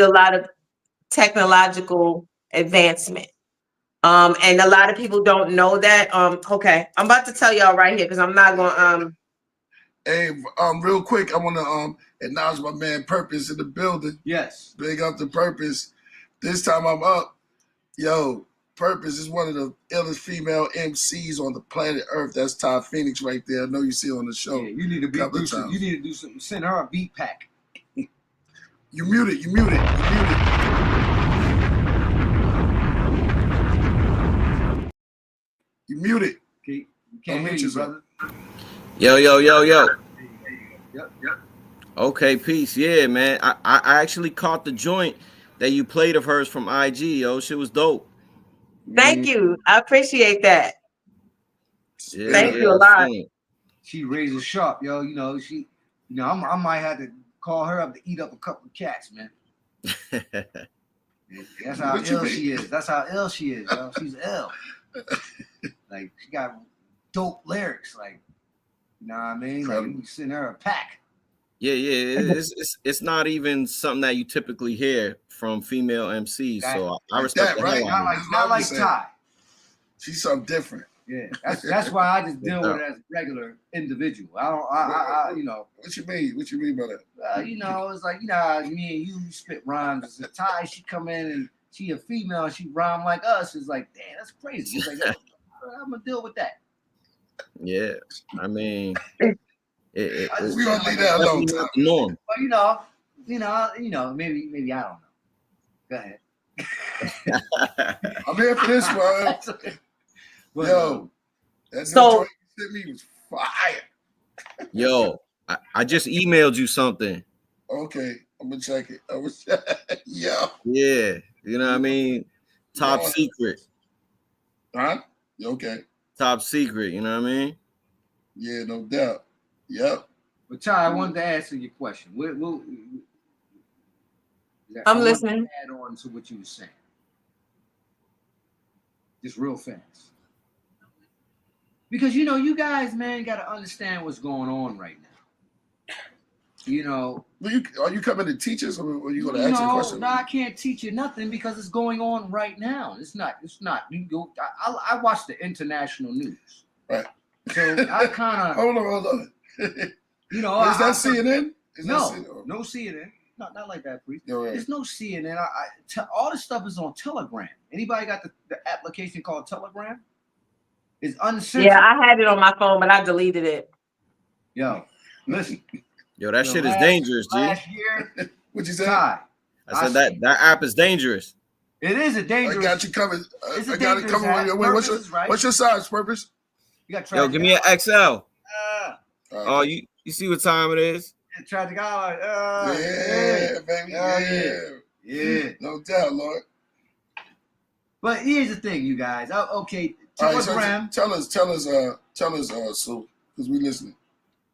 a lot of technological advancement. And a lot of people don't know that. Okay, I'm about to tell y'all right here, because I'm not going Hey, real quick, I want to acknowledge my man Purpose in the building. Yes. Big up to Purpose. This time I'm up. Yo, Purpose is one of the illest female MCs on the planet Earth. That's Tiye Phoenix right there. I know you see her on the show. Yeah, you need to do something. Send her a beat pack. You muted. You muted. Okay, you can't hear you, brother. Yo. Yep. Okay, peace. Yeah, man. I actually caught the joint that you played of hers from IG, yo. Shit was dope. Thank you. I appreciate that. Yeah, Thank you a lot. She raises sharp, yo. I might have to call her up to eat up a couple of cats, man. That's how ill she is. Yo. She's ill. Like, she got dope lyrics, like, you know what I mean? Like, we send her a pack. Yeah. It's not even something that you typically hear from female MCs. So I respect that, right? Not like Tiye. She's something different. Yeah, that's why I just deal with it as a regular individual. I What you mean? What you mean by that? It's like, me and you spit rhymes. Tiye, she come in and she a female, she rhyme like us. It's like, damn, that's crazy. It's like, I'm gonna deal with that. Yeah, I mean, we gonna leave that alone. Norm. But maybe I don't know. Go ahead. I'm here for this one. Yo, that so you sent me was fire. Yo, I just emailed you something. Okay, I'm gonna check it. Yo. Yeah, you know what I mean? Top secret. Huh? Okay. Top secret, you know what I mean? Yeah, no doubt. Yep. But Tiye, I wanted to answer your question. I'm listening. Add on to what you were saying. Just real fast. Because, you guys, man, got to understand what's going on right now. Are you coming to teach us, or are you going to answer the question? No, I can't teach you nothing because it's going on right now. It's not. I watch the international news. Right. So I kind of. Hold on. Is that CNN? No CNN. Not like that, Priest. Right. There's no CNN. All this stuff is on Telegram. Anybody got the application called Telegram? It's uncensored. Yeah, I had it on my phone, but I deleted it. Yo, listen. Yo, that shit is dangerous, G. Last year, what you say? Tiye, I said that app is dangerous. It is a dangerous. I got you covered. I got it covered. What's your size, Purpose? You got Yo, give me an XL. Oh, you see what time it is? Tragic hour. Yeah, baby. Yeah. No doubt, Lord. But here's the thing, you guys. Okay, Telegram. Tell us, Sue, because we listening.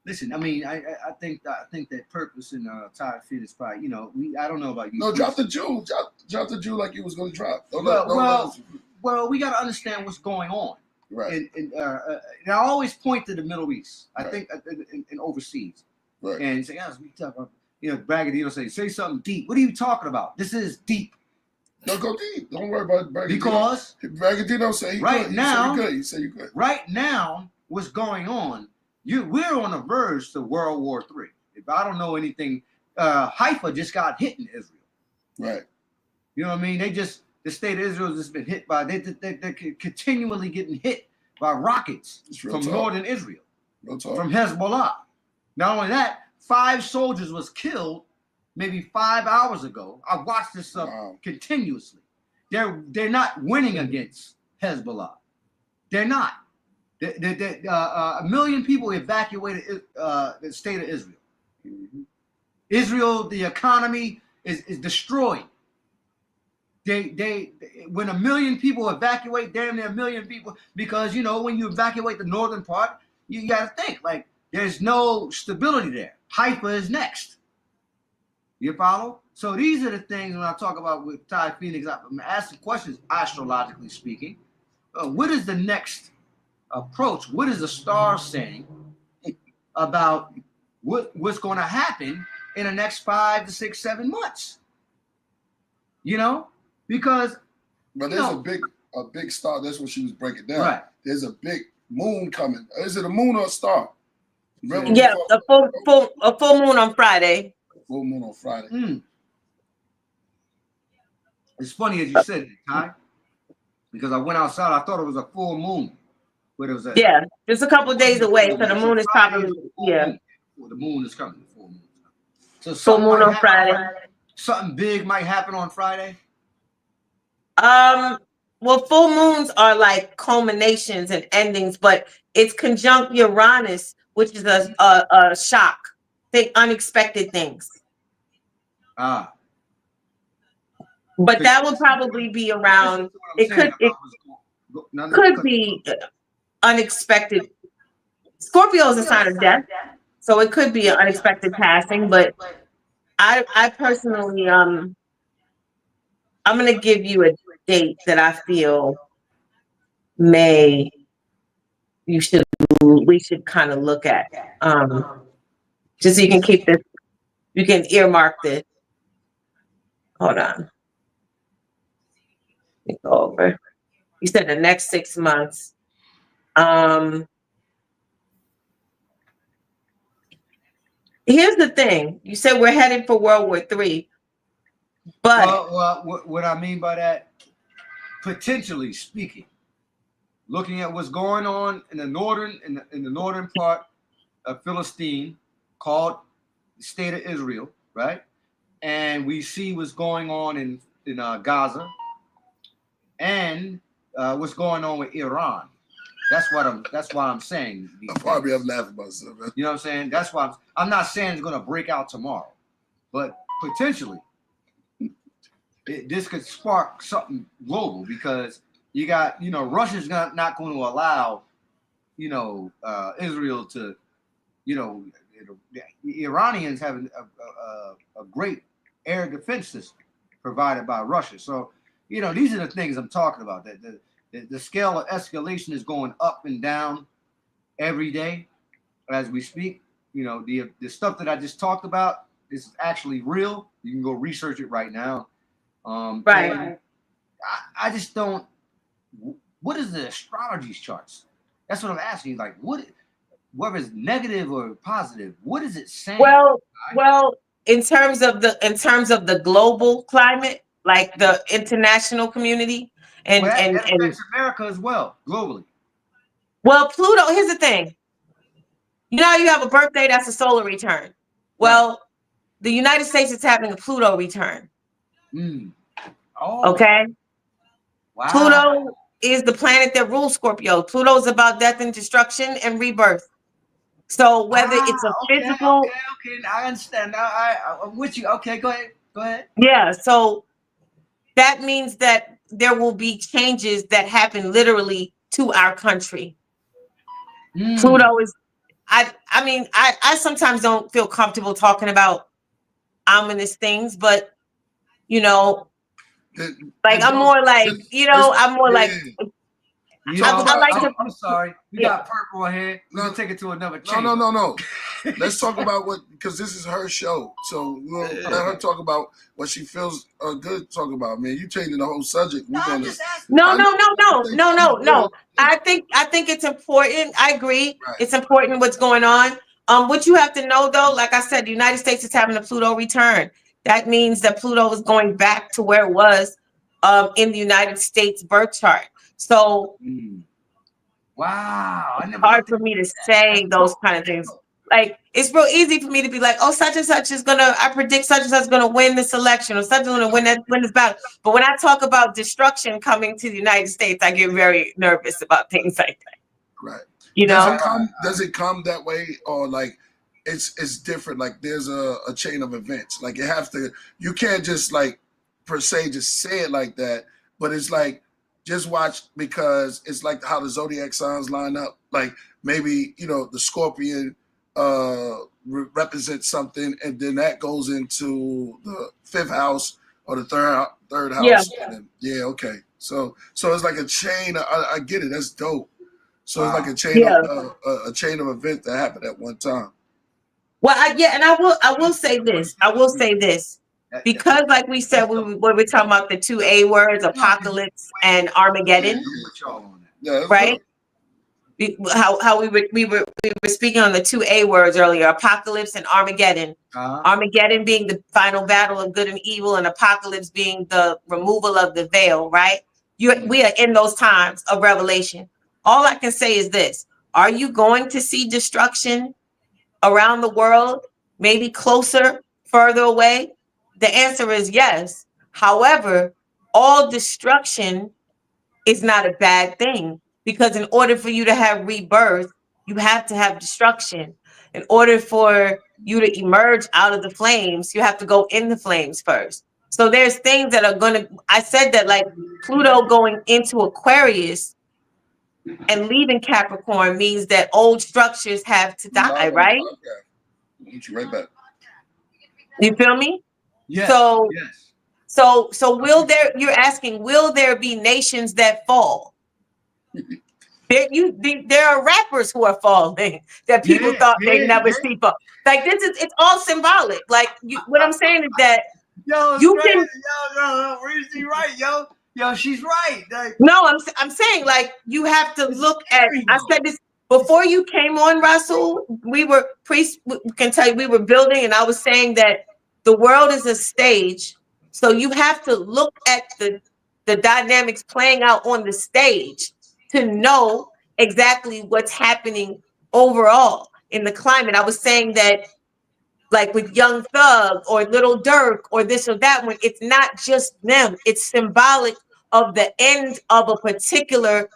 Listen, I mean, I think that purpose in Tiye Phoenix probably, you know, I don't know about you. No, drop the jewel. Drop the jewel like you was going to drop. Well, we got to understand what's going on. Right. And I always point to the Middle East. I think in overseas. Right. And say, yes, we talk about, you know, Bragadino say something deep. What are you talking about? This is deep. No, go deep. Don't worry about Bragadino. Because Bragadino say he right good. Now, you say you good. Right now, what's going on? We're on the verge to World War III. If I don't know anything, Haifa just got hit in Israel. Right. You know what I mean? The state of Israel has been hit by, they're continually getting hit by rockets from northern Israel, from Hezbollah. Not only that, 5 soldiers was killed maybe 5 hours ago. I watched this stuff continuously. They're not winning against Hezbollah. They're not. A million people evacuated the state of Israel. Mm-hmm. Israel, the economy is destroyed. When a million people evacuate, damn near a million people, because you know when you evacuate the northern part, you got to think like there's no stability there. Haifa is next. You follow? So these are the things when I talk about with Tiye Phoenix. I'm asking questions, astrologically speaking. What is the next approach? What is the star saying about what's going to happen in the next 5 to 6, 7 months? You know, because but there's a big star. That's what she was breaking down. Right. There's a big moon coming. Is it a moon or a star? Yeah, a full moon on Friday. Full moon on Friday. Mm. It's funny as you said it, Ty, because I went outside. I thought it was a full moon. But it was just a couple of days away. So the moon is probably Well, the moon is coming. The full moon is coming. So full moon on Friday. Something big might happen on Friday. Well, full moons are like culminations and endings, but it's conjunct Uranus, which is a shock, unexpected things. Ah. But that would probably be around. It could be unexpected. Scorpio is a sign of death, so it could be an unexpected passing. But I personally, I'm going to give you a date that I feel we should kind of look at, just so you can keep this. You can earmark this. Hold on. Let me go over. You said the next 6 months. Here's the thing. You said we're headed for World War III. But what I mean by that, potentially speaking, looking at what's going on in the northern part of Philistine, called the state of Israel, right? And we see what's going on in Gaza, and what's going on with Iran. That's why I'm saying. I'm probably laughing about myself, man. You know what I'm saying? That's why I'm not saying it's going to break out tomorrow, but potentially this could spark something global, because you got, Russia's not going to allow, Israel to, the Iranians have a great air defense system provided by Russia. So, these are the things I'm talking about. That the scale of escalation is going up and down every day as we speak. The stuff that I just talked about, this is actually real. You can go research it right now. Right. I just don't. What is the astrology charts? That's what I'm asking. Like, whether it's negative or positive, what is it saying? Well, in terms of the global climate, like the international community, and affects America as well, globally. Well, Pluto. Here's the thing. You have a birthday, that's a solar return. Well, the United States is having a Pluto return. Oh. Okay. Wow. Pluto is the planet that rules Scorpio. Pluto is about death and destruction and rebirth. So whether it's a physical, okay, I understand. I'm with you. Okay, go ahead. Yeah. So that means that there will be changes that happen literally to our country. Pluto is I mean, I sometimes don't feel comfortable talking about ominous things, but you know, like I'm more like, you know, I'm more like. I'm sorry. We got purple here. We can take it to another chamber. No. Let's talk about because this is her show. So we'll let her talk about what she feels good to talk about. Man, you changing the whole subject. No. I think it's important. I agree. Right. It's important what's going on. What you have to know though, like I said, the United States is having a Pluto return. That means that Pluto is going back to where it was in the United States birth chart. So, wow, it's hard for me to say those kind of things. Like, it's real easy for me to be like, oh, such and such is I predict such and such is gonna win this election, or such is gonna win this battle. But when I talk about destruction coming to the United States, I get very nervous about things like that. Right. You know, does it come that way, or like it's different? Like there's a chain of events. Like you can't just like per se just say it like that, but it's like, just watch, because it's like how the Zodiac signs line up. Like maybe, you know, the Scorpion represents something, and then that goes into the 5th house or the third house. Yeah. Okay. So it's like a chain. I get it. That's dope. So it's like a chain a chain of events that happened at one time. Well, and I will say this. Because, like we said, when we're talking about the 2 A words, apocalypse and Armageddon, right? How we were speaking on the 2 A words earlier, apocalypse and Armageddon. Armageddon being the final battle of good and evil, and apocalypse being the removal of the veil, right? We are in those times of revelation. All I can say is this: are you going to see destruction around the world? Maybe closer, further away? The answer is yes. However, all destruction is not a bad thing, because in order for you to have rebirth, you have to have destruction. In order for you to emerge out of the flames, you have to go in the flames first. So there's things that are I said that, like Pluto going into Aquarius and leaving Capricorn means that old structures have to die, right? Get you right back. You feel me? Yes. So you're asking, will there be nations that fall? There are rappers who are falling that people thought they'd never see fall. Like it's all symbolic. Like what I'm saying is that she's right, yo, she's right. Like, no, I'm saying, like, you have to look at. I said this before you came on, Rasul. We can tell you we were building, and I was saying that the world is a stage, so you have to look at the dynamics playing out on the stage to know exactly what's happening overall in the climate. I was saying that, like with Young Thug or Little Durk or this or that one, it's not just them. It's symbolic of the end of a particular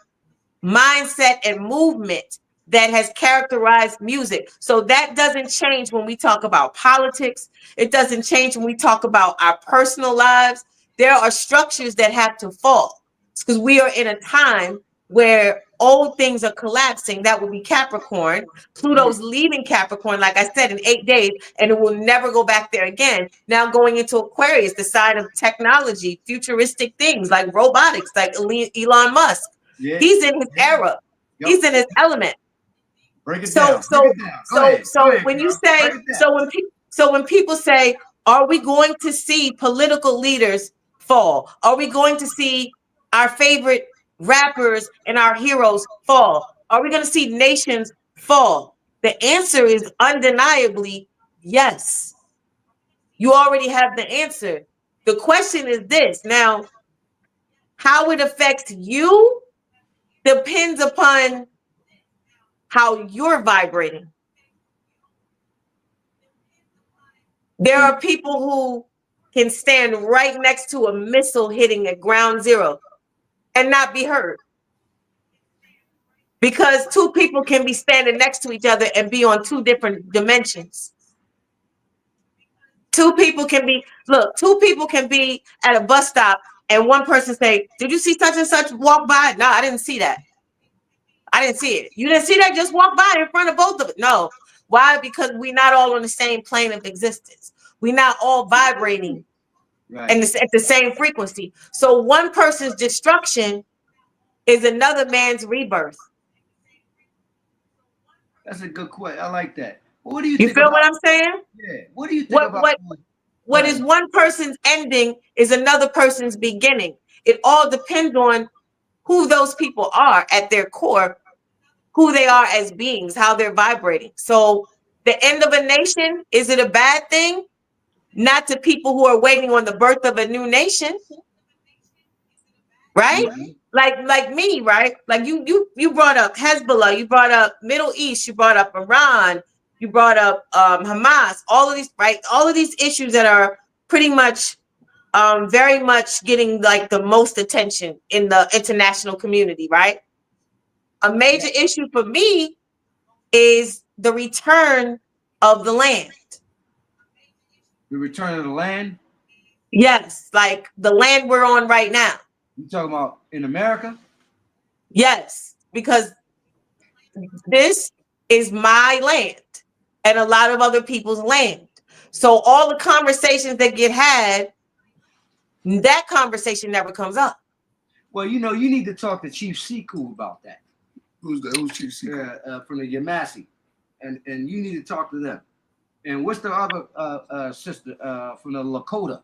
mindset and movement that has characterized music. So that doesn't change when we talk about politics. It doesn't change when we talk about our personal lives. There are structures that have to fall. It's because we are in a time where old things are collapsing. That would be Capricorn. Pluto's leaving Capricorn, like I said, in 8 days, and it will never go back there again. Now going into Aquarius, the sign of technology, futuristic things like robotics, like Elon Musk. Yeah. He's in his era. Yep. He's in his element. Break it down. So when you say, when people say, are we going to see political leaders fall? Are we going to see our favorite rappers and our heroes fall? Are we going to see nations fall? The answer is undeniably yes. You already have the answer. The question is this. Now, how it affects you depends upon how you're vibrating. There are people who can stand right next to a missile hitting at ground zero and not be hurt. Because two people can be standing next to each other and be on two different dimensions. Two people can be at a bus stop and one person say, did you see such and such walk by? No, I didn't see that. I didn't see it. You didn't see that? Just walk by in front of both of it. No. Why? Because we're not all on the same plane of existence. We're not all vibrating and at the same frequency. So one person's destruction is another man's rebirth. That's a good question. I like that. What do you think feel about, what I'm saying? Yeah. What do you think about what is one person's ending is another person's beginning. It all depends on who those people are at their core, who they are as beings, how they're vibrating. So the end of a nation, is it a bad thing? Not to people who are waiting on the birth of a new nation. Right? Like me, right? Like you brought up Hezbollah, you brought up Middle East, you brought up Iran, you brought up Hamas, all of these, right? All of these issues that are pretty much very much getting like the most attention in the international community, right? A major issue for me is the return of the land. The return of the land? Yes, like the land we're on right now. You talking about in America? Yes, because this is my land and a lot of other people's land. So all the conversations that get had, that conversation never comes up. Well, you know, you need to talk to Chief Siku about that. Who's that? Who's Chief Siku? From the Yamasi. And you need to talk to them. And what's the other sister from the Lakota?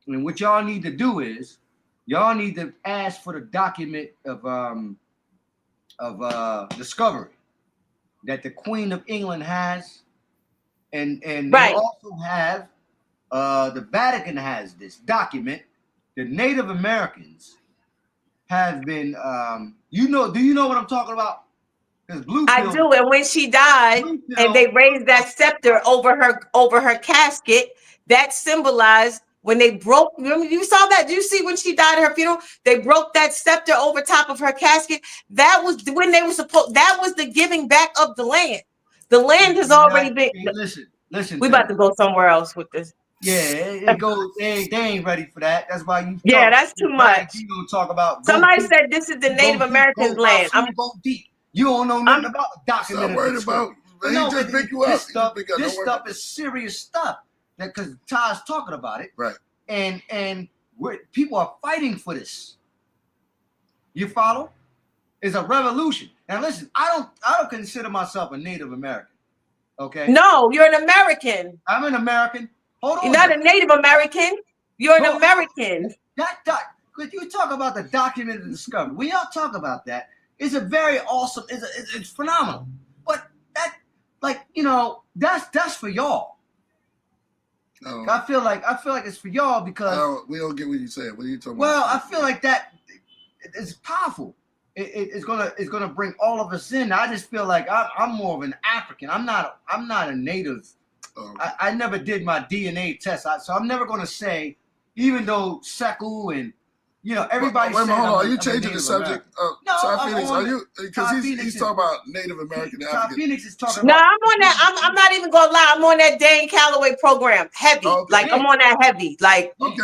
And what y'all need to do is y'all need to ask for the document of discovery that the Queen of England has, and they also have the Vatican has this document. The Native Americans have been, do you know what I'm talking about? I do, and when she died, and they raised that scepter over her casket, that symbolized when they broke. Remember, you saw that? Did you see when she died at her funeral? They broke that scepter over top of her casket. That was when they were supposed. That was the giving back of the land. The land has already been. Listen. We about to go somewhere else with this. Yeah, it goes. They ain't ready for that. That's why you. Yeah, that's too much. You gonna talk about? Somebody said this is the Native Americans' land. I'm going deep. You don't know nothing about the document. I'm worried about. He just pick you up. This stuff is serious stuff. Because Ty's talking about it, right? And people are fighting for this. You follow? It's a revolution. Now listen, I don't consider myself a Native American. Okay? No, you're an American. I'm an American. Hold on. You're not a Native American. You're an American. Could you talk about the document of discovery? We all talk about that. It's a very awesome. It's phenomenal. But that, like, you know, that's for y'all. I feel like it's for y'all because we don't get what you're saying. What are you talking about? Well, I feel like that it's powerful. It's gonna bring all of us in. I just feel like I'm more of an African. I'm not a native. I never did my DNA test, so I'm never gonna say, even though Sekou and everybody. Wait a minute, hold on. Are you changing the subject? No, Tiye Phoenix, are you? Because he's talking about Native American. Tiye Phoenix is talking. No, I'm on that. I'm not even gonna lie. I'm on that Dane Calloway program, heavy. Okay. Like I'm on that heavy. Like okay.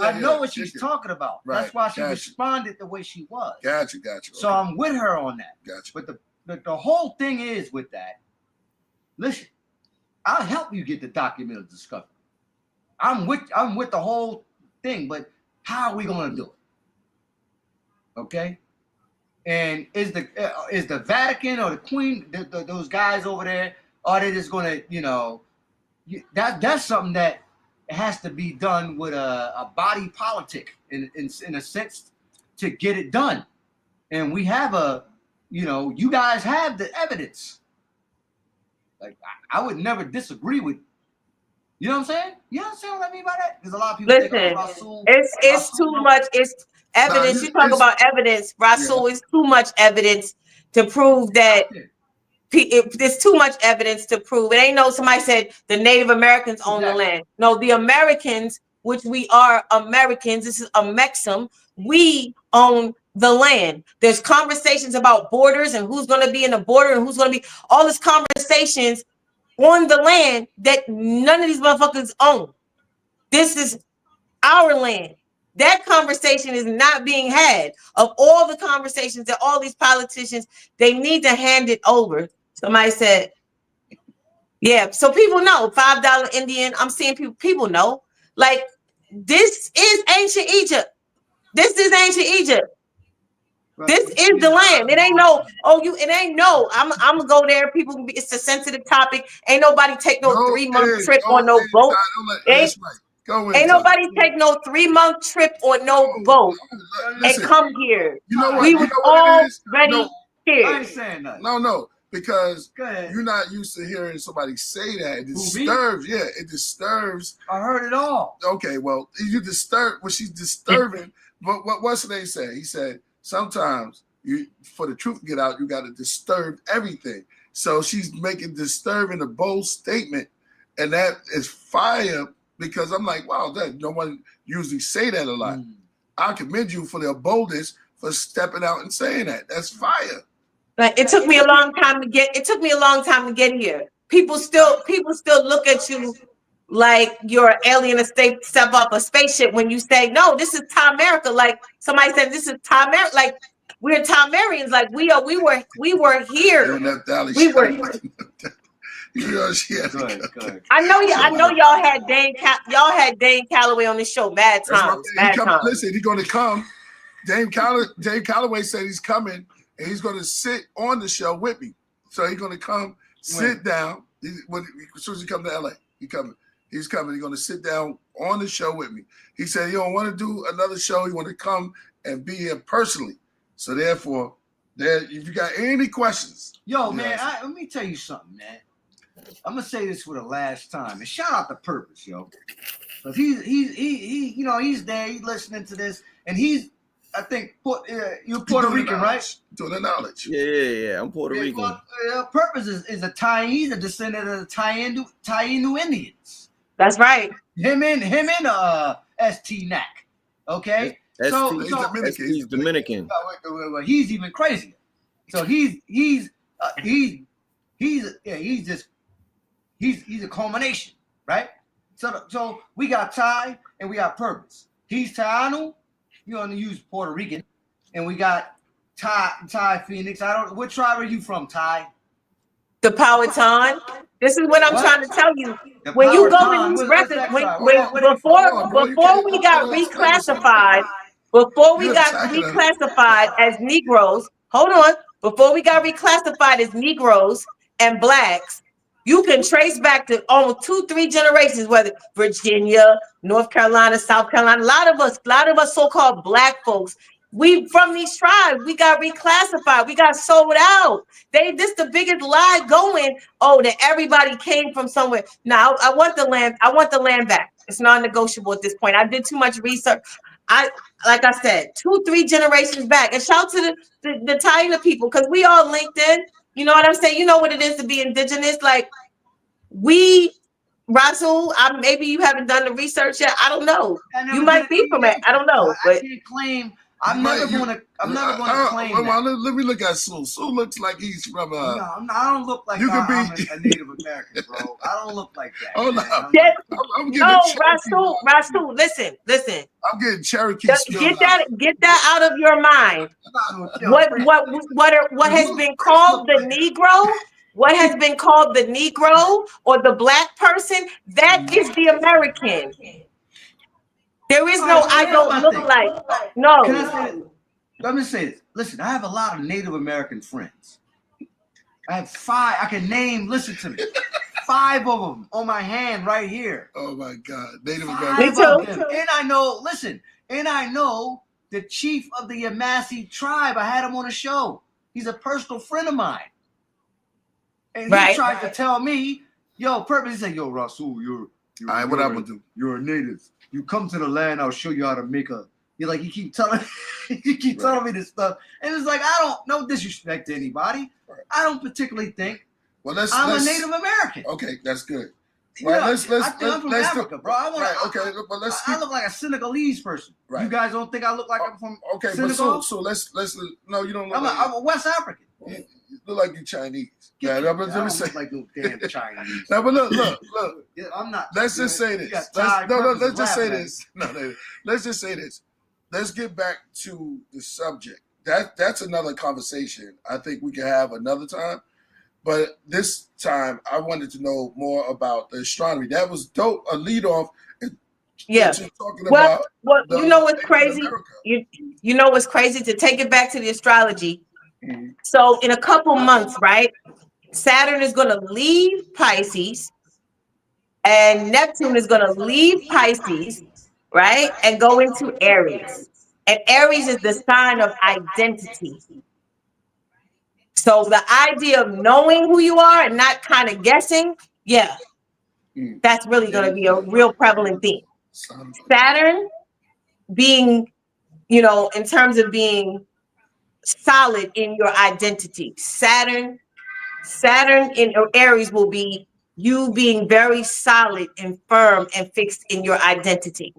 I know what she's talking about. Right. That's why she responded the way she was. Gotcha. So I'm with her on that. Gotcha. But the whole thing is with that. Listen, I'll help you get the document of discovery. I'm with the whole thing, but how are we going to do it? Okay, and is the Vatican or the Queen, those guys over there, are they just going to, that's something that has to be done with a body politic in a sense to get it done, and we have you guys have the evidence. Like I would never disagree with. You know what I'm saying? You understand what I mean by that? There's a lot of people. Listen, it's too much. It's evidence. You talk about evidence. Rasul is too much evidence to prove that. There's too much evidence to prove. It ain't no. Somebody said the Native Americans own the land. No, the Americans, which we are Americans. This is a Mexim. We own the land. There's conversations about borders and who's going to be in the border and who's going to be. All these conversations on the land that none of these motherfuckers own. This is our land. That conversation is not being had. Of all the conversations that all these politicians, they need to hand it over. Somebody said, yeah, so people know $5 Indian. I'm seeing people know. Like, this is ancient Egypt. This is ancient Egypt. This is the land. It ain't no, it ain't no. I'm gonna go there. People can be, it's a sensitive topic. Ain't nobody take no 3-month trip on no boat. Ain't nobody take no 3-month trip or no boat and come here. You know what? We was already here. I ain't saying nothing. No, because you're not used to hearing somebody say that. It disturbs. Yeah, it disturbs. I heard it all. Okay, well, you disturb. Well, she's disturbing. But what's they say? He said sometimes for the truth to get out, you got to disturb everything. So she's making disturbing a bold statement, and that is fire. Because I'm like, wow, that no one usually say that a lot. I commend you for their boldness for stepping out and saying that. That's fire. Like, it took me a long time to get. It took me a long time to get here. People still look at you like you're an alien to step up a spaceship when you say, no, this is America. Like somebody said, this is America. Like we're Tamarians. Like we were here. We were. I know y'all had Dane Calloway on the show mad times. Listen, he's going to come. Dave Calloway said he's coming and he's going to sit on the show with me. So he's going to come sit down. As soon as he comes to LA, he's coming. He's going to sit down on the show with me. He said he don't want to do another show. He want to come and be here personally. So therefore, if you got any questions, man, let me tell you something, man. I'm gonna say this for the last time, and shout out to Purpose, yo, because he's there, he's listening to this, and I think you're Puerto Rican, right? To the knowledge. Yeah, I'm Puerto Rican. Well, Purpose is a Tiye. He's a descendant of the Taino Indians. That's right. Him and St. Nac. Okay, he's Dominican. He's Dominican. Well, he's even crazier. So he's a culmination, right? So we got Tiye and we got Purpose. He's Taino. You want to use Puerto Rican, and we got Tiye Phoenix. What tribe are you from, Tiye? The Powhatan. This is what I'm trying to tell you. When you go to these records, before we got reclassified as Negroes, hold on. Before we got reclassified as Negroes and Blacks, you can trace back to almost 2-3 generations, whether Virginia, North Carolina, South Carolina. A lot of us so-called Black folks, we from these tribes, we got reclassified, we got sold out. This the biggest lie going. That everybody came from somewhere. Now I want the land back. It's non-negotiable at this point. I did too much research. Like I said, 2-3 generations back. And shout to the Taino people, because we all linked in. You know what I'm saying? You know what it is to be indigenous. Like Rasul, maybe you haven't done the research yet. I don't know. You might be from it. I don't know. I can't claim. I'm never going to claim. Let me look at Sue. Sue looks like he's from. I don't look like I'm a Native American, bro. I don't look like that. Oh no, Rasul. Listen. I'm getting Cherokee. Get that out of your mind. What has been called the Negro? What has been called the Negro or the Black person? That is the American. There is no I don't look like. No. Let me say this. Listen, I have a lot of Native American friends. I have 5. I can name, listen to me. 5 of them on my hand right here. Oh my God. Native American. Me too. And I know the chief of the Yamasee tribe. I had him on a show. He's a personal friend of mine. And he tried to tell me, Purpose, he said, yo, Rasul, you're all right, what I'm gonna do? You're a native. You come to the land, I'll show you how to make you're like, you keep telling me this stuff. And it's like, I don't, no disrespect to anybody. Right. I don't particularly think I'm a Native American. Okay, that's good. Right, I'm from Africa, bro. I look like a Senegalese person. Right. You guys don't think I look like I'm from Senegal? So let's no, you don't look I'm a West African. look like you Chinese. Yeah, let me say like no damn Chinese. No, but look. Yeah, I'm not. Let's just say this. Let's just say this. Let's just say this. Let's get back to the subject. That's another conversation. I think we can have another time. But this time, I wanted to know more about the astronomy. That was dope. A lead off. Yeah. Talking well, about you know what's crazy? You know what's crazy? To take it back to the astrology. Mm-hmm. So in a couple months, right? Saturn is going to leave Pisces, and Neptune is going to leave Pisces, right? And go into Aries. And Aries is the sign of identity. So the idea of knowing who you are and not kind of guessing, yeah, that's really going to be a real prevalent theme. Saturn being, you know, in terms of being solid in your identity. Saturn in Aries will be you being very solid and firm and fixed in your identity.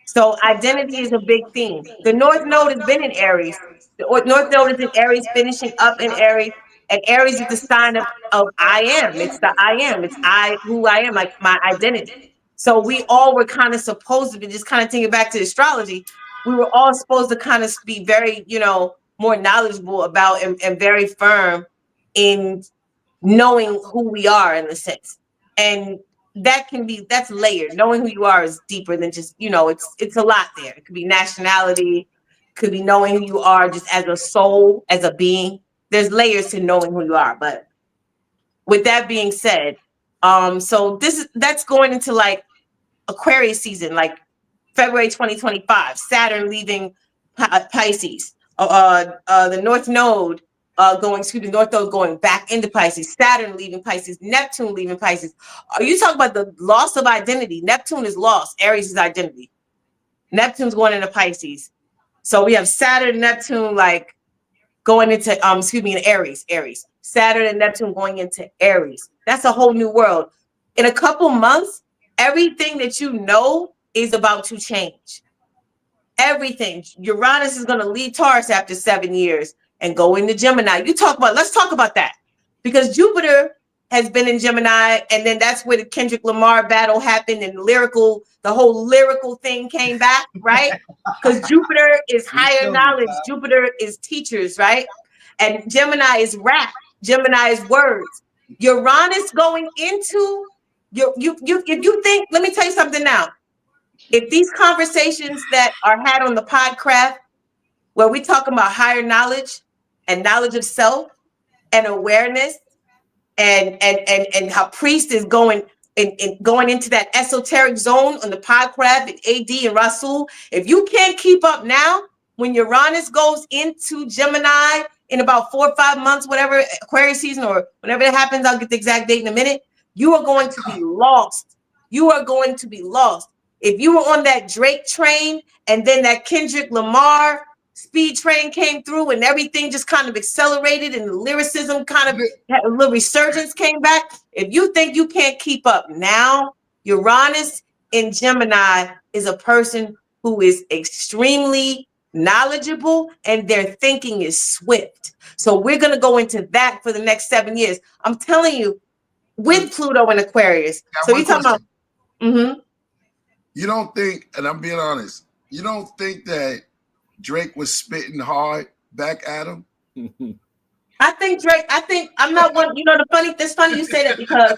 So identity is a big theme. The North Node has been in Aries. The North Node is in Aries, finishing up in Aries. And Aries is the sign of I am. It's the I am. It's who I am, like my identity. So we all were kind of supposed to be, just kind of thinking back to astrology, we were all supposed to kind of be very, you know, more knowledgeable about and very firm in knowing who we are in a sense. And that's layered. Knowing who you are is deeper than just, you know, it's a lot there. It could be nationality, could be knowing who you are just as a soul, as a being. There's layers to knowing who you are. But with that being said, so that's going into like Aquarius season, like February 2025, Saturn leaving Pisces, the North Node North Node going back into Pisces, Saturn leaving Pisces, Neptune leaving Pisces. Are you talking about the loss of identity? Neptune is lost. Aries is identity. Neptune's going into Pisces. So we have Saturn, Neptune, like going into, in Aries. Saturn and Neptune going into Aries. That's a whole new world. In a couple months, everything that you know is about to change. Everything. Uranus is going to leave Taurus after 7 years and go into Gemini. Let's talk about that. Because Jupiter has been in Gemini, and then that's where the Kendrick Lamar battle happened, and Lyrical, the whole Lyrical thing came back, right? Because Jupiter is higher knowledge. Jupiter is teachers, right? And Gemini is rap. Gemini is words. Uranus going into if you think, let me tell you something now. If these conversations that are had on the Podcraft, where we talk about higher knowledge and knowledge of self and awareness and how Priest is going into that esoteric zone on the Podcraft and AD and Rasul, if you can't keep up now, when Uranus goes into Gemini in about 4 or 5 months, whatever, Aquarius season or whenever it happens, I'll get the exact date in a minute, you are going to be lost. You are going to be lost. If you were on that Drake train and then that Kendrick Lamar speed train came through and everything just kind of accelerated and the lyricism kind of had a little resurgence came back, if you think you can't keep up now, Uranus in Gemini is a person who is extremely knowledgeable and their thinking is swift. So we're going to go into that for the next 7 years. I'm telling you, with Pluto and Aquarius. So you're talking about... Mm-hmm. You don't think, and I'm being honest, you don't think that Drake was spitting hard back at him? I think I'm not one, you know, it's funny you say that because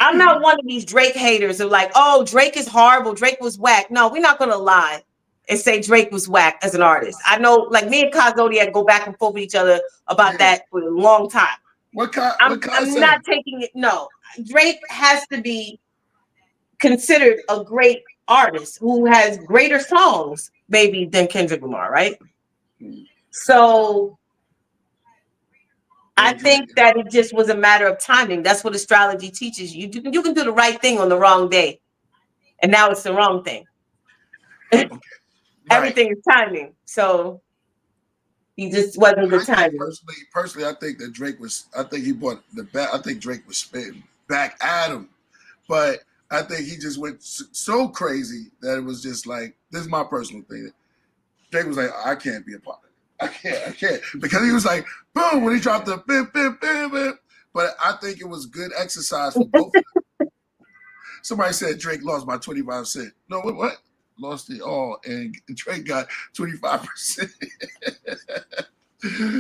I'm not one of these Drake haters who are like, oh, Drake is horrible, Drake was whack. No, we're not going to lie and say Drake was whack as an artist. I know, like me and Zodiac go back and forth with each other about that for a long time. I'm not taking it. No, Drake has to be considered a great artist who has greater songs maybe than Kendrick Lamar, right? So I think that it just was a matter of timing. That's what astrology teaches you. You can do the right thing on the wrong day, and now it's the wrong thing. Everything is timing. So he just wasn't the timing. Personally, I think that Drake was. I think he bought the back. I think Drake was spitting back at him, but I think he just went so crazy that it was just like, this is my personal thing. Drake was like, I can't be a part of it. I can't. Because he was like, boom, when he dropped the bim, bim, bim, bim. But I think it was good exercise for both of them. Somebody said Drake lost by 25 cents. No, what? Lost it all, and Drake got 25%.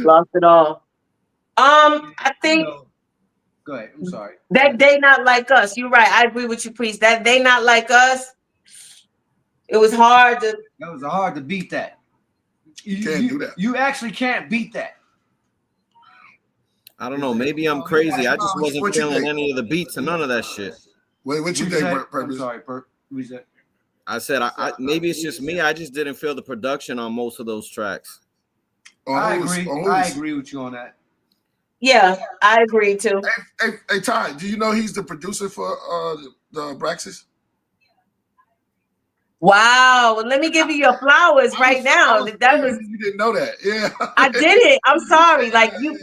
Lost it all. I think. Go ahead. I'm sorry. That they not like us. You're right. I agree with you, Priest. That they not like us. It was hard to. That was hard to beat that. You can't do that. You actually can't beat that. I don't know. Maybe I'm crazy. I just wasn't feeling any of the beats and none of that shit. Wait, what you think, Purpose? I'm sorry, Perp. What said? I said, I maybe it's just me. I just didn't feel the production on most of those tracks. I agree with you on that. Yeah, I agree too. Hey, Ty, do you know he's the producer for the Braxis? Wow, let me give you your flowers right now. That was you didn't know that, yeah. I did it. I'm sorry. Like you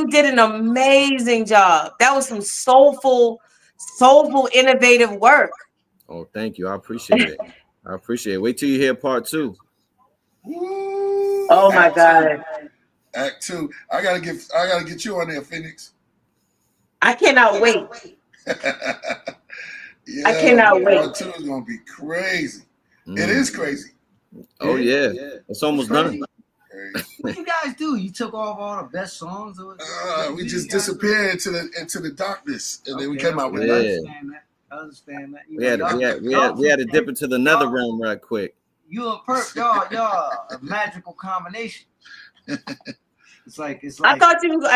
did an amazing job. That was some soulful, innovative work. Oh, thank you. I appreciate it. I appreciate it. Wait till you hear part 2. Oh my God. Act 2. I gotta get you on there, Phoenix. I cannot wait. Yeah, I cannot wait. Part 2 is gonna be crazy. It is crazy. Oh yeah. It's almost done. What you guys do? You took off all the best songs? We just disappeared into the darkness, and then we came out with that. I understand that. We had to dip into the nether realm right quick. You and Perp, y'all a magical combination. It's like I thought you were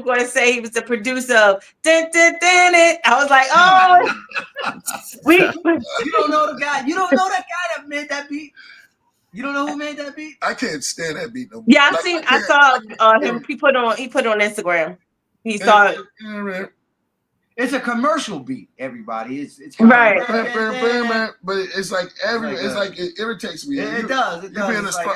going to say he was the producer of Dun, Dun, Dun, It. I was like, oh, you don't know the guy. You don't know that guy that made that beat. You don't know who made that beat? I can't stand that beat no more. Yeah, I saw him. He put on Instagram. He saw it. It's a commercial beat, everybody. It's right. But it's like it's like it irritates me. It does. It does. Like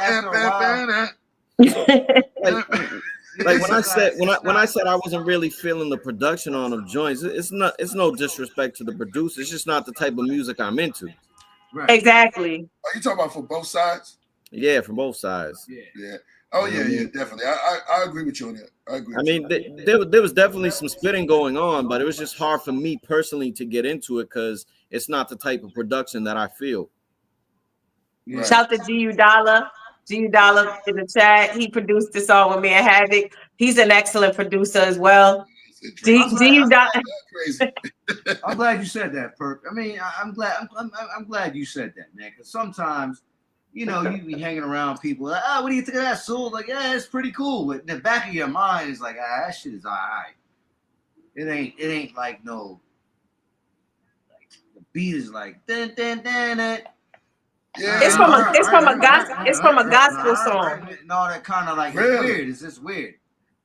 when I said I wasn't really feeling the production on them joints, it's no disrespect to the producer. It's just not the type of music I'm into. Right. Exactly. Are you talking about for both sides? Yeah, from both sides. Yeah. Oh yeah, definitely. I agree with you on that. I agree. I mean, there was definitely some spitting going on, but it was just hard for me personally to get into it because it's not the type of production that I feel. Right. Shout to GU Dollar. GU Dollar in the chat. He produced this song with me and Havoc. He's an excellent producer as well. GU Dollar. I'm glad you said that, Perk. I mean, I'm glad you said that, man. Because sometimes, you be hanging around people. Like, what do you think of that soul? Like, yeah, it's pretty cool. But in the back of your mind is like, that shit is all right. It ain't like no. Like the beat is like dun dun dun dun. Yeah. It's from a gospel song. And all that kind of like it's weird. It's just weird.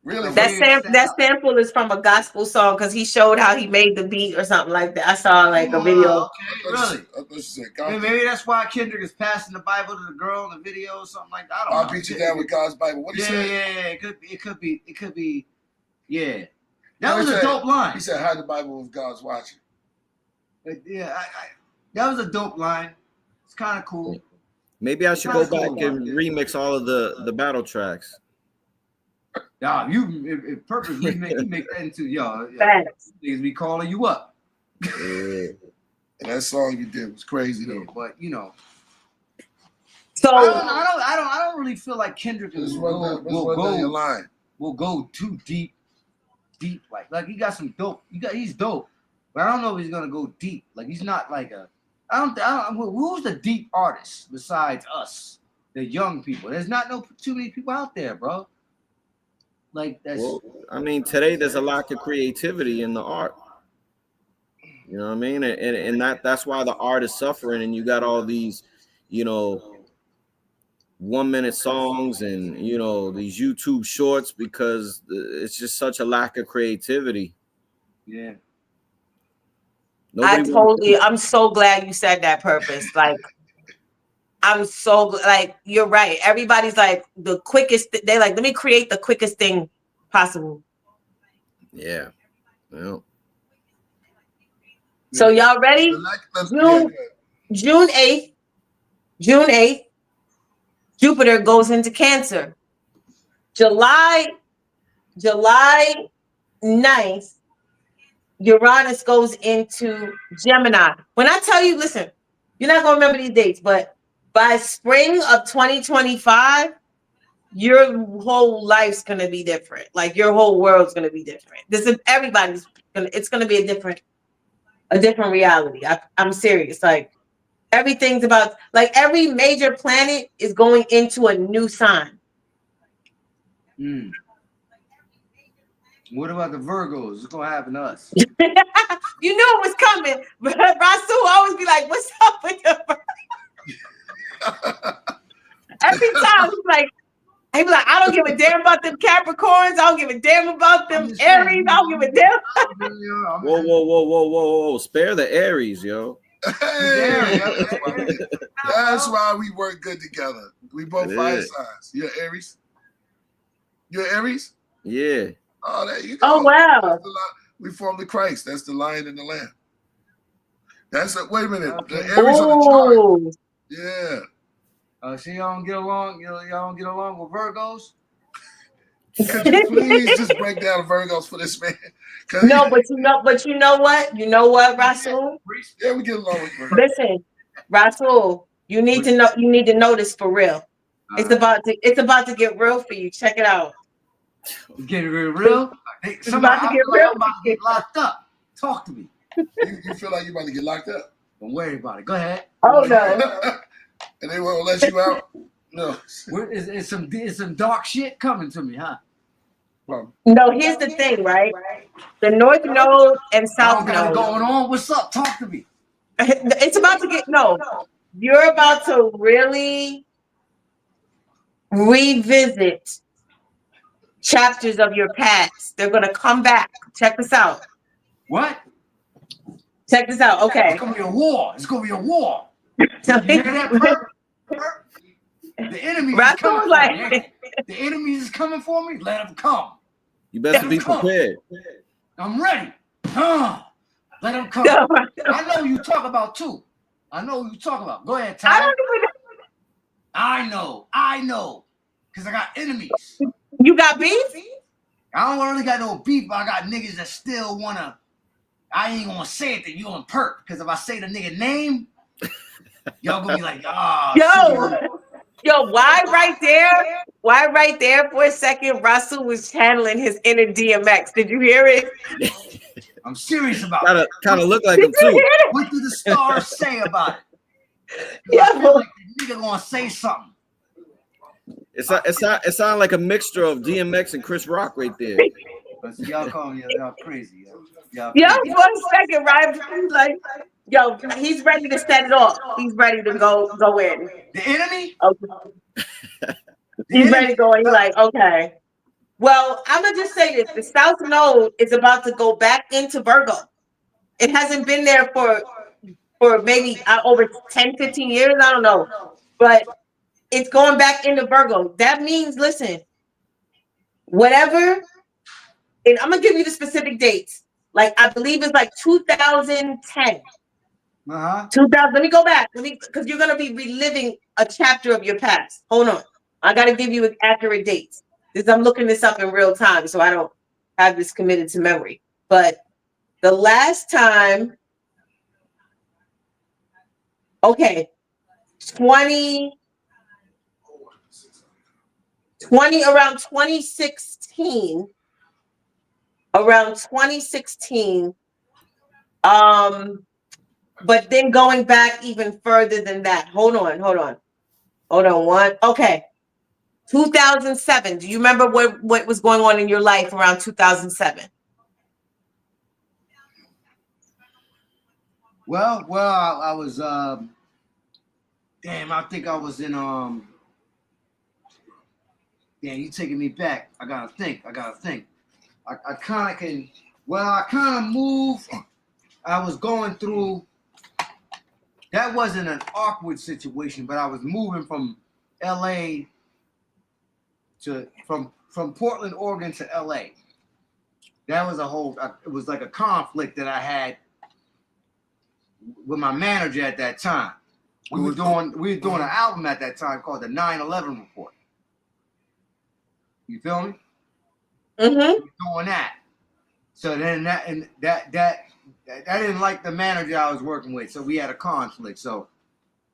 Really? That sample is from a gospel song because he showed how he made the beat or something like that. I saw like a video. Okay, really? Maybe that's why Kendrick is passing the Bible to the girl in the video or something like that. I'll beat you down with God's Bible. What do you say? Yeah. It could be. Yeah. That was a dope line. He said, "Hide the Bible if God's watching." Yeah, that was a dope line. It's kind of cool. Maybe I should go back and remix all of the battle tracks. Yeah, if Purpose remix, you make that into y'all. Niggas be calling you up. Yeah. And that song you did was crazy though. But so I don't really feel like Kendrick will go too deep like he got some dope. He's dope, but I don't know if he's gonna go deep. Like he's not like a. I don't. Who's the deep artist besides us, the young people? There's not too many people out there, bro. Like that's. Well, I mean, today there's a lack of creativity in the art. You know what I mean? And that's why the art is suffering. And you got all these, 1-minute songs and these YouTube shorts because it's just such a lack of creativity. Yeah. I'm so glad you said that, Purpose. Like, I'm so like, you're right. Everybody's like the quickest. They like, let me create the quickest thing possible. Yeah. Well. So y'all ready? June 8th. Jupiter goes into Cancer. July 9th, Uranus goes into Gemini. When I tell you, listen, you're not going to remember these dates, but by spring of 2025, your whole life's going to be different. Like your whole world's going to be different. It's going to be a different reality. I'm serious. Like everything's about, like every major planet is going into a new sign. What about the Virgos? What's going to happen to us? You knew it was coming, but Rasul always be like, "What's up with the Virgos?" Every time he be like, "I don't give a damn about them Capricorns. I don't give a damn about them Aries. I don't give a damn." Whoa! Spare the Aries, yo. Hey, that's why we work good together. We both fire signs. You're Aries. You're Aries. Yeah. Oh, there you go. Oh wow. We formed the Christ. That's the lion and the lamb. Wait a minute. The Aries on the chart. Yeah. So y'all don't get along. Y'all don't get along with Virgos. Could you please just break down the Virgos for this man? No, but you know what? You know what, Rasul? Yeah, we get along with Virgos. Listen, Rasul, you need to know. You need to know this for real. It's about to get real for you. Check it out. Getting real. It's about to get real. I'm about to get locked up. Talk to me. You feel like you're about to get locked up? Don't worry about it. Go ahead. Oh no. And they won't let you out? No. It's some dark shit coming to me, huh? No, here's the thing, right? The North Node and South Node going on. What's up? Talk to me. It's about to get You're about to really revisit chapters of your past. They're gonna come back. Check this out. What? Check this out. Okay. It's gonna be a war. It's gonna be a war. You hear that? The enemy is coming for me. The enemy is coming for me. Let them come. You better be prepared. I'm ready. Let them come. I know you talk about too. I know who you talk about. Go ahead, Ty. I know. Because I got enemies. You got beef? I don't really got no beef, but I got niggas that still wanna. I ain't gonna say it that you on perk. Because if I say the nigga name, y'all gonna be like, Yo, why right there for a second, Russell was channeling his inner DMX. Did you hear it? I'm serious about it. Kind of look like him too. What do the stars say about it? Yeah, I feel like the nigga gonna say something. It sounds like a mixture of DMX and Chris Rock right there. Y'all call me y'all crazy. For a second, right? He's like, yo, he's ready to set it off. He's ready to go in. The enemy? Okay. He's ready to go in. He's like, okay. Well, I'm gonna just say this: the South Node is about to go back into Virgo. It hasn't been there for maybe over 10, 15 years. I don't know, but it's going back into Virgo. That means, listen, whatever. And I'm gonna give you the specific dates. Like I believe it's like 2010. 2000. Let me go back. Because you're gonna be reliving a chapter of your past. Hold on. I gotta give you accurate dates. Because I'm looking this up in real time, so I don't have this committed to memory. But the last time, okay, 20 around 2016. Around 2016, but then going back even further than that. Hold on. Okay, 2007. Do you remember what was going on in your life around 2007? Well, I was damn, I think I was in damn, you taking me back. I gotta think. I kind of can, I kind of moved. I was going through, that wasn't an awkward situation, but I was moving from LA from Portland, Oregon to LA. That was it was like a conflict that I had with my manager at that time. We were doing an album at that time called the 9/11 Report. You feel me? Mm-hmm. We were doing that. So then that didn't like the manager I was working with, so we had a conflict. So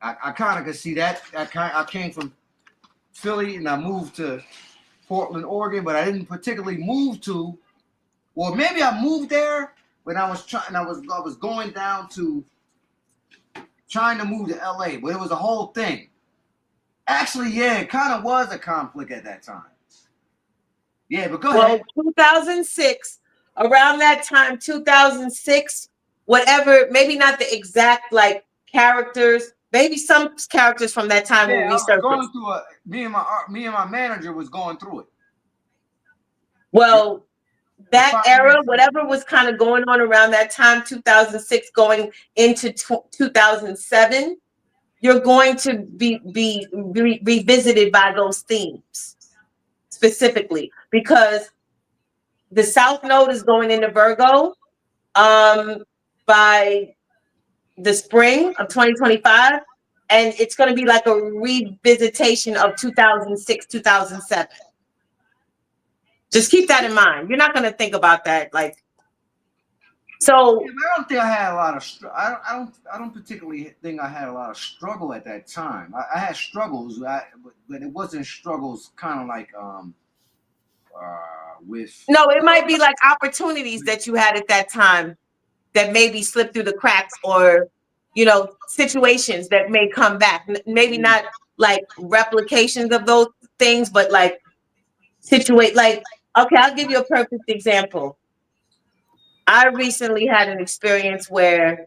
I kind of could see that. I came from Philly and I moved to Portland, Oregon, but I didn't particularly move to. Well, maybe I moved there when I was trying. I was going down to trying to move to LA, but it was a whole thing. Actually, yeah, it kind of was a conflict at that time. Yeah, but go ahead. 2006, around that time, 2006, whatever, maybe not the exact like characters, maybe some characters from that time will resurface. Going through me and my manager was going through it. Well, that era, whatever was kind of going on around that time, 2006 going into 2007, you're going to be revisited by those themes specifically, because the South Node is going into Virgo by the spring of 2025, and it's going to be like a revisitation of 2006, 2007. Just keep that in mind. You're not going to think about that like. So I don't think I had a lot of. I don't particularly think I had a lot of struggle at that time. I had struggles, but it wasn't struggles kind of like with. No, it might be like opportunities that you had at that time that maybe slipped through the cracks, or situations that may come back. Maybe not like replications of those things, but like okay, I'll give you a perfect example. I recently had an experience where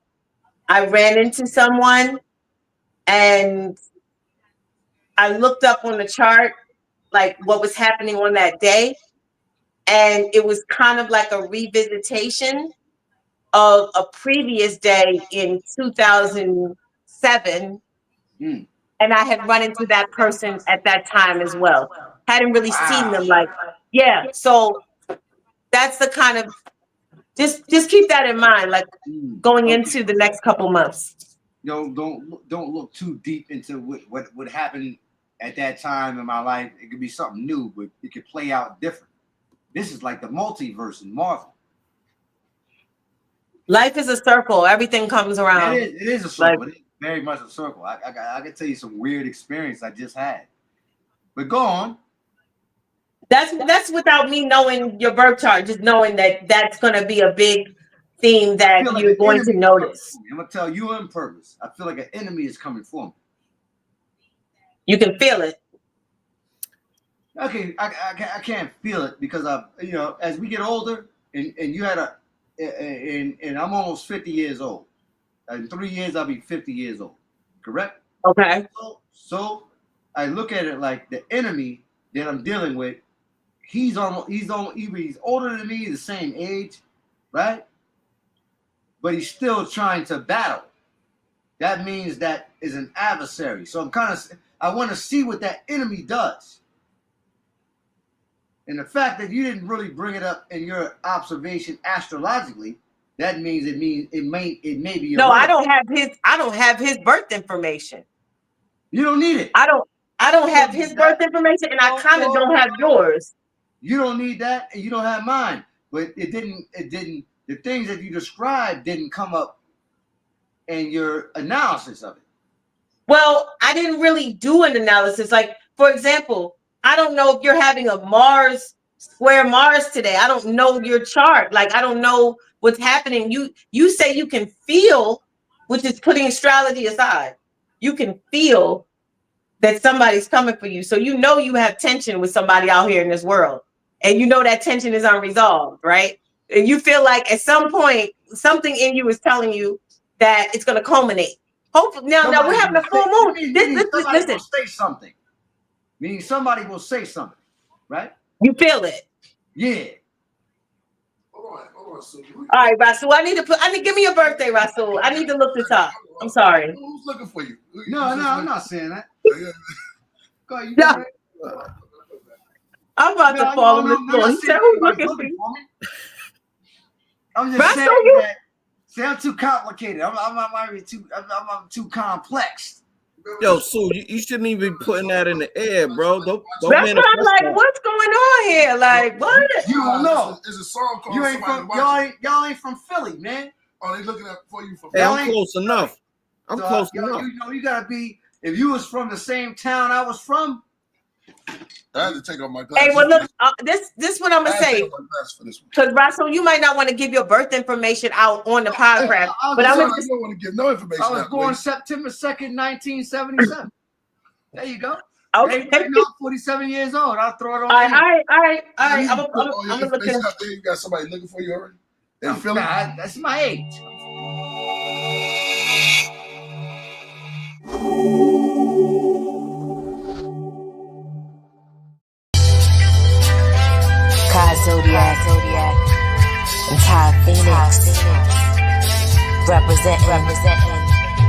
I ran into someone and I looked up on the chart, like what was happening on that day. And it was kind of like a revisitation of a previous day in 2007. And I had run into that person at that time as well. Hadn't really seen them so that's the kind of, just keep that in mind, like going into the next couple months. Don't look too deep into what happened at that time in my life. It could be something new, but it could play out different. This is like the multiverse in Marvel. Life is a circle. Everything comes around. It is a circle. It is very much a circle. I can tell you some weird experience I just had. But go on. That's without me knowing your birth chart, just knowing that that's going to be a big theme that you're going to notice. I'm going to tell you on purpose. I feel like an enemy is coming for me. You can feel it. Okay, I can't feel it because as we get older, and you had and I'm almost 50 years old. In 3 years, I'll be 50 years old. Correct? Okay. So I look at it like the enemy that I'm dealing with. He's older than me, the same age, right? But he's still trying to battle. That means that is an adversary. So I want to see what that enemy does. And the fact that you didn't really bring it up in your observation astrologically, that means it may be. No, I don't have his birth information. You don't need it. I don't have his birth information, and I kind of don't have yours. You don't need that, and you don't have mine. But it didn't. The things that you described didn't come up in your analysis of it. Well, I didn't really do an analysis. Like, for example, I don't know if you're having a square Mars today. I don't know your chart. Like, I don't know what's happening. You say you can feel, which is putting astrology aside. You can feel that somebody's coming for you. So you have tension with somebody out here in this world. And that tension is unresolved, right? And you feel like at some point, something in you is telling you that it's going to culminate. Hopefully, now we're having a full moon. Somebody will say something. Meaning somebody will say something, right? You feel it. Yeah. Hold on, Sue. All right, Rasul. Give me your birthday, Rasul. I need to look this up. I'm sorry. Who's looking for you? No, I'm not saying that. Go ahead, I'm about to fall on the floor. He said, who's looking for you? I'm just saying that. See, I'm too complicated. I'm too complex. Yo, Sue, you shouldn't even be putting that in the air, bro. Don't That's why I'm manifest like, that. what's going on here? Like, what? You don't know. It's a song called You ain't from y'all ain't from Philly, man. Oh, they looking at for you from Hey, Y'all I'm ain't- close enough. I'm So, close yo, enough. you know, you gotta be. If you was from the same town I was from, I had to take off my glasses. Hey, well, look, this what I'm I gonna had to say. take off my glasses for this one. Because Russell, you might not want to give your birth information out on the podcast, but I I'm don't gonna want to give no information. I was out, born please. September 2nd, 1977. There you go. okay. Everybody know I'm 47 years old. I'll throw it on. All right. You I'm put all your gonna look information at. out there. You got somebody looking for you already. In Nah, Philly? that's my age. Zodiac, and Tiye Phoenix, representing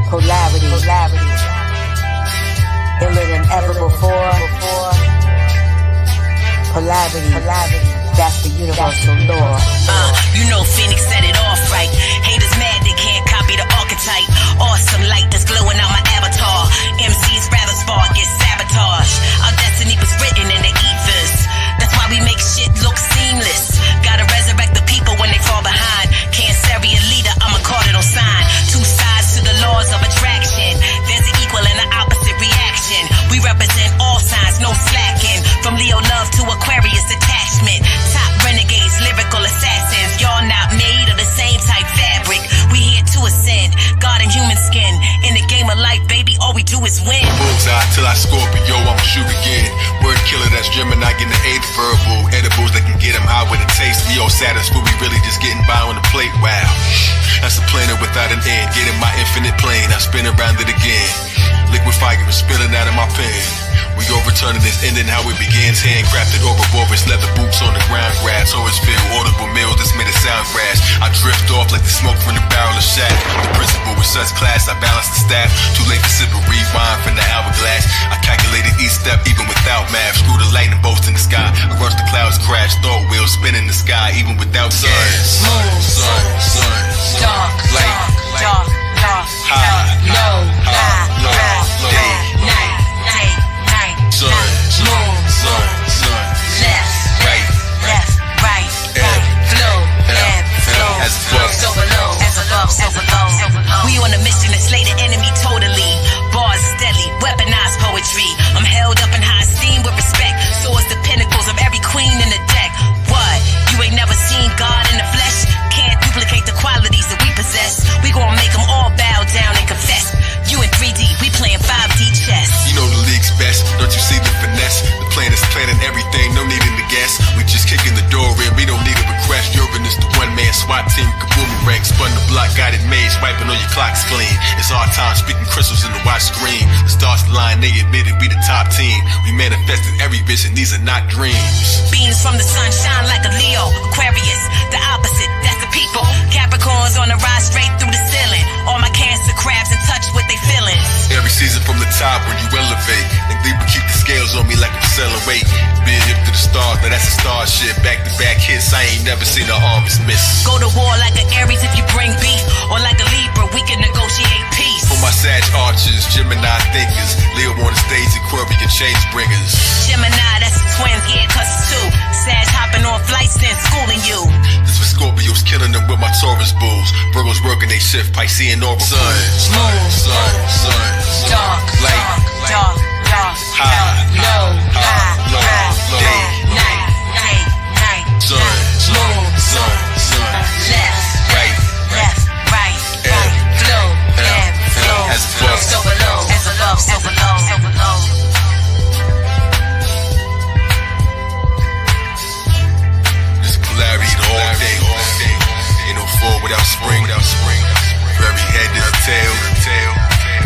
polarity, iller than ever before. Polarity, that's the universal law. You know Phoenix set it off right. Haters mad they can't copy the archetype. Awesome light that's glowing out my avatar. MCs rather spark, get sabotaged. Our destiny was written in the ethers. That's why we make shit look seamless. Gotta resurrect the people when they fall behind. Cancerian leader, I'm a cardinal sign. Two sides to the laws of attraction. There's an equal and an opposite reaction. We represent all signs, no slacking. From Leo love to Aquarius attachment. Top renegades, lyrical assassins. Y'all not made of the same type fabric. We here to ascend. God in human skin. In the game of life, baby, all we do is win. Bullseye till I Scorpio, I'ma shoot again. Word killer, that's Gemini, getting the eighth verbal. Edibles that can get him high with a taste. We all satisfied, we really just getting by on the plate. Wow, that's a planet without an end. Getting my infinite plane, I spin around it again. Liquid fire is spilling out of my pen. We overturning this ending how it begins. Handcrafted Ouroboros, leather boots on the ground grass. Always feel audible meals that's made of sound grass. I drift off like the smoke from the barrel of shack. The principal with such class, I balance the staff. Too late to sip a rewind from the hourglass. I calculated each step even without math. Screw the lightning bolts in the sky. I rush the clouds crash. Thought wheels spin in the sky even without sun. Sun, Dark, light, dark, high, low, low, day, night, sun, left, right, flow, as above. so below. We on a mission to slay the enemy totally. Bars steadily, weaponized poetry. I'm held up in high esteem with respect. So is the pinnacles of every queen in the deck. What? You ain't never seen God in the flesh? Can't duplicate the qualities that we possess. We gon' make them all bow down and confess. You in 3D, we playing 5D chess. You know the league's best, don't you see the finesse? The plan is planning everything, no needing to guess. We just kicking the door in, we don't need a request. Uranus, the one-man SWAT team, kaboomerang. Spun the block, got it made, swiping all your clocks clean. It's our time, speaking crystals in the watch screen. The stars align, they admitted we the top team. We manifested every vision, these are not dreams. Beams from the sun shine like a Leo. Aquarius, the opposite, that's the people. Capricorns on the rise straight through the ceiling. All my Cancer crabs in touch with their feelings. Every season from the top when you elevate. And Libra keep the scales on me like I'm selling weight. Being hip to the stars, now that's a starship. Back to back hits, I ain't never seen an armist miss. Go to war like an Aries if you bring beef. Or like a Libra, we can negotiate peace. For my Sag archers, Gemini thinkers, Leo on the stage, Aquarius change bringers. Gemini, that's the twins, yeah, cause it's two. Sag hopping on flights and schooling you. This for Scorpios, killing them with my Taurus bulls. Virgos working they shift, Piscean Oracle. Sun, Dark, light, high, low, day, night, sun, right, flow, as above. so below. This polarity the whole day. Ain't no fall without spring. Very head to the tail.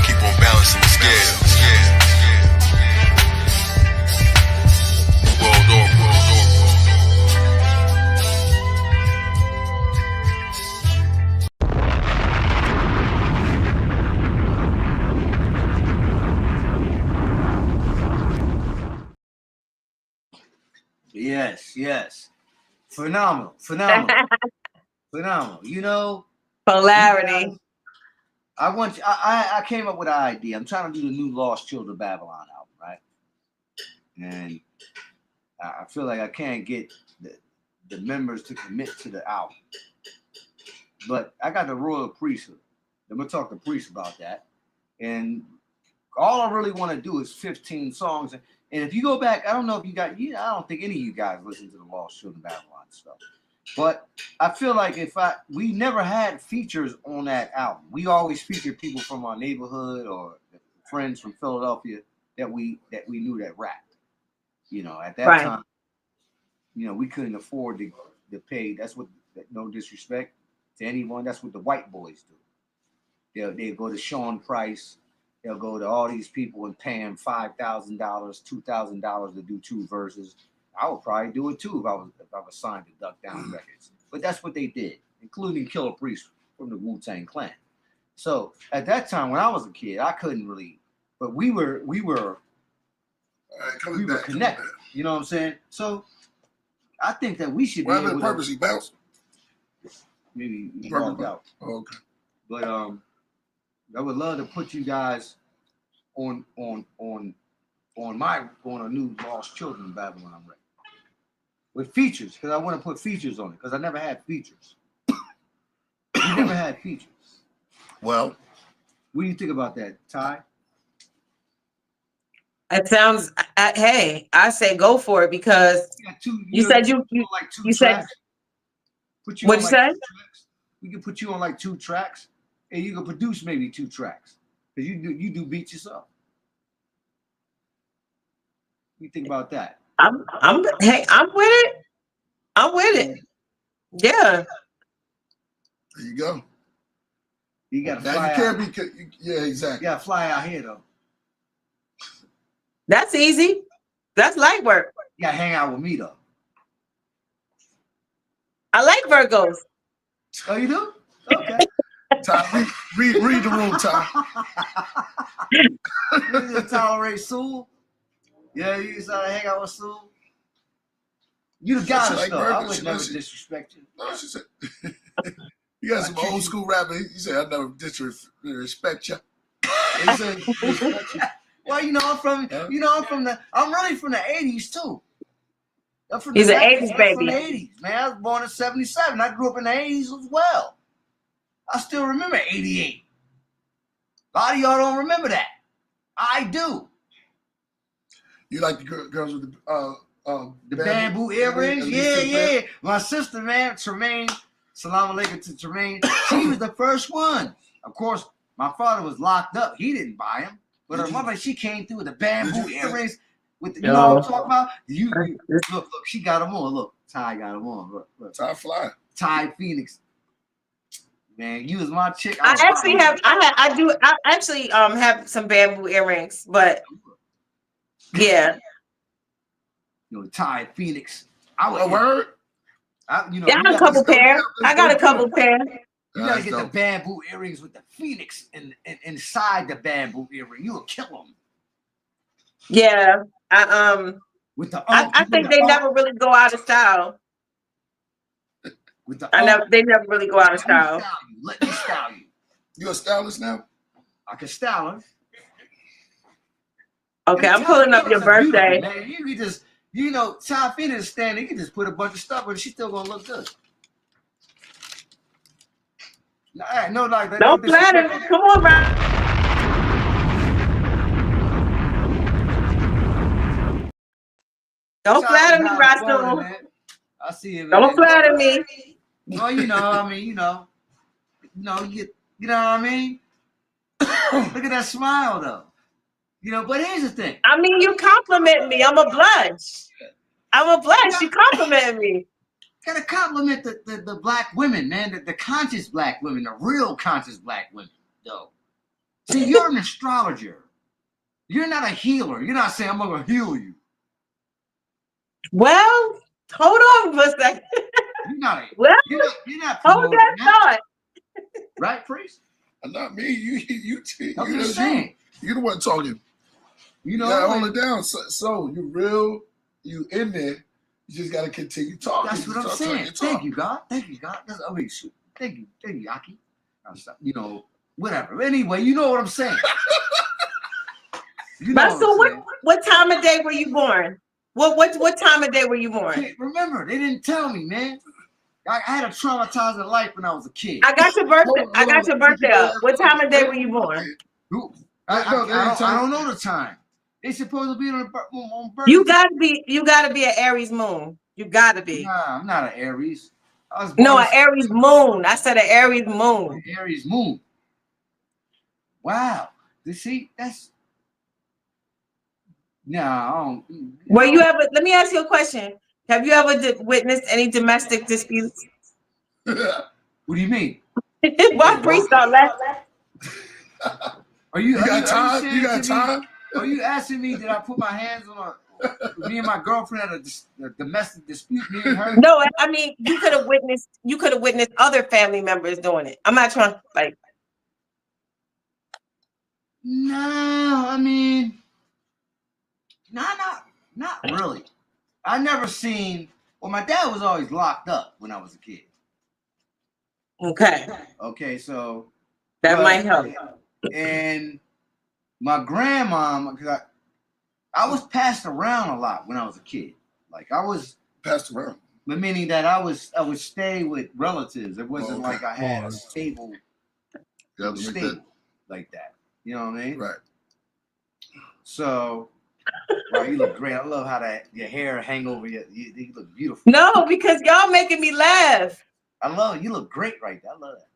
Keep on balancing the scale. World door. Yes. Phenomenal. You know, Polarity. I came up with an idea. I'm trying to do the new Lost Children of Babylon album, right? And I feel like I can't get the members to commit to the album. But I got the Royal Priesthood. I'm going to talk to Priest about that. And all I really want to do is 15 songs. And if you go back, I don't know if you got, I don't think any of you guys listen to the Lost Children of Babylon stuff. But I feel like we never had features on that album. We always featured people from our neighborhood or friends from Philadelphia that we knew that rapped. You know, at that time, you know, we couldn't afford to pay. That's what, no disrespect to anyone, that's what the white boys do. They'll go to Sean Price. They'll go to all these people and pay them $5,000, $2,000 to do 2 verses. I would probably do it too if I was signed to Duck Down Records. But that's what they did, including Killah Priest from the Wu-Tang Clan. So at that time when I was a kid, I couldn't really, but we were connected. You know what I'm saying? So I think that we should be able to purposely bounce. Maybe he walked out. Oh, okay. But I would love to put you guys on a new Lost Children of Babylon record with features, because I want to put features on it because I never had features. We never had features. Well, what do you think about that, Ty? It sounds. Hey, I say go for it because you said you said. What'd you say? We can put you on like 2 tracks, and you can produce maybe 2 tracks because you do beats yourself. What do you think about that? I'm with it. I'm with it. Yeah. There you go. You gotta fly you can't out. Yeah, exactly. You gotta fly out here though. That's easy. That's light work. You gotta hang out with me though. I like Virgos. Oh, you do? Okay. Ty, read the room, Ty. You tolerate Sue? Yeah, you used to hang out with Sue? You the goddess like though. Virgo, I would never disrespect you. No, she said, you got some old school rapping. You said I never disrespect you. He said, respect you. Well, you know, I'm really from the 80s too. He's an 80s baby. From the 80s, man. I was born in 77. I grew up in the 80s as well. I still remember 88. A lot of y'all don't remember that. I do. You like the girls with the bamboo earrings? Yeah. My sister, man, Tremaine, salam alaikum to Tremaine. She was the first one. Of course, my father was locked up. He didn't buy them. But her mother, she came through with the bamboo earrings. With the, you know what I'm talking about? Look, she got them on. Look, Ty got them on. Look. Ty fly. Tiye Phoenix. Man, you was my chick. I actually have some bamboo earrings, but yeah. You know, Tiye Phoenix. Word? I got a couple pair. I got a couple pair. You gotta get the bamboo earrings with the phoenix inside the bamboo earring. You'll kill them. Yeah. With the I think they never really go out of style. They never really go out of style. Let me style you. You a stylist now? I can style her. Okay, I'm pulling up your birthday. Man, you can just, Tiye Phoenix is standing. You can just put a bunch of stuff on it. She's still gonna look good. No, like that. Don't flatter me. Come on, man. Don't flatter me, Rasul. I see it. Don't flatter me. Well, you know what I mean. Look at that smile, though. But here's the thing. I mean, you compliment me. I'm a blush. You compliment me. Gotta compliment the black women, man. The conscious black women, the real conscious black women, though. See, you're an astrologer. You're not a healer. You're not saying I'm gonna heal you. Well, hold on for a second. You're not. You're not hold that thought. Right, Priest? Not me. You I'm just saying. You're the one talking. You gotta hold it down. So you real. You in there. You just gotta continue talking. That's what I'm saying. Thank you, God. Thank you, God. Thank you, Aki. whatever. Anyway, you know what I'm saying. So what time of day were you born? What time of day were you born? Remember, they didn't tell me, man. I had a traumatizing life when I was a kid. I got your birthday. I got your birthday up. What time of day were you born? I don't know the time. They supposed to be on birthday. You gotta be an Aries moon. You gotta be. Nah, I'm not an Aries. No, an Aries moon. I said an Aries moon. An Aries moon. Wow. You see, that's no. Were you ever? Let me ask you a question. Have you ever witnessed any domestic disputes? What do you mean? Why priest don't laugh? Are you got time? You got time? Are you asking me, did I put my hands on me and my girlfriend had a domestic dispute, me and her? No, I mean you could have witnessed other family members doing it. I'm not trying like. No, I mean, not really. I never seen. Well, my dad was always locked up when I was a kid. Okay. Okay, so that might help. And my grandma, because I was passed around a lot when I was a kid. Like I was passed around, meaning that I would stay with relatives. It wasn't like I had a stable like that. You know what I mean? Right. So, wow, you look great. I love how your hair hang over you. You look beautiful. No, because y'all making me laugh. I love it. You look great right there. I love that.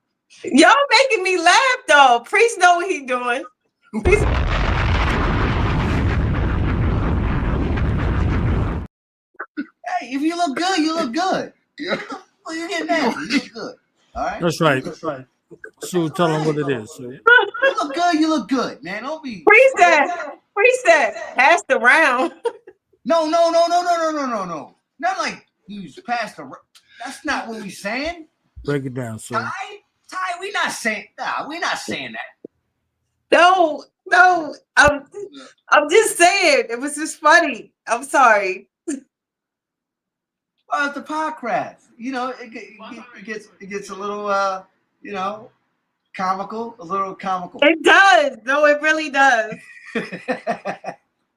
Y'all making me laugh though. Priest know what he doing. Priest. Hey, if you look good, you look good. Well, you get mad. You look good. All right. That's right. That's right. So tell them what it is. So. You look good. You look good, man. Don't be. Priest passed around. No. Not like he's passed around. That's not what we saying. Break it down, sir. Ty, we're not saying that. No, I'm just saying it was just funny. I'm sorry. Well, it's the podcast. You know, it gets a little comical, a little comical. It does. No, it really does.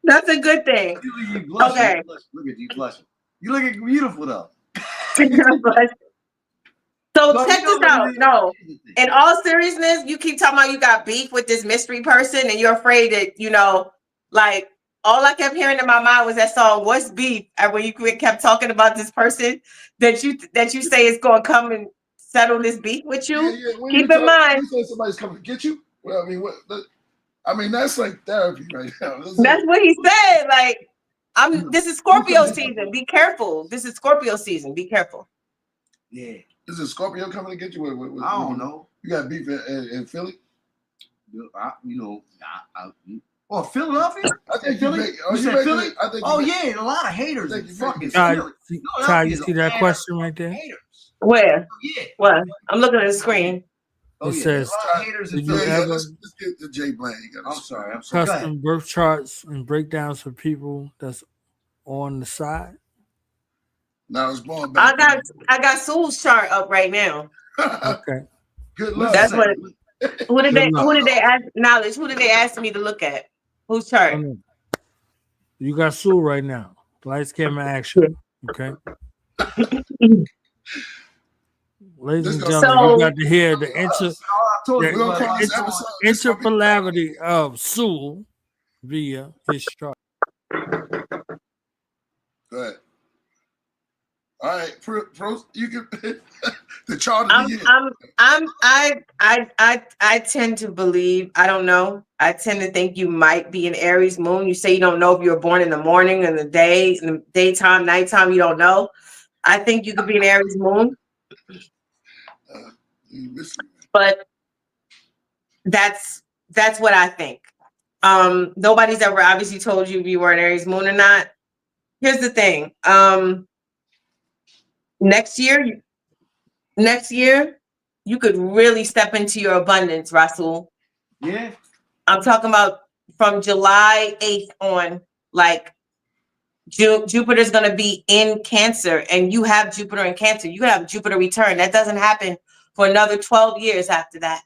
That's a good thing. You blushing. Okay. Look at you blushing. You looking beautiful though. So check this out. No, in all seriousness, you keep talking about you got beef with this mystery person and you're afraid that, like all I kept hearing in my mind was that song, What's Beef? And when you kept talking about this person that you say is going to come and settle this beef with you, keep in mind. You say somebody's coming to get you? Well, I mean, that's like therapy right now. That's what he said. Like, this is Scorpio season. Be careful. This is Scorpio season. Be careful. Yeah. Is it Scorpio coming to get you? I don't know. You got beef in Philly? Oh, Philadelphia? I think Philly. You said Philly? Yeah, a lot of haters in fucking Philly. Ty, you see that question right there? Haters. Where? Yeah. What? I'm looking at the screen. It says, haters in did you Philly. ever Let's get the J Blaine. I'm sorry. custom birth charts and breakdowns for people that's on the side? No, it's born back. I got Soul's chart up right now. Okay. Good luck. That's what. Who did they ask? Knowledge. Who did they ask me to look at? Whose chart? You got Soul right now. Lights, camera, action. Okay. Ladies and gentlemen, you got to hear the interpolarity of Soul via his chart. Go ahead. All right, you can the chart. I tend to believe. I don't know. I tend to think you might be an Aries moon. You say you don't know if you were born in the morning, in the day, in the daytime, nighttime. You don't know. I think you could be an Aries moon. But that's what I think. Nobody's ever obviously told you if you were an Aries moon or not. Here's the thing. Next year, you could really step into your abundance, Rasul. Yeah. I'm talking about from July 8th on, like Jupiter's going to be in Cancer, and you have Jupiter in Cancer. You have Jupiter return. That doesn't happen for another 12 years after that.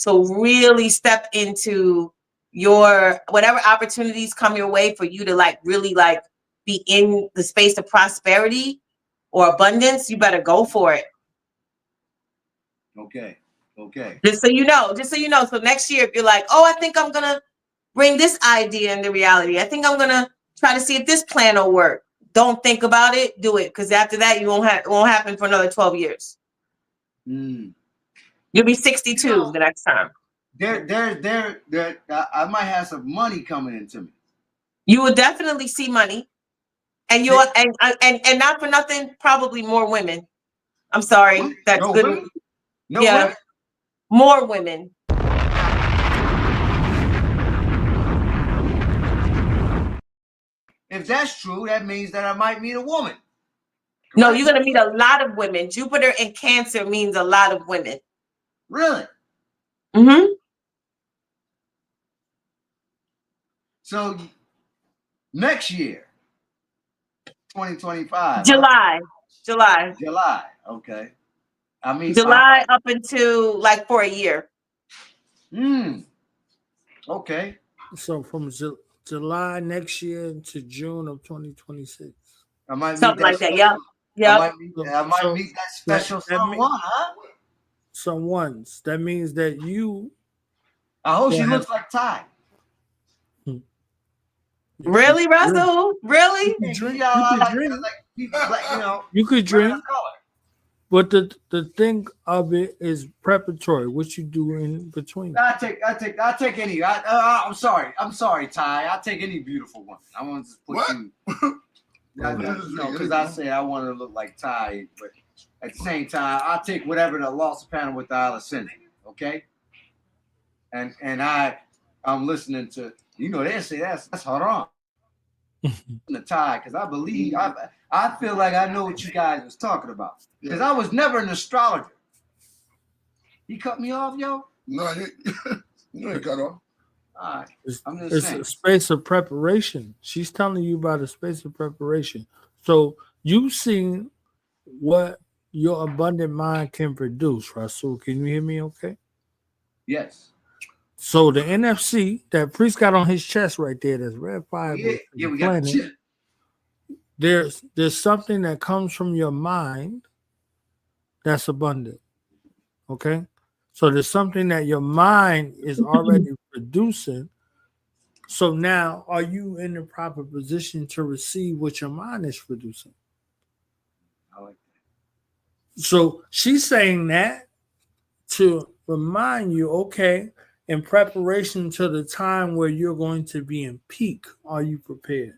So really step into your whatever opportunities come your way for you to like really like be in the space of prosperity or abundance. You better go for it. Okay. Okay. Just so you know. So next year, if you're like, oh, I think I'm gonna bring this idea into reality. I think I'm gonna try to see if this plan will work. Don't think about it. Do it, because after that, it won't happen for another 12 years. Mm. You'll be 62 the next time. I might have some money coming into me. You will definitely see money, and you're and not for nothing, probably more women. I'm sorry, What? that's No good. women? No Yeah, women? more women. If that's true, that means that I might meet a woman. Correct? No, you're gonna meet a lot of women. Jupiter in Cancer means a lot of women. Really? Mm-hmm. So next year, 2025. July. Okay. I mean July up until like for a year. Okay. So from July next year to June of 2026. I might Something like that. special, Yeah. I might meet that special someone, huh? Someone's. That means that you. I hope she looks like Ty. Really, Russell? Really? You could drink. You could drink. Color. But the thing of it is preparatory. What you do in between. I take any. I'm sorry, Ty. I'll take any beautiful one. I want to put you. Because I say I want to look like Ty, but at the same time, I'll take whatever the lost panel with the Isla sends me. Okay. And I'm listening to they say that's haram. The Ty, because I believe I feel like I know what you guys was talking about. Because I was never an astrologer. You cut me off, yo? No, you ain't cut off. All right. It's a space of preparation. She's telling you about a space of preparation. So you've seen what your abundant mind can produce, Russell. Can you hear me okay? Yes. So the NFC that Priest got on his chest right there, that's red fire. Yeah, we got the There's something that comes from your mind that's abundant. Okay? So there's something that your mind is already producing. So now, are you in the proper position to receive what your mind is producing? I like that. So she's saying that to remind you, okay, in preparation to the time where you're going to be in peak, are you prepared?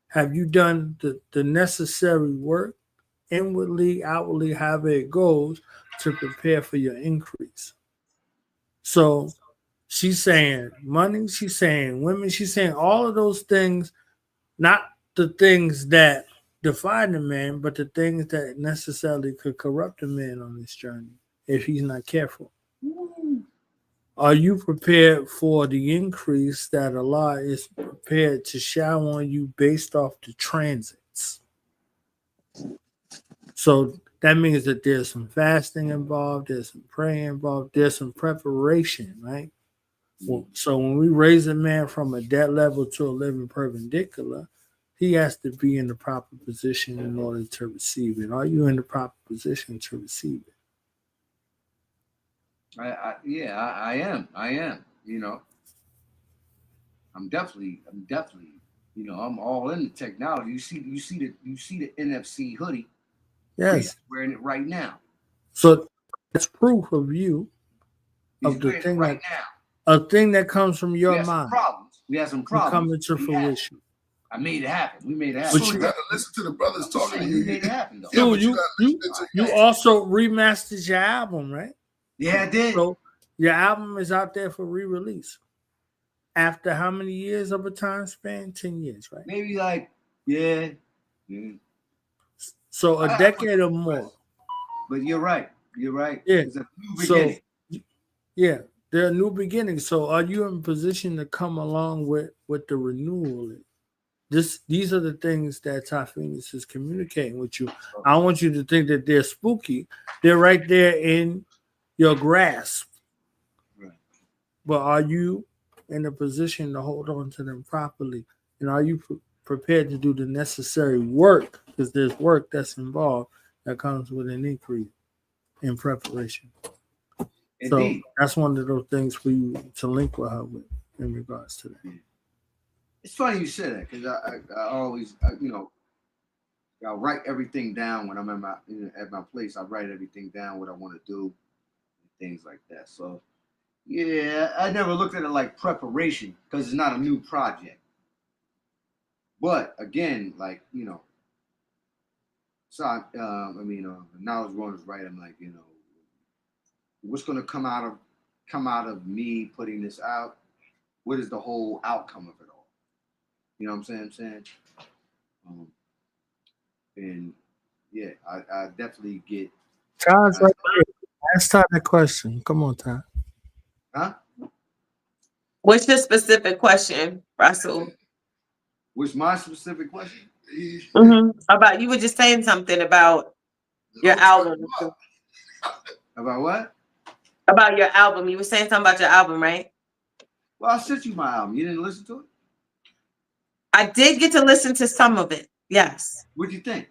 Have you done the necessary work inwardly, outwardly, however it goes, to prepare for your increase? So she's saying money, she's saying women, she's saying all of those things, not the things that define the man, but the things that necessarily could corrupt the man on this journey if he's not careful. Are you prepared for the increase that Allah is prepared to shower on you based off the transits? So that means that there's some fasting involved, there's some praying involved, there's some preparation, right? So when we raise a man from a dead level to a living perpendicular, he has to be in the proper position in order to receive it. Are you in the proper position to receive it? I am. I'm definitely, I'm all in the technology. You see the NFC hoodie. Yes. Wearing it right now. So that's proof of you of the thing right now. A thing that comes from your mind. We have some problems. Coming to fruition. I made it happen. We made it happen. But you gotta listen to the brothers talking to you. We made it happen though. Dude, you also remastered your album, right? Yeah, I did. So your album is out there for re-release. After how many years of a time span? 10 years, right? Maybe like, yeah. So a decade or more. But you're right. Yeah. It's a new beginning. Yeah, there are new beginnings. So are you in position to come along with the renewal? These are the things that Tiye Phoenix is communicating with you. I want you to think that they're spooky. They're right there in your grasp. but are you in a position to hold on to them properly? And are you prepared to do the necessary work? Because there's work that's involved that comes with an increase in preparation. Indeed. So that's one of those things for you to link with her with in regards to that. It's funny you said that because I always, you know, I write everything down when I'm at my place. I write everything down, what I want to do, and things like that. So, yeah, I never looked at it like preparation because it's not a new project. But again, like, you know, so now as one is right, I'm like, you know, what's going to come out of me putting this out? What is the whole outcome of it all? You know what I'm saying? And yeah, I definitely get. Ty's right there. Ask Ty that question. Come on, Ty. Huh? What's your specific question, Russell? What's my specific question? About, you were just saying something about your album. About what? About your album. You were saying something about your album, right? Well, I sent you my album. You didn't listen to it? I did get to listen to some of it. Yes. What'd you think?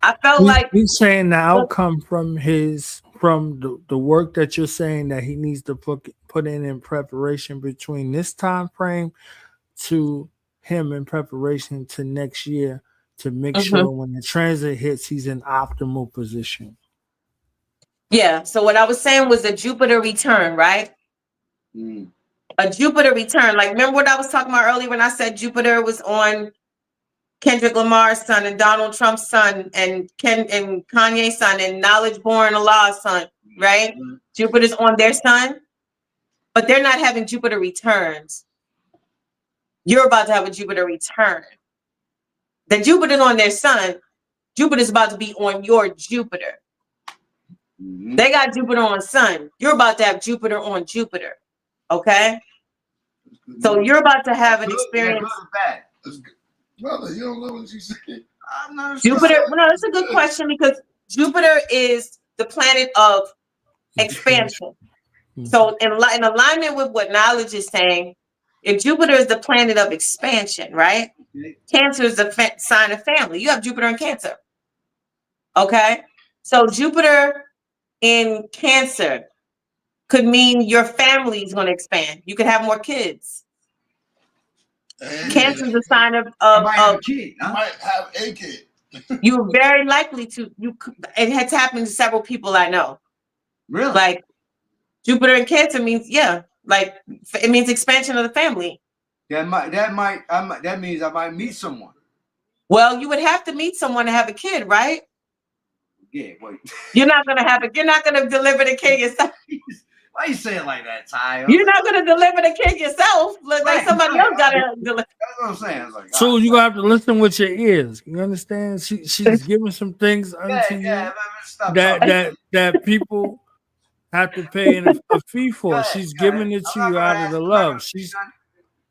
I felt like he's saying the outcome from the work that you're saying that he needs to put in preparation between this time frame to him in preparation to next year to make sure when the transit hits, he's in optimal position. Yeah. So what I was saying was a Jupiter return, right? A Jupiter return. Like, remember what I was talking about earlier when I said Jupiter was on Kendrick Lamar's son and Donald Trump's son and Kanye's son and Knowledge Born Allah's son, right? Jupiter's on their son, but they're not having Jupiter returns. You're about to have a Jupiter return. The Jupiter's on their son. Jupiter's about to be on your Jupiter. They got Jupiter on sun. You're about to have Jupiter on Jupiter. Okay? So you're about to have an experience. Brother, you don't know what you said. Jupiter, no, that's a good question because Jupiter is the planet of expansion. So in alignment with what knowledge is saying, if Jupiter is the planet of expansion, right? Cancer is the sign of family. You have Jupiter in Cancer. Okay? So Jupiter in Cancer could mean your family is going to expand. You could have more kids. Cancer is a sign of a kid. Huh? You might have a kid. You're very likely to. It has happened to several people I know. Really? Like Jupiter in Cancer means like it means expansion of the family. That means I might meet someone. Well, you would have to meet someone to have a kid, right? Yeah. Wait. You're not gonna deliver the kid yourself. Why you say it like that, Ty? You're not gonna deliver the kid yourself. Like somebody else gotta deliver. That's what I'm saying. Like, so you gonna have to listen with your ears. You understand? She's giving some things unto you that people have to pay a fee for. She's giving it to you out of the love.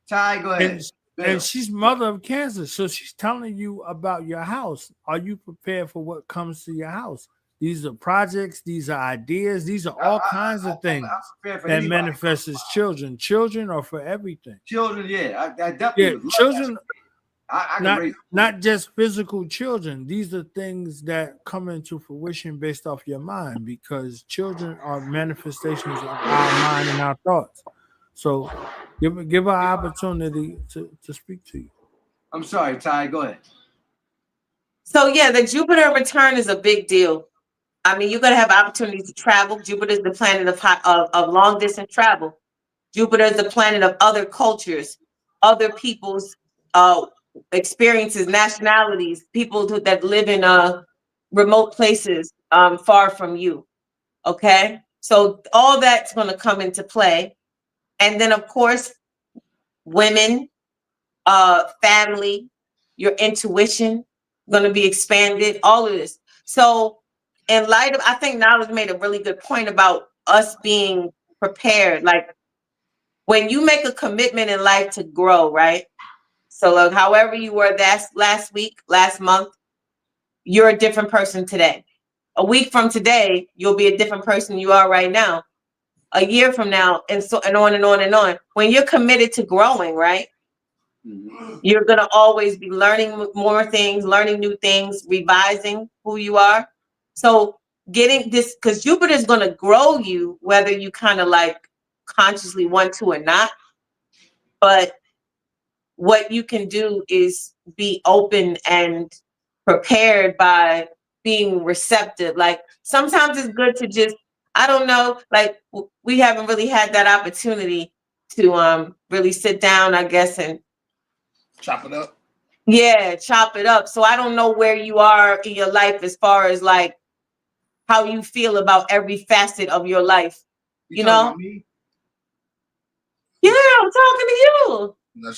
Ty, go ahead. And she's mother of Cancer, so she's telling you about your house. Are you prepared for what comes to your house? These are projects, these are ideas, these are all kinds of things that manifest as children. Children are for everything. Children, yeah. I definitely children, not just physical children. These are things that come into fruition based off your mind because children are manifestations of our mind and our thoughts. So give her opportunity to speak to you. I'm sorry, Ty, go ahead. So yeah, the Jupiter return is a big deal. I mean, you're going to have opportunities to travel. Jupiter is the planet of long distance travel. Jupiter is the planet of other cultures, other people's experiences, nationalities, people that live in remote places far from you. Okay? So all that's going to come into play. And then, of course, women, family, your intuition going to be expanded, all of this. So in light of, I think Knowledge made a really good point about us being prepared. Like when you make a commitment in life to grow, right? So like, however you were last week, last month, you're a different person today. A week from today, you'll be a different person you are right now. a year from now, and so and on and on and on. When you're committed to growing, right? You're gonna always be learning more things, learning new things, revising who you are. So getting this, because Jupiter is gonna grow you, whether you kind of like consciously want to or not. But what you can do is be open and prepared by being receptive. Like sometimes it's good to just, I don't know, like we haven't really had that opportunity to really sit down, I guess, and chop it up. Yeah, chop it up. So I don't know where you are in your life as far as like how you feel about every facet of your life. You know? About me? Yeah, I'm talking to you.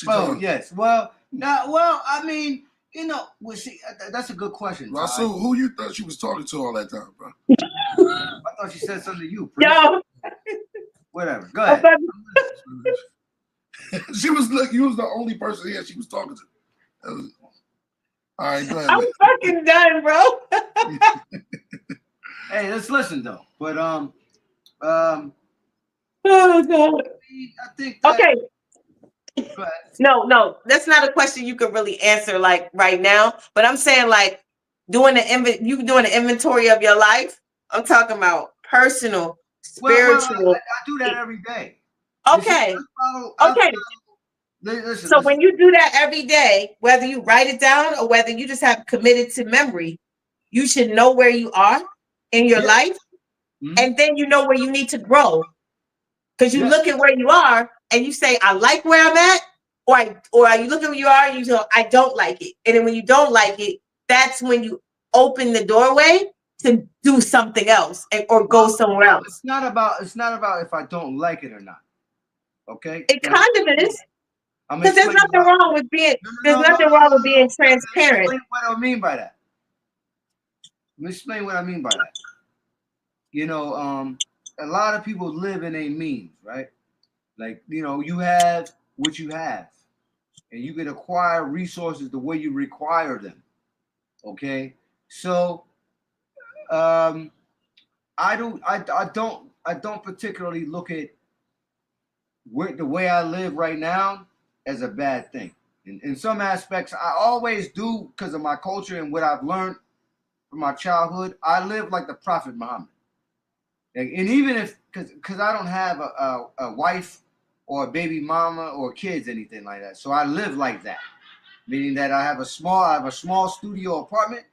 Oh, yes. Well, I mean, you know, well, see, that's a good question. Russell, who you thought she was talking to all that time, bro? I thought she said something to you, Priest. No. Whatever. Go ahead. She was look. You was the only person here she was talking to. All right, go ahead. I'm fucking done, bro. Hey, let's listen though. But oh God. I think that, okay. No, that's not a question you could really answer like right now. But I'm saying like doing the inventory of your life. I'm talking about personal, spiritual. Well, I do that every day. Okay. Okay. Listen, so when you do that every day, whether you write it down or whether you just have committed to memory, you should know where you are in your life, and then you know where you need to grow. Because you look at where you are and you say, I like where I'm at, or you look at where you are and you say, I don't like it. And then when you don't like it, that's when you open the doorway to do something else or go somewhere else. It's not about if I don't like it or not. Okay? It kind of is. Because there's nothing wrong with being transparent. What I mean by that. Let me explain what I mean by that. You know, a lot of people live in a means, right? Like, you know, you have what you have, and you can acquire resources the way you require them. Okay, so I don't particularly look at the way I live right now as a bad thing. In some aspects, I always do because of my culture and what I've learned from my childhood. I live like the Prophet Muhammad. And even if, because I don't have a wife or a baby mama or kids, anything like that. So I live like that, meaning that I have a small studio apartment,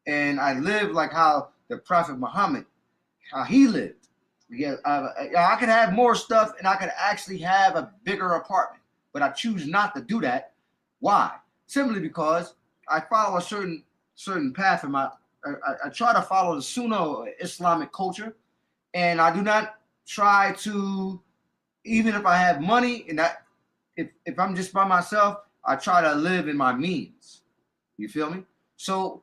and I live like how the Prophet Muhammad, how he lived. Yeah, I could have more stuff, and I could actually have a bigger apartment, but I choose not to do that. Why? Simply because I follow a certain path in I try to follow the Sunni Islamic culture. And I do not try to, even if I have money and if I'm just by myself, I try to live in my means. You feel me? So,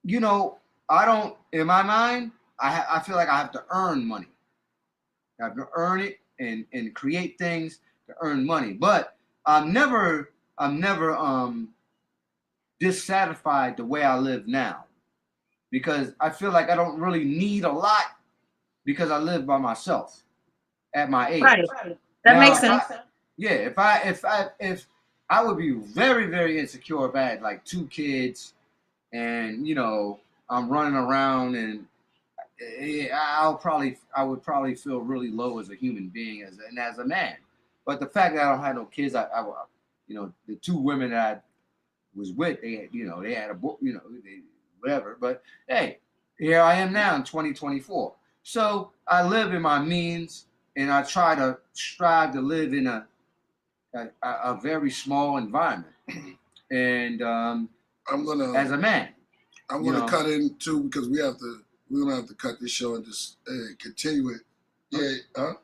you know, I don't, in my mind, I feel like I have to earn money. I have to earn it and create things to earn money. But I'm never dissatisfied the way I live now, because I feel like I don't really need a lot, because I live by myself at my age. Right. That makes sense. If I would be very, very insecure if I had like 2 kids and, you know, I'm running around, and I would probably feel really low as a human being as a man. But the fact that I don't have no kids, I you know, the 2 women that I was with, they had a book, you know, whatever. But hey, here I am now in 2024. So I live in my means, and I try to strive to live in a very small environment. And as a man, I'm gonna cut in too, because we're gonna have to cut this show and just continue it. Yeah, huh?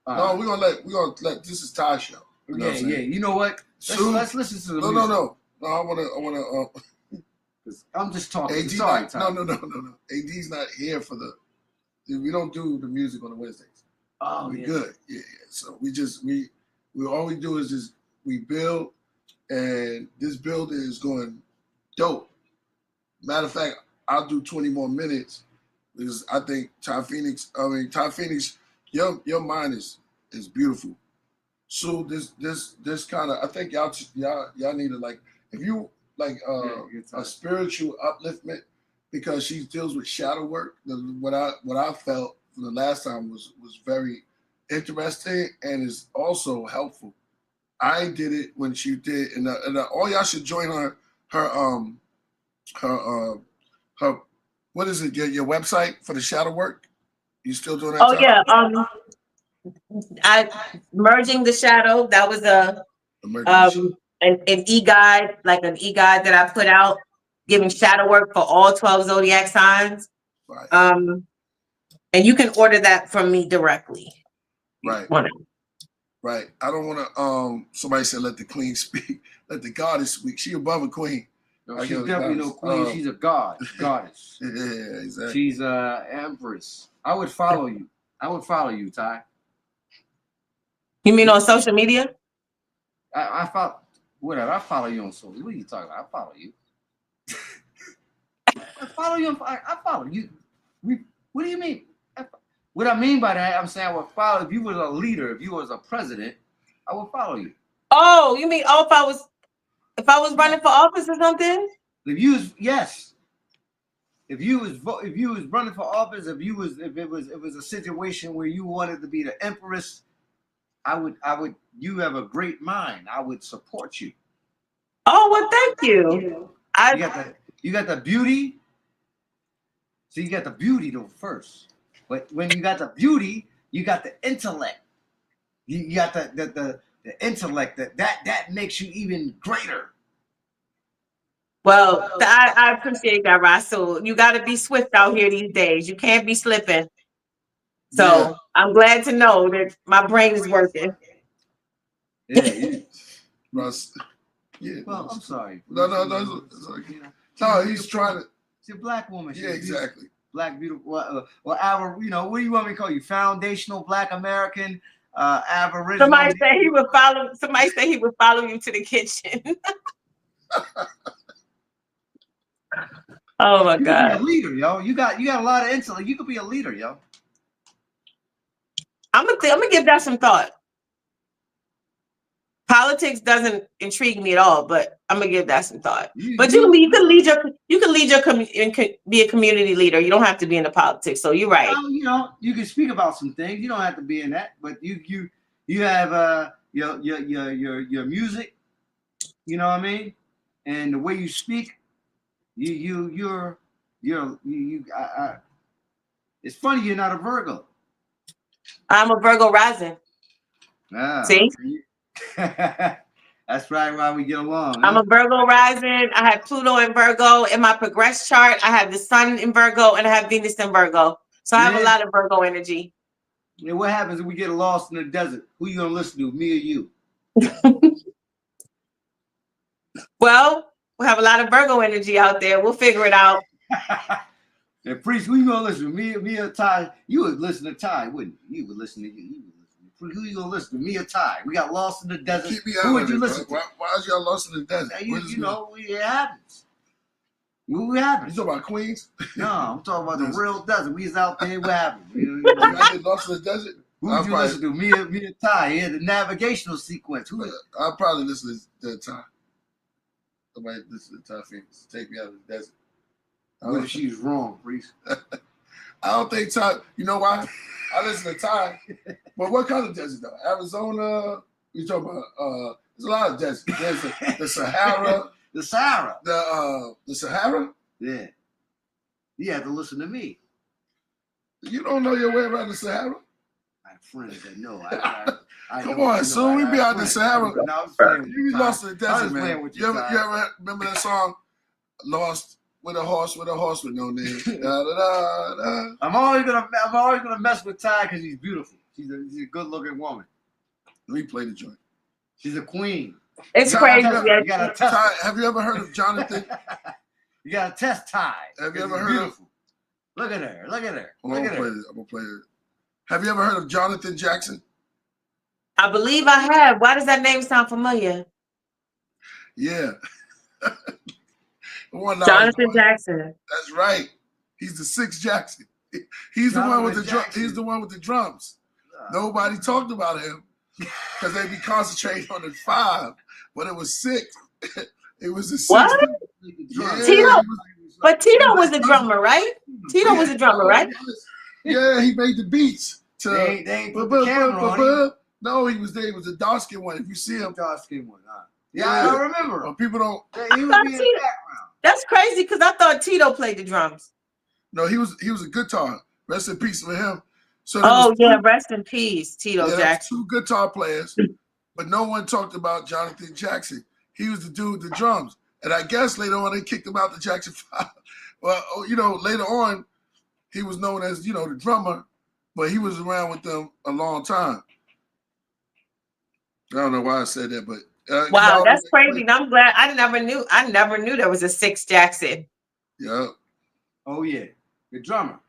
No, we're gonna let this is Ty's show. You know You know what? Let's listen to the music. No. I wanna. I'm just talking. AD, Sorry, Ty. No. AD's not here for we don't do the music on the Wednesdays. Oh, we're good. Yeah. So we all we do is just we build, and this build is going dope. Matter of fact, I'll do 20 more minutes because I think Tiye Phoenix, your mind is beautiful. So this kind of, I think y'all need to, like, if you like a spiritual upliftment, because she deals with shadow work. What I felt the last time was very interesting and is also helpful. I did it when she did, and all y'all should join her what is it? Your website for the shadow work? You still doing that? Oh yeah. I merging the shadow. That was an e-guide, like an e-guide that I put out, giving shadow work for all 12 zodiac signs. Right. And you can order that from me directly. Right. Right. I don't want to. Somebody said, "Let the queen speak. Let the goddess speak." She above a queen. No, she's definitely no queen. She's a goddess. Yeah, exactly. She's empress. I would follow you. Ty. You mean on social media? I follow. Whatever. I follow you on social. What are you talking about? I follow you. I follow you. I follow you. What do you mean? What I mean by that, I'm saying I would follow. If you was a leader, if you was a president, I would follow you. Oh, you mean if I was running for office or something? If you was if you was running for office, if it was a situation where you wanted to be the empress, I would. You have a great mind. I would support you. Oh well, thank you. You got the beauty. So you got the beauty though first. But when you got the beauty, you got the intellect. You got the intellect that makes you even greater. Well, I appreciate that, Rasul. You got to be swift out here these days. You can't be slipping. So I'm glad to know that my brain is working. Yeah. Russ. Yeah. Well, I'm sorry. No. No, he's trying to. She's a black woman. Yeah, exactly. Black, beautiful. Well, what do you want me to call you? Foundational Black American, Aboriginal. Somebody said he would follow you to the kitchen. Oh my God! You could be a leader, yo. You got a lot of intellect. You could be a leader, yo. I'm gonna give that some thought. Politics doesn't intrigue me at all, but I'm gonna give that some thought. You can be a community leader. You don't have to be in the politics. So you're right. Well, you can speak about some things. You don't have to be in that, but you have your music. You know what I mean? And the way you speak, you're it's funny you're not a Virgo. I'm a Virgo rising. See? That's right, why we get along. I'm a Virgo rising. I have Pluto in Virgo. In my progress chart, I have the sun in Virgo and I have Venus in Virgo. So I have a lot of Virgo energy. And what happens if we get lost in the desert? Who you gonna listen to, me or you? Well, we have a lot of Virgo energy out there. We'll figure it out. And Priest, who you gonna listen to? Me or Ty? You would listen to Ty, wouldn't you? You would listen to you. Who you gonna listen to? Me or Ty? We got lost in the desert. Who would you listen to? Why is y'all lost in the desert? You know, it happens. What happened? You talking about Queens? No, I'm talking about the real desert. We was out there. What happened? You get lost in the desert? Who would you listen to? Me or Ty? Yeah, the navigational sequence. I'll probably listen to Ty. Somebody listen to Tiye Phoenix. Take me out of the desert. What if she's wrong, Priest? I don't think Ty. You know why? I listen to Ty. But what kind of desert though? Arizona. You talking about? There's a lot of deserts. There's the Sahara. The Sahara. The Sahara. Yeah. You have to listen to me. You don't know your way around the Sahara. I have friends that know. Come on, soon we be out the Sahara. You be lost in the desert, man. You ever remember that song, "Lost with a horse with no name"? Da, da, da, da. I'm always gonna mess with Ty because she's beautiful. She's a good looking woman. Let me play the joint. She's a queen. It's crazy. You gotta test Ty, have you ever heard of Jonathan? You gotta test Ty. Have you ever heard of? Look at her. Look at her. I'm gonna play it. Have you ever heard of Jonathan Jackson? I believe I have. Why does that name sound familiar? Yeah. Jonathan Jackson. That's right. He's the 6th Jackson. He's the one with the drums. Nobody talked about him because they be concentrating on the 5, but it was 6. It was the 6. What? Yeah, Tito, but Tito was a drummer, right? Tito was a drummer, right? Yeah, he made the beats. They ain't put the camera on him. No, he was there. He was the dark skin one. If you see him, dark skin one. Yeah, I remember. Well, people don't. He would be in the background. That's crazy because I thought Tito played the drums. No, he was a guitar. Rest in peace with him. So Rest in peace, Tito Jackson. 2 guitar players, but no one talked about Jonathan Jackson. He was the dude with the drums, and I guess later on they kicked him out the Jackson 5. Well, later on he was known as the drummer, but he was around with them a long time. I don't know why I said that, but wow, that's crazy. And I'm glad I never knew there was a 6 Jackson. Yeah. Oh yeah, the drummer.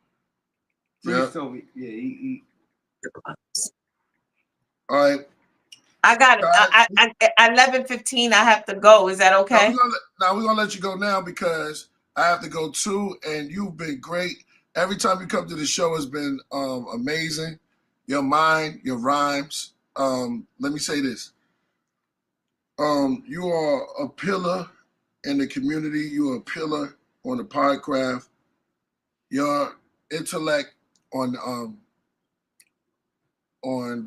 Yeah. He. All right. I got it. At 11:15, I have to go. Is that okay? We're gonna let you go now because I have to go too, and you've been great. Every time you come to the show has been amazing. Your mind, your rhymes. Let me say this. You are a pillar in the community. You are a pillar on the podcast. Your intellect on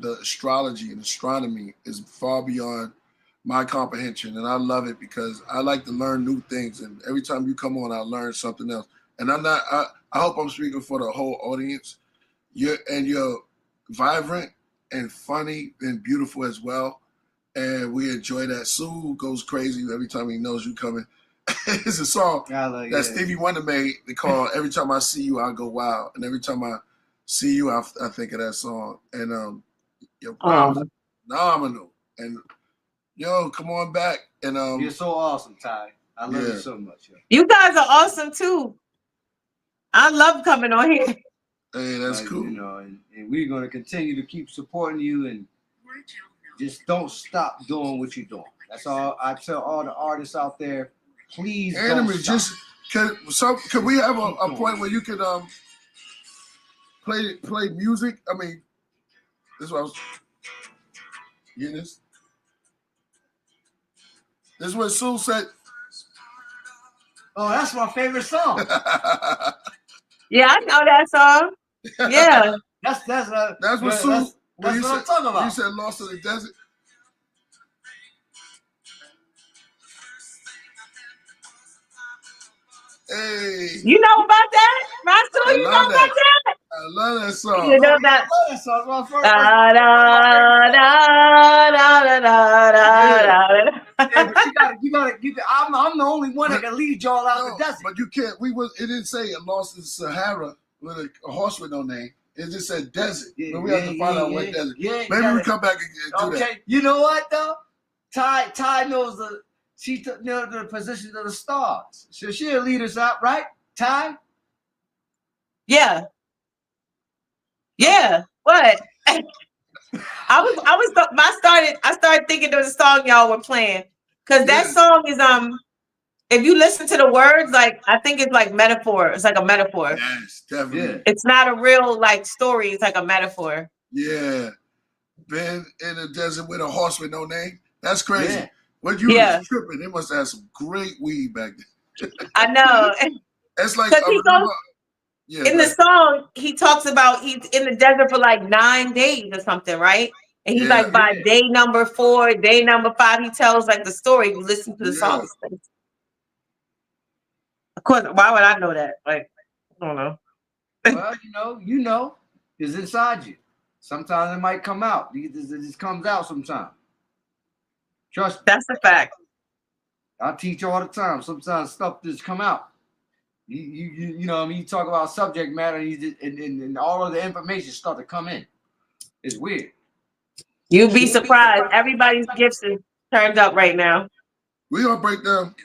the astrology and astronomy is far beyond my comprehension, and I love it because I like to learn new things. And every time you come on, I learn something else. And I hope I'm speaking for the whole audience. You're vibrant and funny and beautiful as well, and we enjoy that. Sue goes crazy every time he knows you coming. It's a song that Stevie Wonder made. They call "Every Time I See You, I Go Wild," and every time I see you, I think of that song. And your rhymes phenomenal. And come on back. And you're so awesome, Ty. I love you so much. Yo. You guys are awesome too. I love coming on here. Hey, that's cool. And we're gonna continue to keep supporting you, and just don't stop doing what you're doing. That's all I tell all the artists out there. Please don't stop. Could we have a point where you could play music? I mean, this is what I was getting this. This is what Sue said. Oh, that's my favorite song. Yeah, I know that song. Yeah. That's what Sue. That's what I'm talking about. You said "Lost in the Desert." Hey. You know about that? Rasul, you know about that? I love that song. You know that? I'm the only one that can lead y'all out the desert. But you can't. It didn't say it lost in Sahara with a horse with no name. It just said desert. But we have to find out what desert. Maybe we come back and do that. You know what though? Ty knows the position of the stars. So she'll lead us out, right? Ty? Yeah. Yeah. What? I started thinking of the song y'all were playing. Cause that song is if you listen to the words, like I think it's like metaphor. It's like a metaphor. Yes, definitely. Yeah. It's not a real like story, it's like a metaphor. Yeah. Been in the desert with a horse with no name. That's crazy. Yeah. When you was tripping, they must have some great weed back then. I know. It's like in the song, he talks about he's in the desert for like 9 days or something, right? And he's like by day number 4, day number 5, he tells like the story. You listen to the song. Of course, why would I know that? Like, I don't know. Well, you know, it's inside you. Sometimes it might come out. It just comes out sometimes. Trust me. That's a fact. I teach all the time. Sometimes stuff just come out. You know what I mean? You talk about subject matter and all of the information start to come in. It's weird. You'd be surprised. Everybody's gifts is turned up right now. We're going to break down.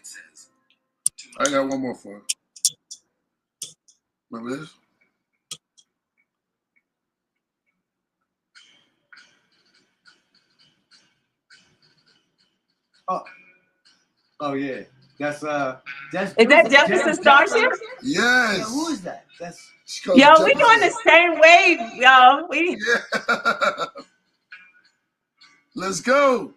I got one more for you. Remember this? Oh yeah. That's Is that Jefferson Starship? Yes. Yeah, who is that? That's Yo, we on the same wave, yo. Yeah. Let's go.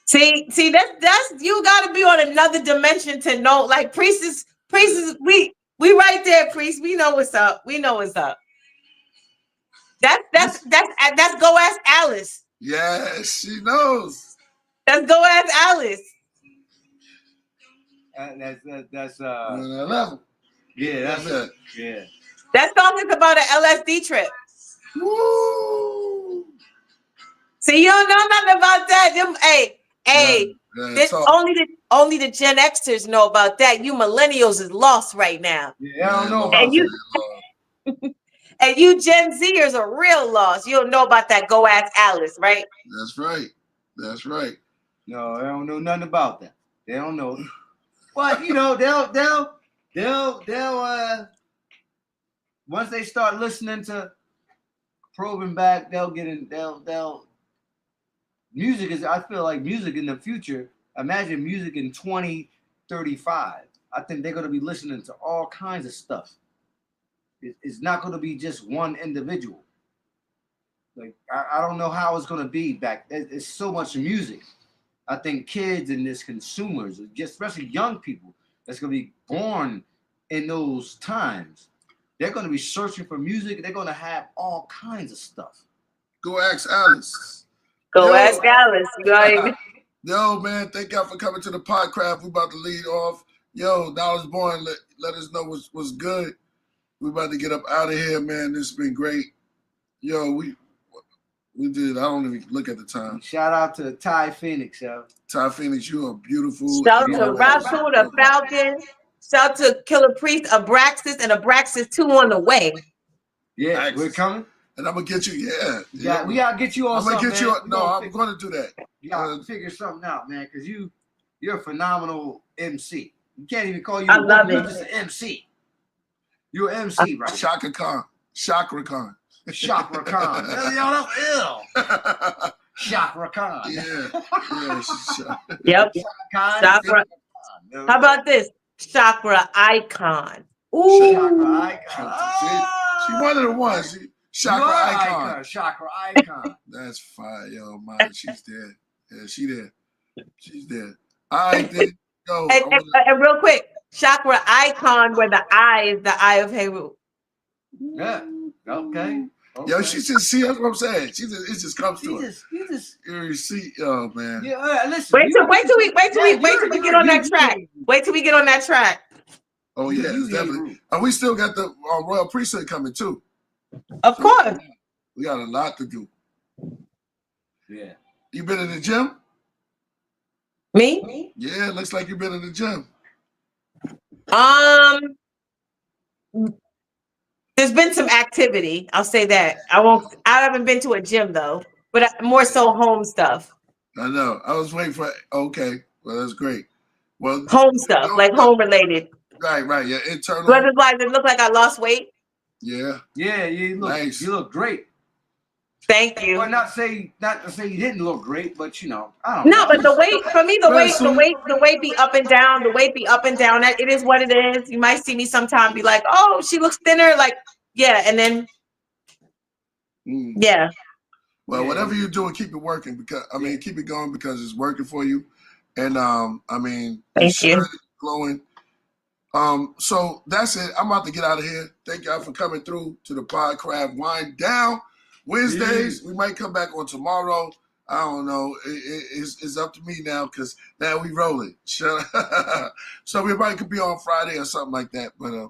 See, that's you got to be on another dimension to know. Like priestess, we right there, priest. We know what's up. We know what's up. That's go ask Alice. Yes, she knows. That's go ask Alice. That's level. Yeah, that's it. Yeah. That song is about an LSD trip. Woo! See, you don't know nothing about that. Them, hey, this only the Gen Xers know about that. You millennials is lost right now. Yeah, I don't know about that. And you Gen Zers are real lost. You don't know about that. Go ask Alice, right? That's right. That's right. No, I don't know nothing about that. They don't know. But you know, they'll once they start listening to probing back, they'll get in. They'll music is. I feel like music in the future. Imagine music in 2035. I think they're going to be listening to all kinds of stuff. It's not going to be just one individual. Like I don't know how it's going to be back. There's so much music. I think kids and this consumers, especially young people, that's going to be born in those times. They're going to be searching for music. They're going to have all kinds of stuff. Go ask Alice. Go ask Alice. Yo, man, thank y'all for coming to the podcast. We about to lead off. Yo, Knowledge Born, let us know what's good. We about to get up out of here, man. This has been great. Yo, we did. I don't even look at the time. Shout out to Tiye Phoenix, yo. Tiye Phoenix, you are beautiful. Shout out to Rasul, the Falcon. Shout out to Killah Priest, Abraxas, and Abraxas 2 on the way. Yeah, we're coming. And I'm gonna get you. Yeah. We gotta get you on. I'm gonna get you. No, I'm gonna do that. You gotta figure something out, man, because you're a phenomenal MC. You can't even call you. I love it. You're just an MC. You're an MC, right? Chakra Khan. Chakra Khan. Yo, that's ill. Chakra Khan. Yep. Chakra. How about this? Chakra icon. Ooh. Chakra icon. She's one of the ones. Chakra icon. Chakra icon. That's fire, yo, man. She's there. Yeah, she's there. All right, then. Go. And real quick, chakra icon, where the eye is the eye of Heru. Yeah. Okay. Yo, she just see. That's what I'm saying. It just comes to her. You see, oh man. Yeah. Listen. Wait till we get on that track. Wait till we get on that track. Oh yeah, definitely. And we still got the Royal Priesthood coming too. Of course. We got a lot to do. Yeah. You been in the gym? Me? Yeah, looks like you've been in the gym. There's been some activity. I'll say that. I haven't been to a gym though, but more so home stuff. I know. I was waiting for. Okay, well that's great. Well, home stuff, like home related. Right. Yeah, internal. Does it look like I lost weight? Yeah. Yeah, you look nice. You look great. Thank you. Well, not to say you didn't look great, but you know, I don't know. No, but the weight for me, the weight be up and down. The weight be up and down. It is what it is. You might see me sometime be like, oh, she looks thinner. Like, yeah, and then yeah. Well, whatever you're doing, keep it working because keep it going because it's working for you. And thank you. Glowing. So that's it. I'm about to get out of here. Thank y'all for coming through to the podcast Wind Down. Wednesdays, we might come back on tomorrow. I don't know. It's up to me now because now we rolling. So we might could be on Friday or something like that. But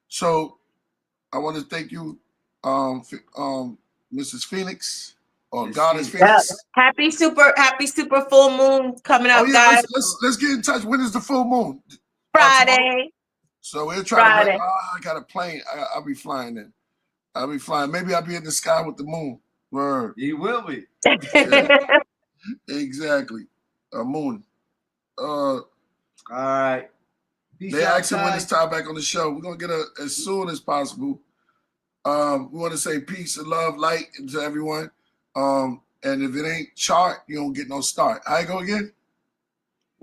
so I want to thank you, Mrs. Phoenix or Goddess Phoenix. Happy super full moon coming up, guys. Let's get in touch. When is the full moon? Friday. So we'll try to. I got a plane. I'll be flying in. I'll be flying. Maybe I'll be in the sky with the moon. Word. You will be. Yeah. Exactly. A moon. All right. They asked him when it's time back on the show. We're gonna get as soon as possible. We want to say peace and love, light to everyone. And if it ain't chart, you don't get no start. I go again.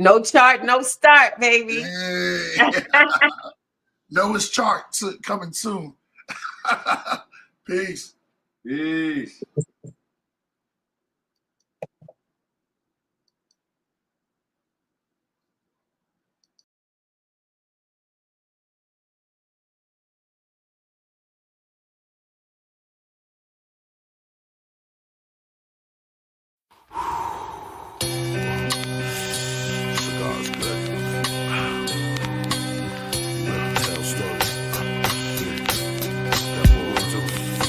No chart, no start, baby. Hey. Noah's chart coming soon. Peace. Peace.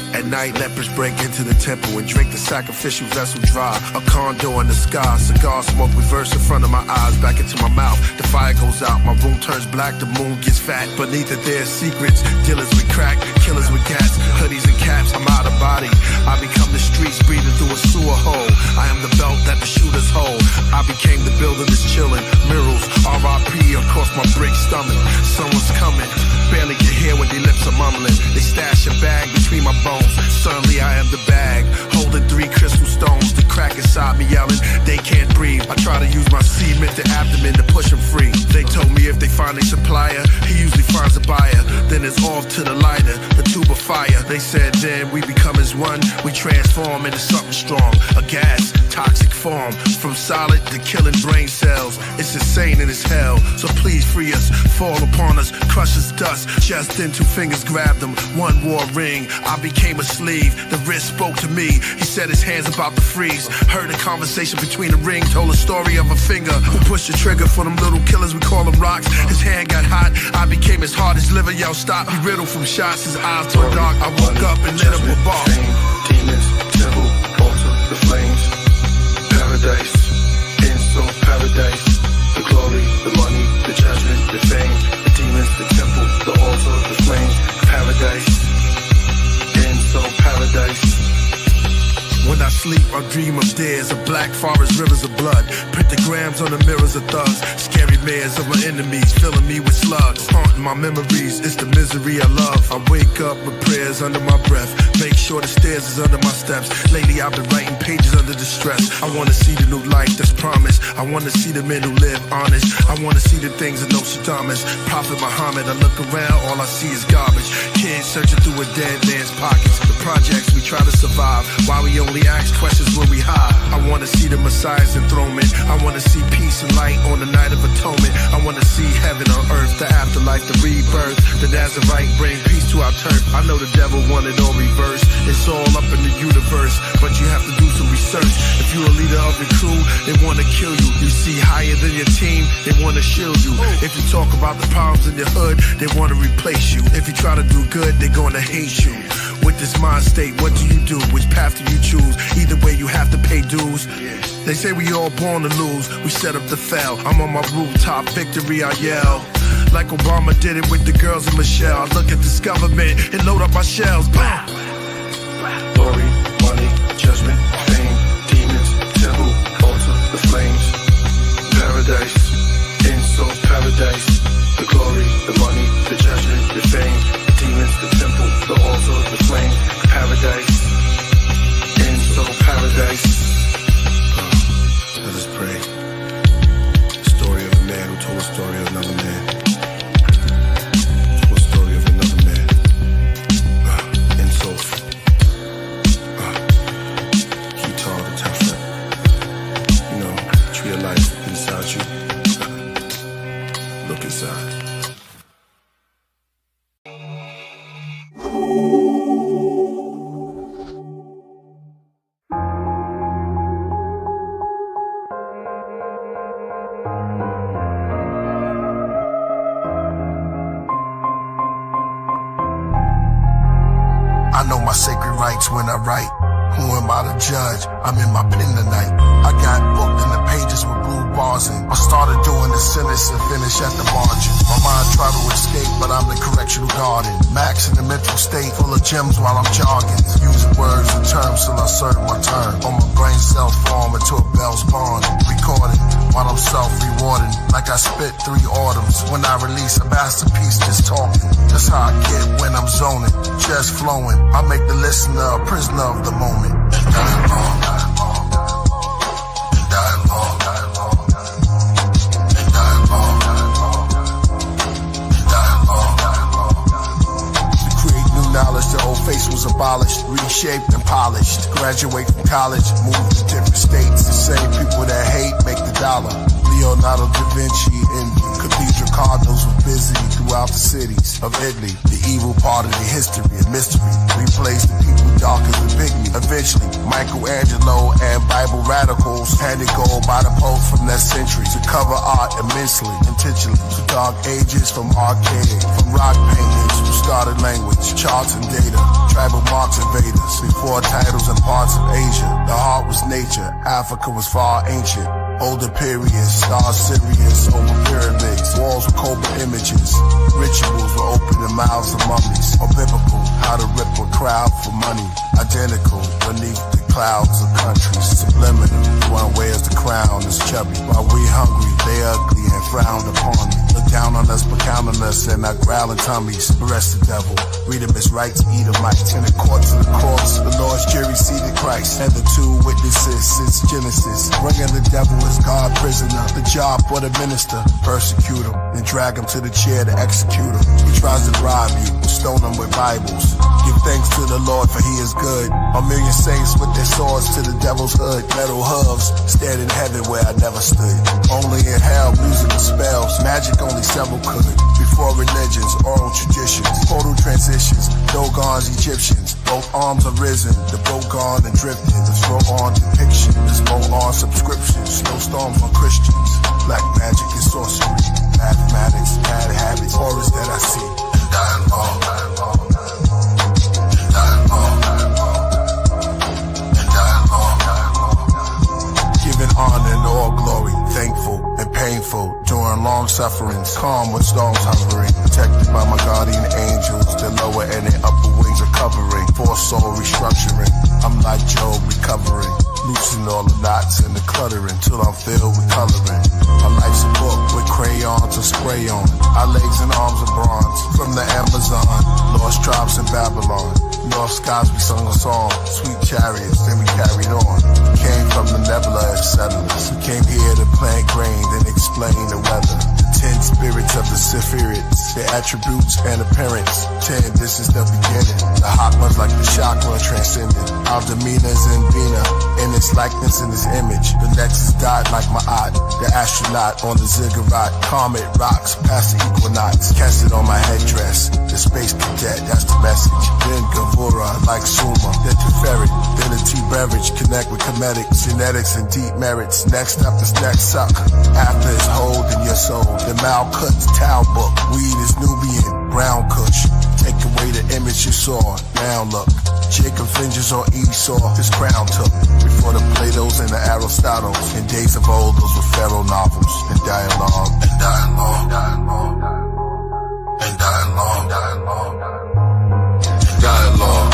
At night, lepers break into the temple and drink the sacrificial vessel dry. A condor in the sky, cigar smoke reverse in front of my eyes, back into my mouth. The fire goes out, my room turns black, the moon gets fat. Beneath it there's secrets, dealers with crack, killers with cats, hoodies and caps, I'm out of body. I become the streets breathing through a sewer hole. I am the belt that the shooters hold. I became the builder that's chilling. Murals, R.I.P. across my brick stomach. Someone's coming, barely can hear what their lips are mumbling. They stash a bag between my bones. Suddenly I am the bag, holding 3 crystal stones. The crack inside me yelling, they can't breathe. I try to use my cement, the abdomen to push them free. They told me if they find a supplier, he usually finds a buyer. Then it's off to the lighter, the tube of fire. They said then we become as one, we transform into something strong. A gas, toxic form, from solid to killing brain cells. It's insane and it's hell, so please free us. Fall upon us, crush us dust. Just then 2 fingers grabbed them, 1 wore a ring. I became a sleeve, the wrist spoke to me. He said his hands about to freeze. Heard a conversation between the ring, told a story of a finger who pushed the trigger for them little killers, we call them rocks. His hand got hot, I became his hard as liver. Yo, stop, he riddled from shots, his eyes turned dark. I woke up and lit up a bar. Demons, temple, altar, the flames, paradise, insult, paradise, the glory, the money, the judgment, the fame, the demons, the temple, the altar, the flames, paradise, insult, paradise. When I sleep, I dream of days of black forest, rivers of blood, pentagrams on the mirrors of thugs, scary mares of my enemies, filling me with slugs, haunting my memories. It's the misery I love. I wake up with prayers under my breath, make sure the stairs is under my steps. Lately I've been writing pages under distress. I want to see the new life that's promised. I want to see the men who live honest. I want to see the things that Nostradamus, Prophet Muhammad. I look around, all I see is garbage. Kids searching through a dead man's pockets. The projects we try to survive, why we only ask questions when we hide. I want to see the Messiah's enthronement. I want to see peace and light on the night of atonement. I want to see heaven on earth, the afterlife, the rebirth. The Nazarite bring peace to our turf. I know the devil wanted all reverse. It's all up in the universe, but you have to do some research. If you're a leader of your crew, they want to kill you. You see higher than your team, they want to shield you. If you talk about the problems in your hood, they want to replace you. If you try to do good, they're going to hate you. With this mind state, what do you do? Which path do you choose? Either way, you have to pay dues. They say we all born to lose, we set up to fail. I'm on my rooftop, victory I yell. Like Obama did it with the girls in Michelle. I look at this government and load up my shells. Bam! Glory, money, judgment, fame, demons, temple, altar, the flames, paradise, insult, paradise, the glory, the money, the judgment, the fame, the demons, the temple, the altar, the flame, paradise, insult, paradise. Let us pray. Story of a man who told a story of another man. Told a story of another man. Insult. Guitar, the Tafra. You know, tree of life inside you. Look inside. I know my sacred rights when I write. Who am I to judge? I'm in my pen tonight. I got booked in the pages with blue bars in. I started doing the sentence and finished at the margin. My mind tried to escape, but I'm the correctional garden. Max in the mental state, full of gems while I'm jogging. Using words and terms till I serve my turn. On my brain cells form into a bell's barn. Recording while I'm self-rewarding. Like I spit 3 autumns. When I release a masterpiece, just talking. That's how I get when I'm zoning. Just flowing. I make the listener a prisoner of the moment. Dialogue. abolished, reshaped and polished. Graduate from college, move to different states. The same people that hate make the dollar. Leonardo da Vinci envy. Cathedral cardinals were busy throughout the cities of Italy. The evil part of the history and mystery replaced the people dark as the pygmy. Eventually, Michelangelo and Bible radicals had it gold by the Pope from that century to cover art immensely, intentionally. To dark ages from archaic, from rock paintings who started language, charts and data, tribal marks invaders. Before titles and parts of Asia, the heart was nature. Africa was far ancient. Older periods, stars Sirius over pyramids, walls with cobra images, rituals were open in mouths of mummies, or biblical, how to rip a crowd for money, identical beneath the clouds of countries, subliminal, one wears the crown is chubby, while we hungry, they ugly and frowned upon me, look down on us but count on us and our growling tummies, arrest the devil, read him his rights, eat him mites, in the courts of the corpse, the Lord's jury seated Christ, and the two witnesses since Genesis, bringing the devil as God prisoner, the job for the minister, persecute him, and drag him to the chair to execute him. He tries to bribe you, stone him with Bibles. Give thanks to the Lord for he is good. A million saints with their swords to the devil's hood. Metal hooves, stand in heaven where I never stood. Only in hell, music and spells, magic only several could. Before religions, oral traditions, total transitions, Dogons, Egyptians, both arms are risen, the boat gone and drifting, the throw on depiction, there's more on subscriptions, snowstorms on Christians, black magic and sorcery, mathematics, bad habits, horrors that I see, and dialogue, giving honor and all glory, thankful and painful, during long sufferings, calm with storms hovering, protected by my guardian angels, the lower and the upper wings are covering, for soul restructuring, I'm like Job recovering, loosen all the knots and the cluttering, till I'm filled with coloring, my life's a book with crayons to spray on, our legs and arms are bronze, from the Amazon, lost tribes in Babylon, north skies we sung a song, sweet chariots, then we carried on, came from the nebula as settlers, we came here to plant grain, then explain the weather, the 10 spirits of the Sephirites, their attributes and appearance, 10, this is the beginning, the hot ones like the chakra transcendent, our demeanors in Vina, in its likeness in its image, the nexus died like my eye, the astronaut on the ziggurat, comet rocks past the equinox, cast it on my headdress, the space cadet, that's the message, then Gavura like Suma, then Teferi, then the tea beverage, connect with comedics, genetics and deep merits, next up is next suck, after is hold in your soul, the Malkut's Tau book, weed is Nubian, brown kush, take away the image you saw, now look, Jacob vengeance on Esau, his crown took, before the Platos and the Aristotles, in days of old those were pharaoh novels, and dialogue, and dialogue, dialogue, and dialogue, dialogue, dialogue,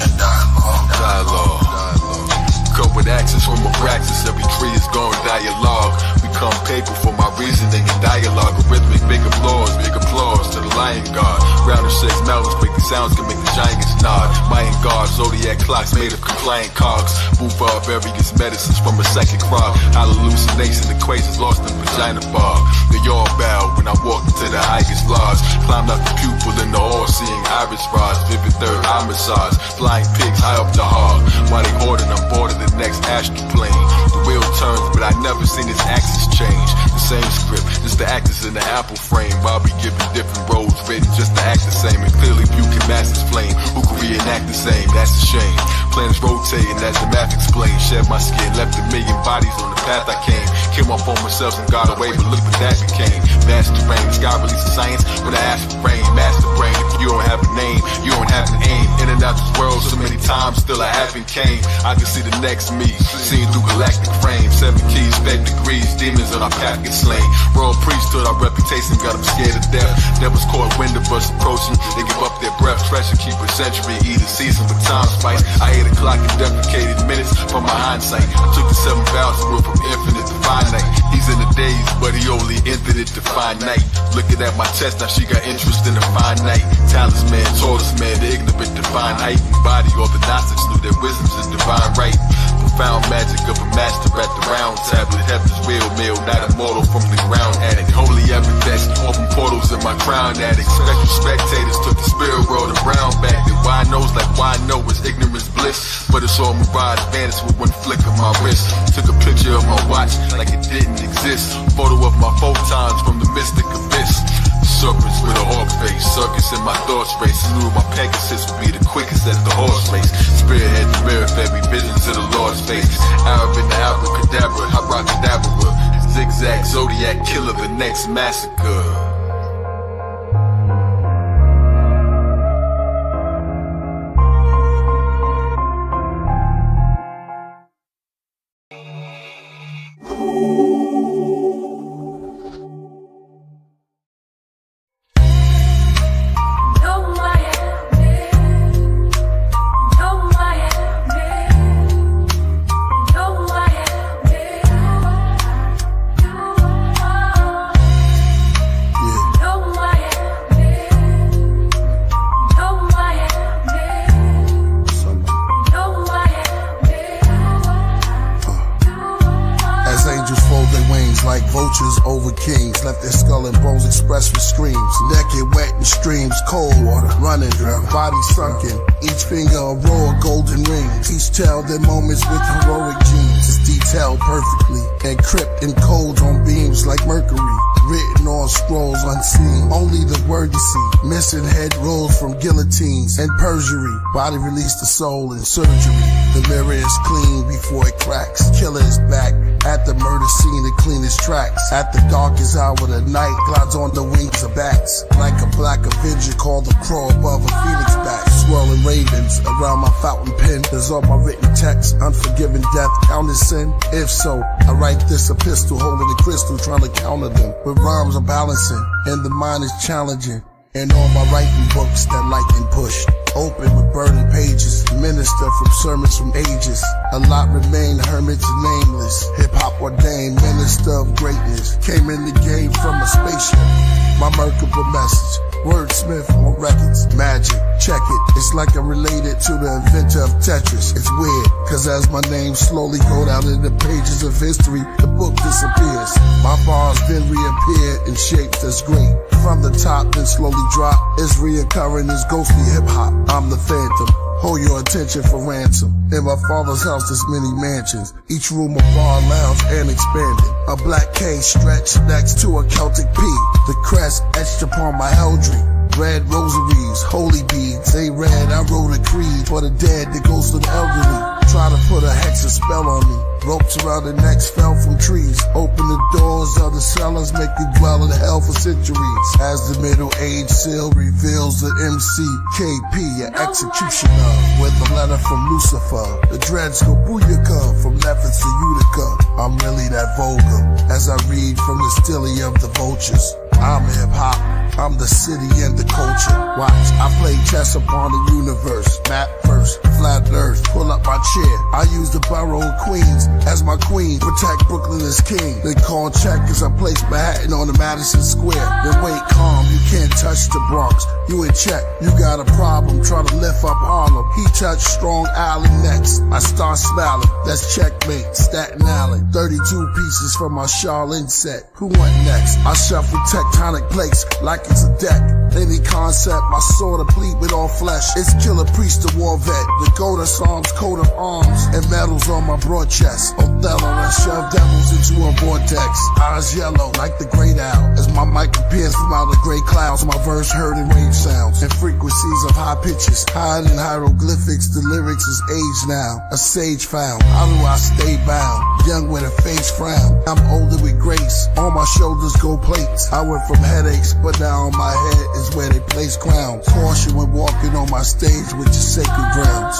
and dialogue, dialogue. Come with access from a praxis, every tree is going dialogue. Become paper for my reasoning and dialogue. Rhythmic, big applause to the lion god. Round of 6 melons, break the sounds can make the giants nod. Mayan god, Zodiac clocks made of compliant cogs. Move up various medicines from a psychic frog. Hallucination equations lost in vagina bar. They all bow when I walk into the highest lodge. Climbed out the pupil in the all-seeing iris rods. Vivid third eye massage. Flying pigs high up the hog. While they hoarding, I'm bored of the next astral plane. The wheel turns, but I never seen its axis change. The same script, just the actors in the apple frame. While we giving different roles, written just to act the same. And clearly few can match this flame. Who can reenact the same? That's a shame. Planets rotating as the math explains. Shed my skin, left a million bodies on the path I came. Killed my former selves and got away, but look what that became. Master brain, God releases science when I ask for rain. Master brain, if you don't have a name, you don't have an aim. In and out this world so many times, still I haven't came. I can see the next me, seen through galactic frames. 7 keys, 5 degrees, demons on our path get slain. Royal Priesthood, our reputation got them scared to death. Devils caught wind of us approaching, they give up their breath. Treasure keep a century, either season with time spice. I hate the clock and deprecated minutes from my hindsight. I took the 7 vows to rule from infinite to finite. He's in the days, but he only entered it to finite. Looking at my chest, now she got interest in the finite. Talisman, tortoise man, the ignorant divine height and body. All the Gnostics knew their wisdom's in divine right. profound magic of a master at the round tablet. Heaven's real meal, not immortal from the ground addict. Holy evidence, open portals in my crown addict. Special spectators took the spirit world and brown back. The why knows like why know is ignorance bliss. But it's all mirage, vanished with one flick of my wrist. Took a picture of my watch like it didn't exist. Photo of my photons from the mystic abyss. Serpents with a hawk face, circus in my thoughts race. Knew my Pegasus would be the quickest at the horse race. Spearhead the mirror, fed me visions of the Lord's face. Arab in the abracadabra, abracadabra. Zigzag, Zodiac, Killah, the next massacre. Sunken, each finger a row of golden rings. Each tell their moments with heroic genes. It's detailed perfectly, encrypt in codes on beams like mercury. Written on scrolls unseen, only the word you see. Missing head rolls from guillotines and perjury. Body release the soul in surgery. The mirror is clean before it cracks. Killah is back at the murder scene, the cleanest tracks. At the darkest hour of the night, glides on the wings of bats. Like a black avenger called the crow above a phoenix back. Swirling ravens around my fountain pen. There's all my written text. Unforgiven death, counted sin? If so, I write this epistle, holding the crystal, trying to counter them. With rhymes are balancing, and the mind is challenging. And all my writing books that lightning pushed. Open with burning pages, minister from sermons from ages. A lot remain hermits and nameless. Hip-hop ordained, minister of greatness. Came in the game from a spaceship. My merkable message, wordsmith on records. Magic, check it, it's like I'm related to the inventor of Tetris. It's weird, cause as my name slowly go down in the pages of history, the book disappears. My bars then reappear in shapes that's great. From the top, then slowly drop. It's reoccurring as ghostly hip-hop. I'm the phantom. Hold your attention for ransom. In my father's house, there's many mansions. Each room a bar, lounge, and expanded. A black K stretched next to a Celtic P. The crest etched upon my eldry. Red rosaries, holy beads. They red, I wrote a creed for the dead that goes to the elderly. Try to put a hex spell on me. Ropes around the necks fell from trees. Open the doors of the cellars, make you dwell in hell for centuries. As the middle age seal reveals the MCKP, an executioner, with a letter from Lucifer. The dreads go booyaka from Nephis to Utica. I'm really that vulgar as I read from the stilly of the vultures. I'm hip-hop, I'm the city and the culture. Watch, I play chess upon the universe. Map first, flat earth, pull up my chair. I use the borough of Queens as my queen. Protect Brooklyn as king. Then call check as I place Manhattan on the Madison Square. Then wait calm, you can't touch the Bronx. You in check, you got a problem, try to lift up Harlem. He touched Strong Island next. I start smiling, that's checkmate, Staten Island. 32 pieces from my Charlene set. Who went next? I shuffle tectonic plates like it's a deck. Any concept, my sword complete with all flesh. It's Killah Priest, the war vet. The gold of Psalms, coat of arms, and medals on my broad chest. Othello that shove devils into a vortex. Eyes yellow like the great owl. As my mic appears from out of gray clouds, my verse heard in wave sounds and frequencies of high pitches. Hide in hieroglyphics, the lyrics is aged now. A sage found. How do I stay bound? Young with a face frown. I'm older with grace. On my shoulders go plates. I went from headaches, but now on my head is where they place crowns. Caution when walking on my stage with your sacred grounds.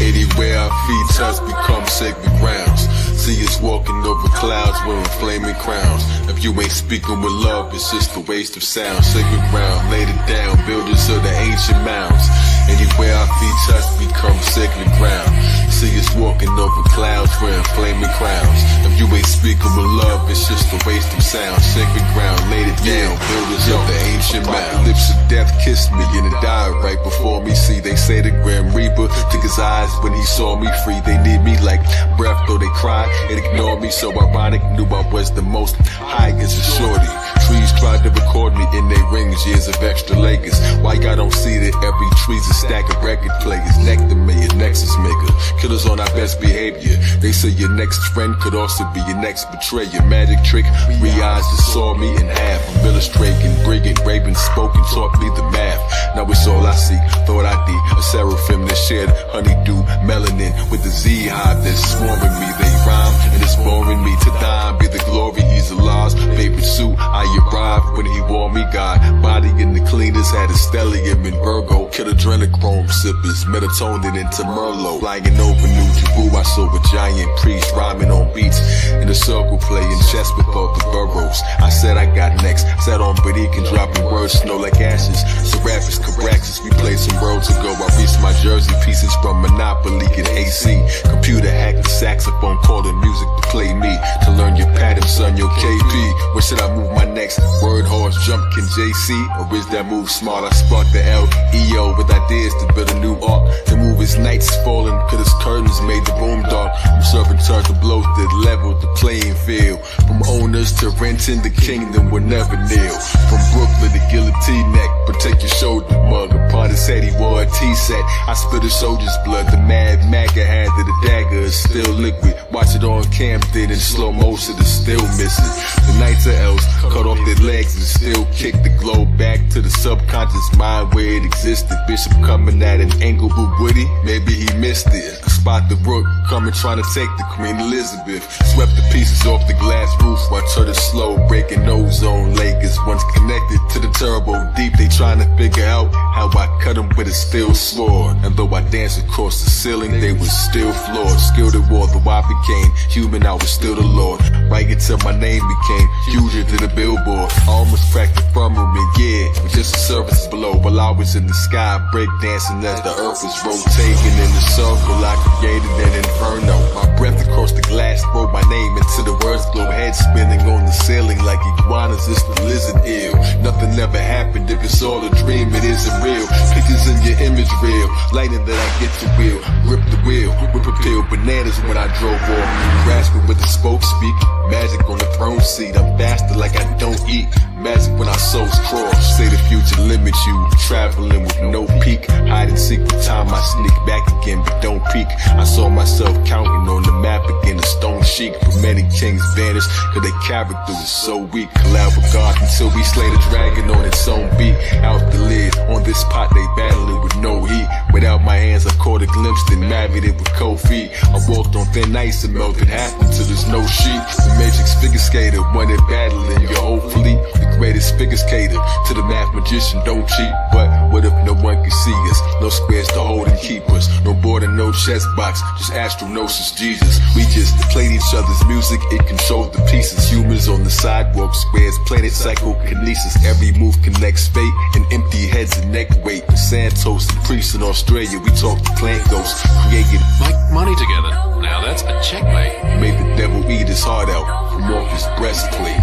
Anywhere our feet touch become sacred grounds. See us walking over clouds wearing flaming crowns. If you ain't speaking with love, it's just a waste of sound. Sacred ground, laid it down, builders of the ancient mounds. Anywhere our feet touch become sacred ground. See us walking over clouds wearing flaming crowns. If you ain't speaking with love, it's just a waste of sound. Sacred ground, laid it down, builders of the ancient ancient mouth. Lips of death kissed me and it died right before me. See, they say the Grim Reaper took his eyes when he saw me free. They need me like breath, though they cry and ignore me. So ironic, knew I was the most high as a shorty. Trees tried to record me in their rings, years of extra Lakers. Why y'all don't see that every tree's a stack of record players? Nectar mayor, nexus maker, killers on our best behavior. They say your next friend could also be your next betrayer. Magic trick, 3 eyes that saw me in half. I'm illustrating, brilliant, raving, spoken, taught me the math. Now it's all I see, thought I did. A seraphim that shared honeydew, melanin with the Z hive that's swarming me. They rhyme and it's boring me to die. Be the glory, he's Allah's favorite suit. I arrived when he wore me, God. Body in the cleaners, had a stellium in Virgo. Kill adrenochrome sippers, melatonin into Merlot. Flying over New Jeru, I saw a giant priest rhyming on beats in a circle, playing chess with all the boroughs. I said I got next, sat on Barican, dropping words, snow like ashes. Serapis, Caraxes, we played some worlds ago. I reached my jersey pieces from Monopoly and AC. Computer hacked the saxophone, calling music to play me. To learn your pattern, son, your KP. Where should I move my next? Word horse jumpkin' JC, or is that move smart? I sparked the LEO with ideas to build a new arc. The move is nights falling, cause his curtains made the room dark. I'm serving turns to blows that level the playing field. From owners to renting, the kingdom will never kneel. From Brooklyn to Guillotine neck, protect your shoulder mug. Upon his head he wore a T-set. I spit a soldier's blood, the mad MAGA had that the dagger is still liquid. Watch it on Camden in slow motion, it's still missing. The Knights of Elves cut off their legs and still kick the globe back to the subconscious mind where it existed. Bishop coming at an angle but Woody, maybe he missed it. I spot the rook coming trying to take the Queen Elizabeth. Swept the pieces off the glass roof, watch her slow breaking ozone layers. Once connected to the turbo deep, they trying to figure out how I cut them with a steel sword. And though I danced across the ceiling, they was still floored. Skilled at war, though I became human, I was still the Lord. Right until my name became huger than a billboard. I almost cracked the firmament, yeah, with just the surface below. While I was in the sky, breakdancing as the earth was rotating in the circle, I created an inferno. My breath across the glass wrote my name into the words glow. Head spinning on the ceiling like iguanas, it's the lizard ill. Nothing ever happened, if it's all a dream, it isn't real. Pictures in your image real, lightning that I get to wheel. Grip the wheel, whip a pill, bananas when I drove off. Grasping with the spoke speak, magic on the throne seat. I'm faster like I don't eat, magic when our souls cross. Say the future limits you, traveling with no peak. Hide and seek the time I sneak back again, but don't peek. I saw myself counting on the map again, a stone sheik. For many kings vanished, cause their character was so weak. Collab with God until we slay the dragon on its own beat. Out the lid, on this pot they battling with no heat. Without my hands I caught a glimpse, then married it with cold feet. I walked on thin ice and melted half until there's no sheet. The Matrix figure skater, one at battling your whole fleet. The greatest figure skater, to the math magician, don't cheat. But what if no one can see us? No squares to hold and keep us. No board and no chess box, just astronosis, Jesus. We just played each other's music, it controls the pieces. Humans on the sidewalk, squares, planet psychokinesis. Every move connects fate and empty heads and neck weight. Santos, the priest in Australia, we talk to plant ghosts. Created like money together. Now that's a checkmate. Made the devil eat his heart out from off his breastplate.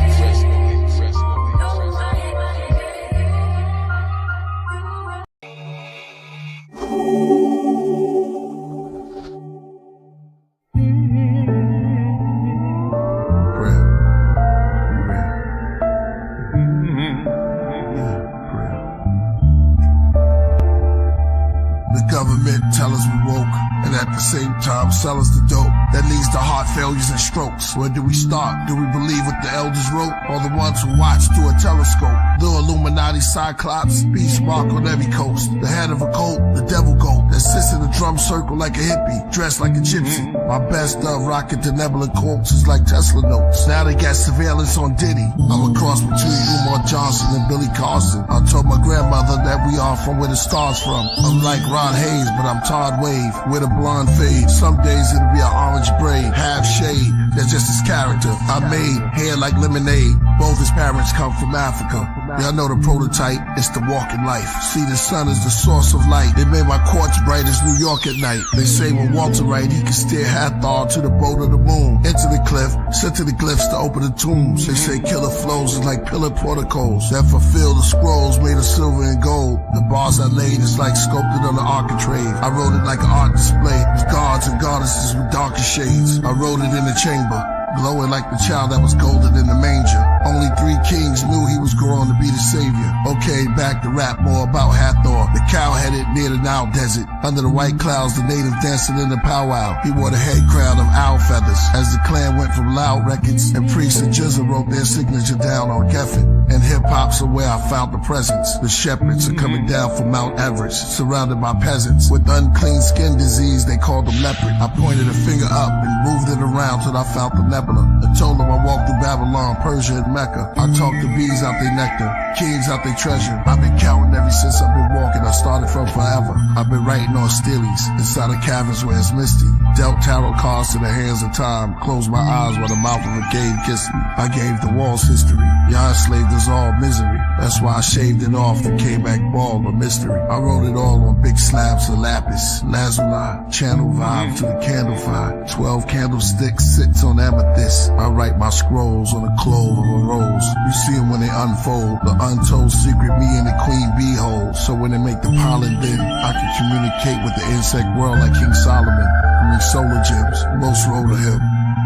Same time, sell us the dope that leads to heart failures and strokes. Where do we start? Do we believe what the elders wrote, or the ones who watch through a telescope? The Illuminati cyclops, beast mark on every coast. The head of a cult, the devil goat that sits in a drum circle like a hippie, dressed like a gypsy. My best of rocking the nebula quotes is like Tesla notes. Now they got surveillance on Diddy. I'm a cross between Umar Johnson and Billy Carson. I told my grandmother that we are from where the stars from. I'm like Ron Hayes, but I'm Todd Wave with a blonde fade. Some days it'll be an orange Orange braid, half shade, that's just his character. I made hair like lemonade. Both his parents come from Africa. Y'all know the prototype, it's the walking life. See, the sun is the source of light. They made my quartz bright as New York at night. They say when Walter right, he can steer Hathor to the boat of the moon. Into the cliff, sent to the glyphs to open the tombs. They say Killah flows is like pillar protocols that fulfill the scrolls made of silver and gold. The bars I laid is like sculpted on the architrave. I wrote it like an art display with gods and goddesses with darker shades. I wrote it in the chamber, glowing like the child that was golden in the manger. Only 3 kings knew he was growing to be the savior. Okay, back to rap more about Hathor, the cow-headed near the Nile desert. Under the white clouds, the native dancing in the powwow. He wore the head crown of owl feathers. As the clan went from loud records, and priests and Jizza wrote their signature down on Geffen. And hip-hop's are where I found the presence. The shepherds are coming down from Mount Everest, surrounded by peasants. With unclean skin disease, they called them leopard. I pointed a finger up and moved it around till I found the nebula. I told them I walked through Babylon, Persia, and Mecca. I talked to bees out their nectar, kings out their treasure. I've been counting ever since I've been walking. I started from forever. I've been writing on steelies, inside of caverns where it's misty. Dealt tarot cards to the hands of time. Closed my eyes while the mouth of a cave kissed me. I gave the walls history. Y'all enslaved us all misery. That's why I shaved it off and came back bald, a mystery. I wrote it all on big slabs of lapis, lazuli, channel vibe to the candle fire. 12 candlesticks sits on amethyst. I write my scrolls on a clove of a rose. You see them when they unfold, the untold secret me and the queen bee hold. So when they make the pollen bin, I can communicate with the insect world like King Solomon. I mean solar gems, most roll to him.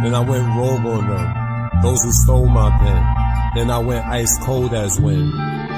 Then I went rogue on them, those who stole my pen. Then I went ice cold as wind.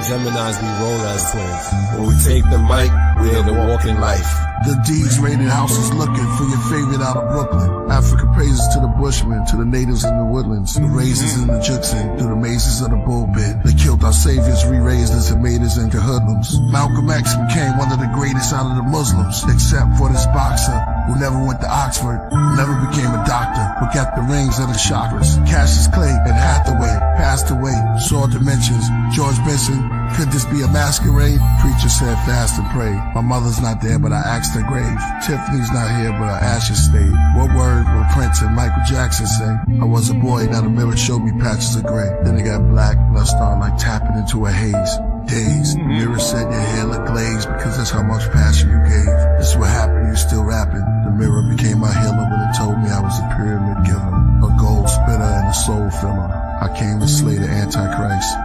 Geminis we roll as twins. When we take the mic, we're the walking life. The D's raided houses looking for your favorite out of Brooklyn. Africa praises to the bushmen, to the natives in the woodlands, the raisins in the Juksin, through the mazes of the bullpen. They killed our saviors, re-raised us and made us into hoodlums. Malcolm X became one of the greatest out of the Muslims, except for this boxer who never went to Oxford, never became a doctor, but got the rings of the chakras. Cassius Clay and Hathaway passed away, saw dimensions. George Benson, could this be a masquerade? Preacher said fast and pray. My mother's not there, but I asked her grave. Tiffany's not here, but her ashes stayed. What word will Prince and Michael Jackson say? I was a boy, now the mirror showed me patches of gray. Then it got black, and I started like tapping into a haze. Days. The mirror said your hair looked glazed because that's how much passion you gave. This is what happened, you still rapping. The mirror became my healer when it told me I was a pyramid giver, a gold spitter and a soul filler. I came to slay the Antichrist.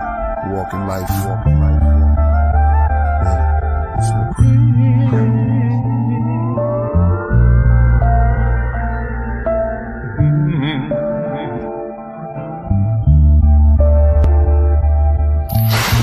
Walking life, walking life. Yeah, it's my prayer.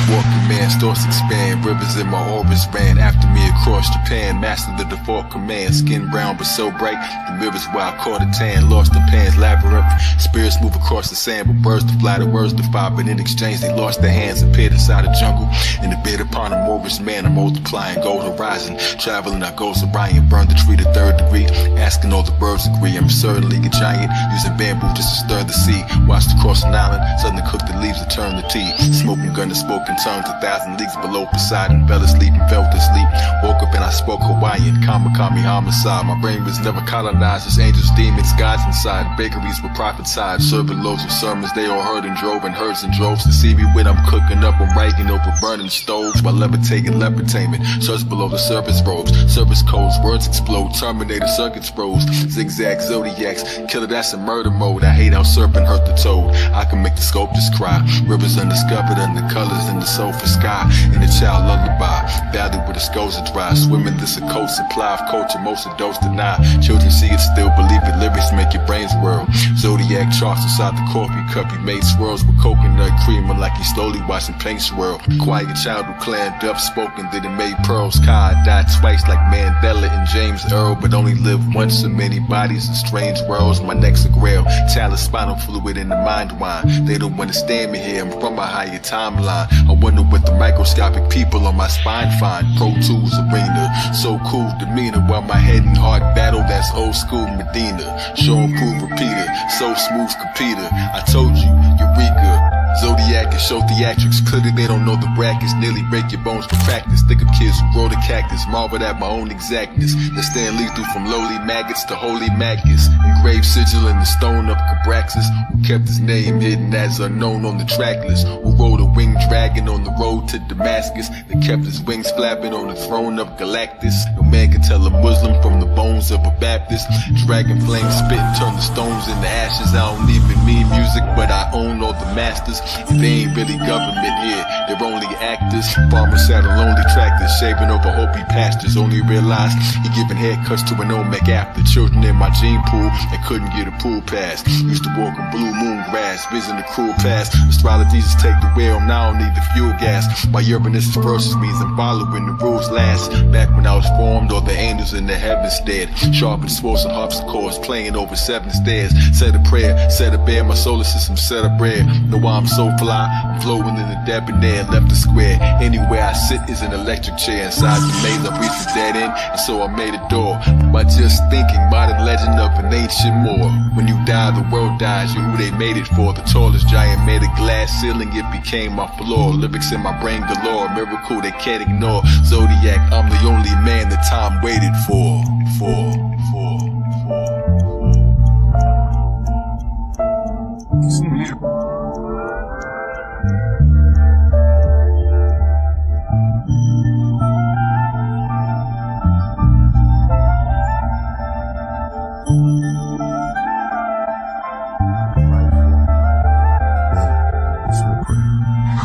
Walking man, thoughts expand, rivers in my orbits ran after me across Japan, mastered the default command, skin brown but so bright, the mirrors where I caught a tan, lost the pan's labyrinth, spirits move across the sand, but birds to fly, the words defy, but in exchange they lost their hands, appeared inside a jungle, in the bed upon a Moorish man, I'm multiplying, gold horizon, traveling I goes Orion, burned the tree to 3rd degree, asking all the birds agree, I'm certainly a giant, using bamboo just to stir the sea, watched across an island, suddenly cooked the leaves to turn to tea, smoking gun and spoken tongues, 1,000 leagues below Poseidon, fell asleep and fell asleep, woke up and I spoke Hawaiian, Kamakami homicide, my brain was never colonized, there's angels, demons, gods inside, bakeries were prophesied, serving loads of sermons, they all heard and drove in herds and droves, to see me when I'm cooking up, I'm writing over burning stoves, while levitating lepretainment, search below the surface robes, surface codes, words explode, Terminator circuits froze, zigzag zodiacs, killer that's in murder mode, I hate how serpent hurt the toad, I can make the sculptors cry, rivers undiscovered under colors in the sulfur sky, in the child lullaby, valley where the skulls are dry, swimming this occult supply of culture, most adults deny, children see it still believe it, lyrics make your brains whirl, Zodiac charts inside the coffee cup, he made swirls with coconut cream, like he slowly watching paint swirl, quiet child who clammed up, spoken, then it made pearls, Kai died twice like Mandela and James Earl, but only lived once in many bodies in strange worlds, my neck's a grail, talent spinal fluid in the mind wine, they don't understand me here, I'm from a higher timeline, I wonder what the microscopic people on my spine find, Pro Tools arena, so cool demeanor, while my head and heart battle, that's old school Medina, show and prove repeater, so smooth computer, I told you, Eureka, Zodiac and show theatrics. Clearly they don't know the brackets. Nearly break your bones for practice. Think of kids who grow the cactus. Marveled at my own exactness. That stand lethal from lowly maggots to holy maggots. Engraved sigil in the stone of Cabraxis. Who kept his name hidden as unknown on the track list. Who rode a winged dragon on the road to Damascus. That kept his wings flapping on the throne of Galactus. No man can tell a Muslim from the bones of a Baptist. Dragon flame spit and turn the stones into ashes. I don't even mean music, but I own all the masters. If they ain't really government here, they're only actors. Farmers sat on lonely tractors, shaving over Hopi pastures. Only realized he giving haircuts to an Olmec after. Children in my gene pool that couldn't get a pool pass. Used to walk on blue moon grass, vision the cruel past. Astrology just take the wheel, now I don't need the fuel gas. My Uranus versus means I'm following the rules last. Back when I was formed, all the angels in the heavens stared. Sharp and swollen harpsichords playing over 7 stairs. Said a prayer, said a bear, my solar system set a prayer. Know why I'm so fly, I'm flowing in the debonair, left the square. Anywhere I sit is an electric chair. Inside the maze I reached the dead end, and so I made a door. By just thinking, modern legend of an ancient Moor. When you die, the world dies, you're who they made it for. The tallest giant made a glass ceiling, it became my floor. Lyrics in my brain galore, miracle they can't ignore. Zodiac, I'm the only man that time waited for.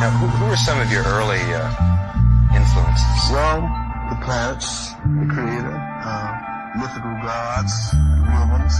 Now, who were some of your early influences? Well, the planets, the creator, mythical gods, real ones.